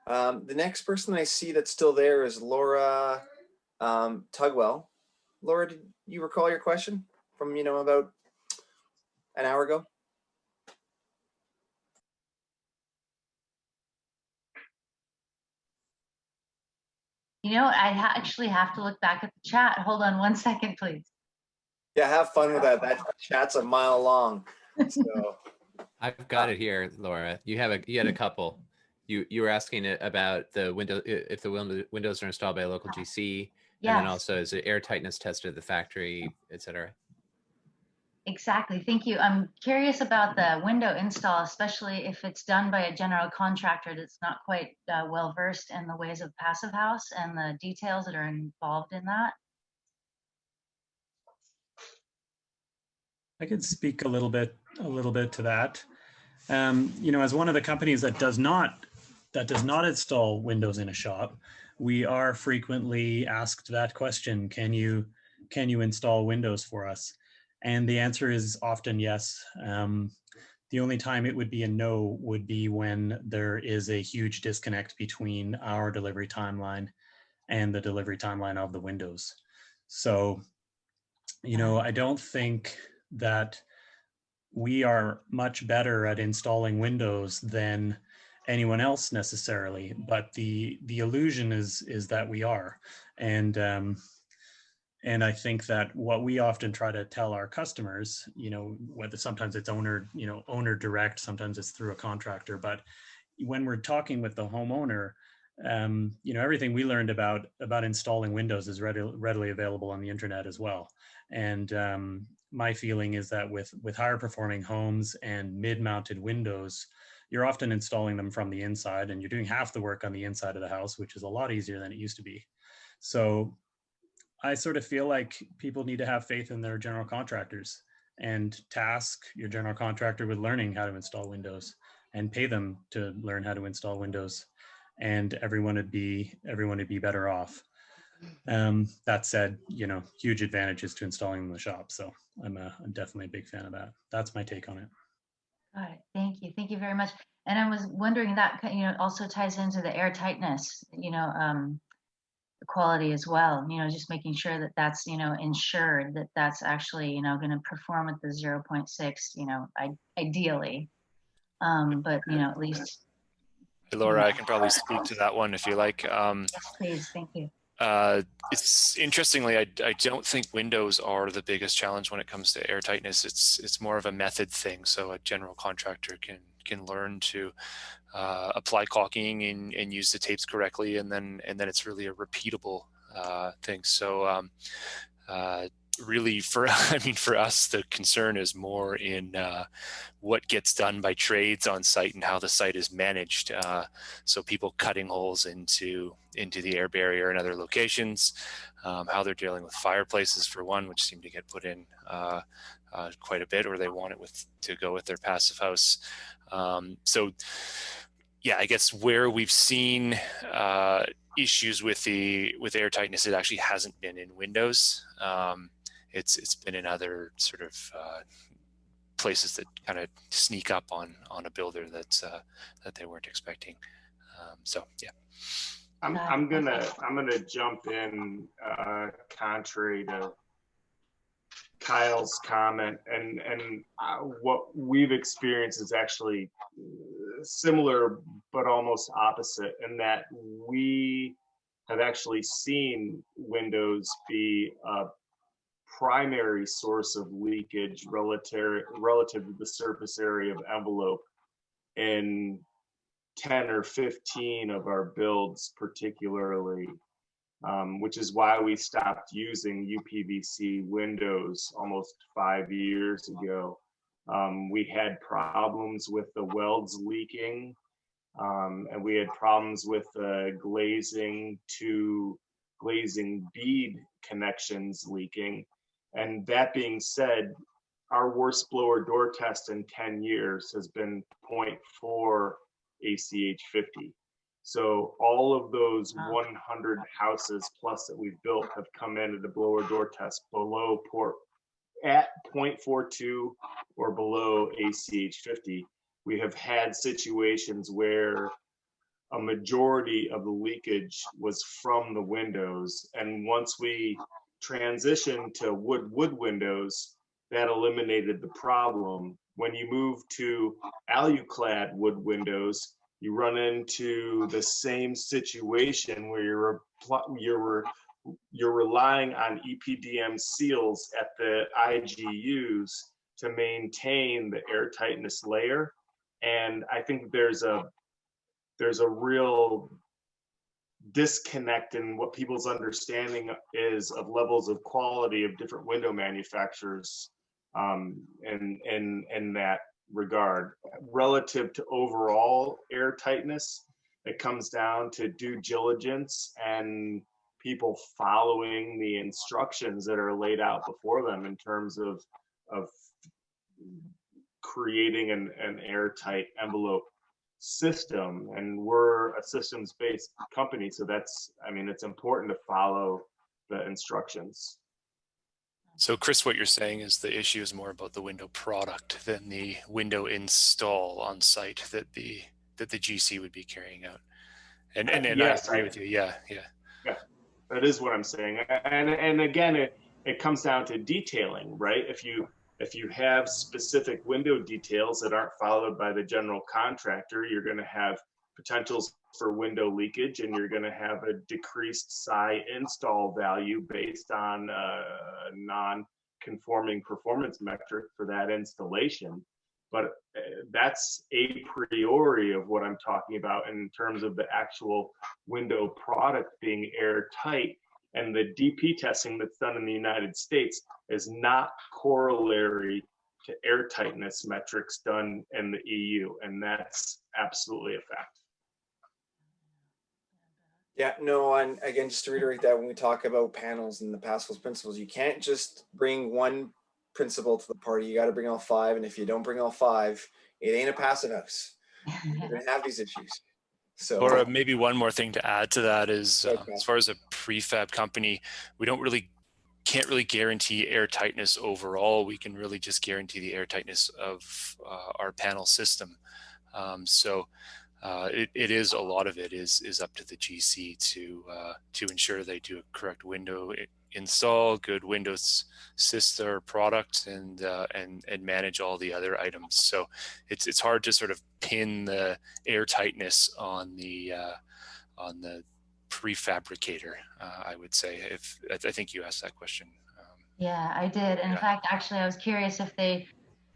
The next person I see that's still there is Laura Tugwell. Laura, did you recall your question from about an hour ago? You know, actually have to look back at the chat. Hold on one second, please. Yeah, have fun with that. That chat's a mile long. So I've got it here, Laura. You had a couple. You were asking about the window, if the windows are installed by a local GC, and then Yes. also is it air tightness tested at the factory, et cetera. Exactly. Thank you. I'm curious about the window install, especially if it's done by a general contractor that's not quite well versed in the ways of Passive House and the details that are involved in that. I could speak a little bit to that. You know, as one of the companies that does not install windows in a shop, we are frequently asked that question: Can you install windows for us? And the answer is often yes. The only time it would be a no would be when there is a huge disconnect between our delivery timeline and the delivery timeline of the windows. So, you know, I don't think that we are much better at installing windows than anyone else necessarily, but the illusion is that we are. And I think that what we often try to tell our customers, you know, whether sometimes it's owner direct, sometimes it's through a contractor, but when we're talking with the homeowner, you know, everything we learned about installing windows is readily available on the internet as well. And my feeling is that with higher performing homes and mid-mounted windows, you're often installing them from the inside, and you're doing half the work on the inside of the house, which is a lot easier than it used to be. So I sort of feel like people need to have faith in their general contractors and task your general contractor with learning how to install windows and pay them to learn how to install windows, and everyone would be better off. That said, you know, huge advantages to installing in the shop. So I'm definitely a big fan of that. That's my take on it. Got it. Thank you. Thank you very much. And I was wondering that, you know, also ties into the air tightness, you know, quality as well, you know, just making sure that that's, you know, ensured that that's actually, you know, going to perform at the 0.6, you know, ideally, but, you know, at least. Hey, Laura, I can probably speak to that one if you like. Yes, please. Thank you. It's interestingly, I don't think windows are the biggest challenge when it comes to air tightness. It's more of a method thing. So a general contractor can learn to apply caulking and use the tapes correctly, and then it's really a repeatable thing. So really, for us, the concern is more in what gets done by trades on site and how the site is managed. So people cutting holes into the air barrier in other locations, how they're dealing with fireplaces for one, which seem to get put in quite a bit, or they want it to go with their passive house. So yeah, I guess where we've seen issues with air tightness, it actually hasn't been in windows. It's been in other sort of places that kind of sneak up on a builder that they weren't expecting. So yeah. I'm gonna jump in contrary to Kyle's comment, and what we've experienced is actually similar but almost opposite, in that we have actually seen windows be a primary source of leakage relative to the surface area of envelope in 10 or 15 of our builds particularly, which is why we stopped using UPVC windows almost 5 years ago. We had problems with the welds leaking, and we had problems with glazing to glazing bead connections leaking. And that being said, our worst blower door test in 10 years has been 0.4 ACH50. So all of those 100 houses plus that we've built have come into the blower door test below at 0.42 or below ACH50. We have had situations where a majority of the leakage was from the windows, and once we transitioned to wood windows, that eliminated the problem. When you move to aluclad wood windows, you run into the same situation where you're relying on EPDM seals at the IGUs to maintain the air tightness layer. And I think there's a real disconnect in what people's understanding is of levels of quality of different window manufacturers in that regard. Relative to overall air tightness, it comes down to due diligence and people following the instructions that are laid out before them in terms of creating an airtight envelope system. And we're a systems-based company, so that's, I mean, it's important to follow the instructions. So Chris, what you're saying is the issue is more about the window product than the window install on site that the GC would be carrying out. And yes, I agree with you. Yeah. Yeah, that is what I'm saying. And again, it comes down to detailing, right? If you have specific window details that aren't followed by the general contractor, you're going to have potentials for window leakage, and you're going to have a decreased SI install value based on a non-conforming performance metric for that installation. But that's a priori of what I'm talking about in terms of the actual window product being airtight. And the DP testing that's done in the United States is not corollary to airtightness metrics done in the EU. And that's absolutely a fact. Yeah, no, and again, just to reiterate that when we talk about panels and the Passivhaus principles, you can't just bring one principle to the party. You got to bring all five. And if you don't bring all five, it ain't a passive house. You're going to have these issues. So, or maybe one more thing to add to that is, as far as a prefab company, we can't really guarantee air tightness overall. We can really just guarantee the air tightness of our panel system. It is, a lot of it is up to the GC to ensure they do a correct window install, good Windows sister product, and manage all the other items. So it's hard to sort of pin the air tightness on the prefabricator. I would say, I think you asked that question. Yeah, I did. In fact, actually, I was curious if they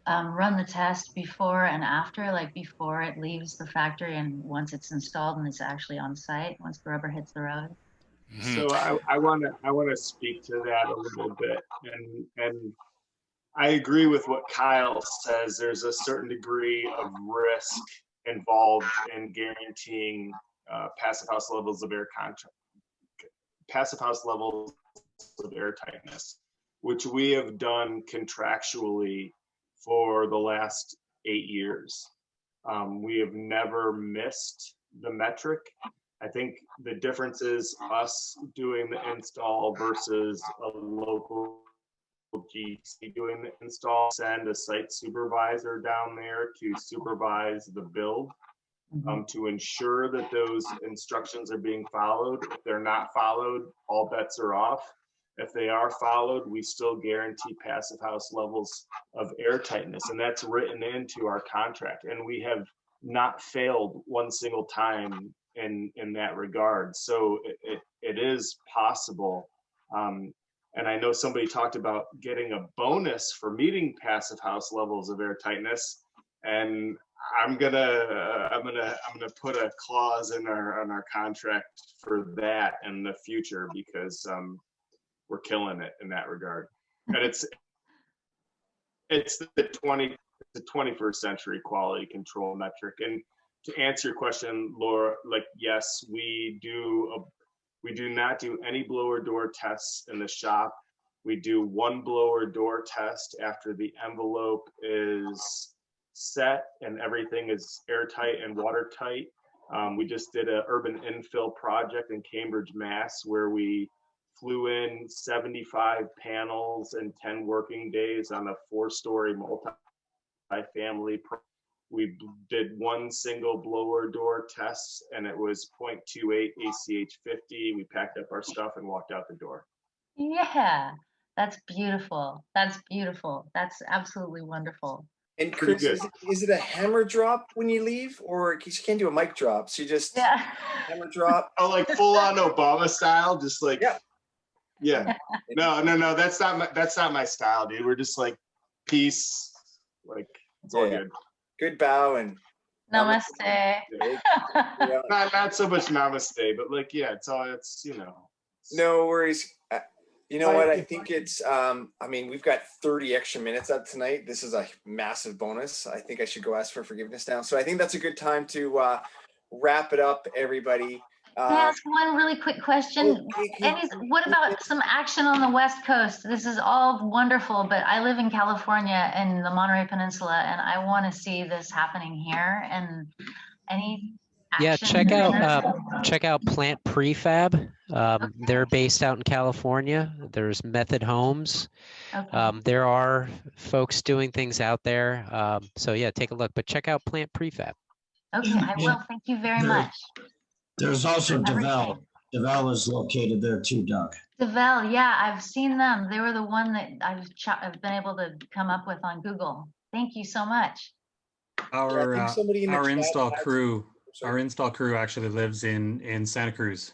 run the test before and after, like before it leaves the factory and once it's installed and it's actually on site, once the rubber hits the road. So I want to speak to that a little bit, and I agree with what Kyle says. There's a certain degree of risk involved in guaranteeing passive house levels of air tightness, which we have done contractually for the last 8 years. We have never missed the metric. I think the difference is us doing the install versus a local GC doing the install. Send a site supervisor down there to supervise the build, to ensure that those instructions are being followed. If they're not followed, all bets are off. If they are followed, we still guarantee passive house levels of air tightness, and that's written into our contract. And we have not failed one single time in that regard. So it is possible. And I know somebody talked about getting a bonus for meeting passive house levels of air tightness, and I'm gonna put a clause in our contract for that in the future, because we're killing it in that regard. And it's the 21st century quality control metric. And to answer your question, Laura, like, yes, we do not do any blower door tests in the shop. We do one blower door test after the envelope is set and everything is airtight and watertight. We just did an urban infill project in Cambridge, Mass, where we flew in 75 panels in 10 working days on a 4-story multi-family. We did one single blower door test, and it was 0.28 ACH 50. We packed up our stuff and walked out the door. Yeah, that's beautiful. That's beautiful. That's absolutely wonderful. And Pretty Chris, good. is it a hammer drop when you leave, or because you can't do a mic drop, so you just hammer drop? Oh, like full on Obama style, just like yeah. No, that's not my style, dude. We're just like peace, like it's all good. Good bow and Namaste. Not so much namaste, but like it's No worries. You know what? I think it's, I mean, we've got 30 extra minutes up tonight. This is a massive bonus. I think I should go ask for forgiveness now. So I think that's a good time to wrap it up, everybody. Can I ask one really quick question? What about some action on the West Coast? This is all wonderful, but I live in California in the Monterey Peninsula, and I want to see this happening here. And any action? Check out Plant Prefab. They're based out in California. There's Method Homes. There are folks doing things out there. So yeah, take a look. But check out Plant Prefab. Okay, I will. Thank you very much. There's also Devel. Devel is located there too, Doug. Devel, yeah, I've seen them. They were the one that I've been able to come up with on Google. Thank you so much. Our install crew actually lives in Santa Cruz.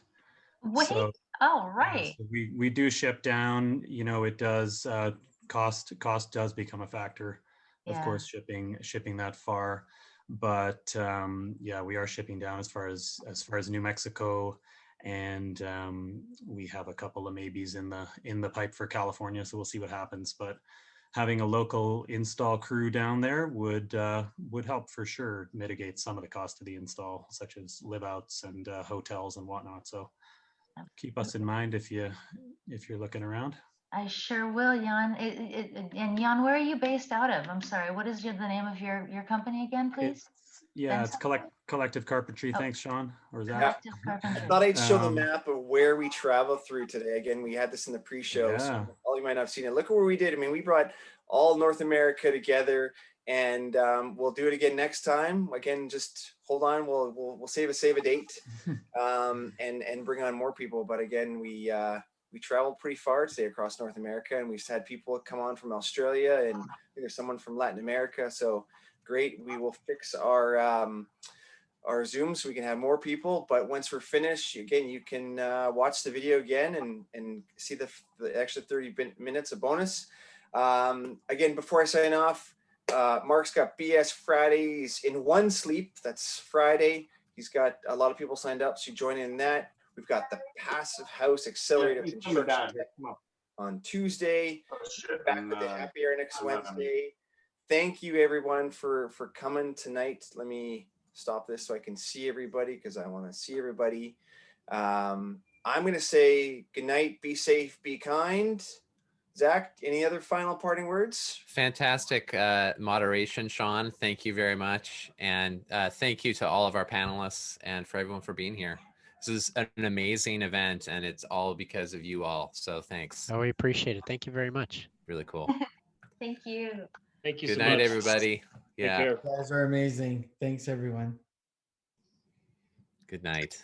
Wait, so, right. So we do ship down. You know, it does cost does become a factor, of course, shipping that far. But yeah, we are shipping down as far as New Mexico, and we have a couple of maybes in the pipe for California. So we'll see what happens. But having a local install crew down there would help for sure mitigate some of the cost of the install, such as live outs and hotels and whatnot. So keep us in mind if you're looking around. I sure will, Jan. And Jan, where are you based out of? I'm sorry. What is the name of your company again, please? It's Collective Carpentry. Thanks, Sean. Or is that? I thought I'd show the map of where we travel through today. Again, we had this in the pre-show, so all you might not have seen it. Look at where we did. I mean, we brought all North America together, and we'll do it again next time. Again, just hold on. We'll save a date, and bring on more people. But again, we traveled pretty far today across North America, and we've had people come on from Australia, and I think there's someone from Latin America. So great. We will fix our Zoom so we can have more people. But once we're finished, again, you can watch the video again and see the extra 30 minutes of bonus. Again, before I sign off, Mark's got BS Fridays in one sleep. That's Friday. He's got a lot of people signed up, so join in that. We've got the Passive House Accelerator on Tuesday. Back with the happy hour next Wednesday. Thank you, everyone, for coming tonight. Let me stop this so I can see everybody, because I want to see everybody. I'm going to say good night, be safe, be kind. Zach, any other final parting words? Fantastic moderation, Sean. Thank you very much. And thank you to all of our panelists and for everyone for being here. This is an amazing event, and it's all because of you all. So thanks. Oh, we appreciate it. Thank you very much. Really cool. Thank you. Thank you Good so night, much. everybody. Yeah. You guys are amazing. Thanks, everyone. Good night.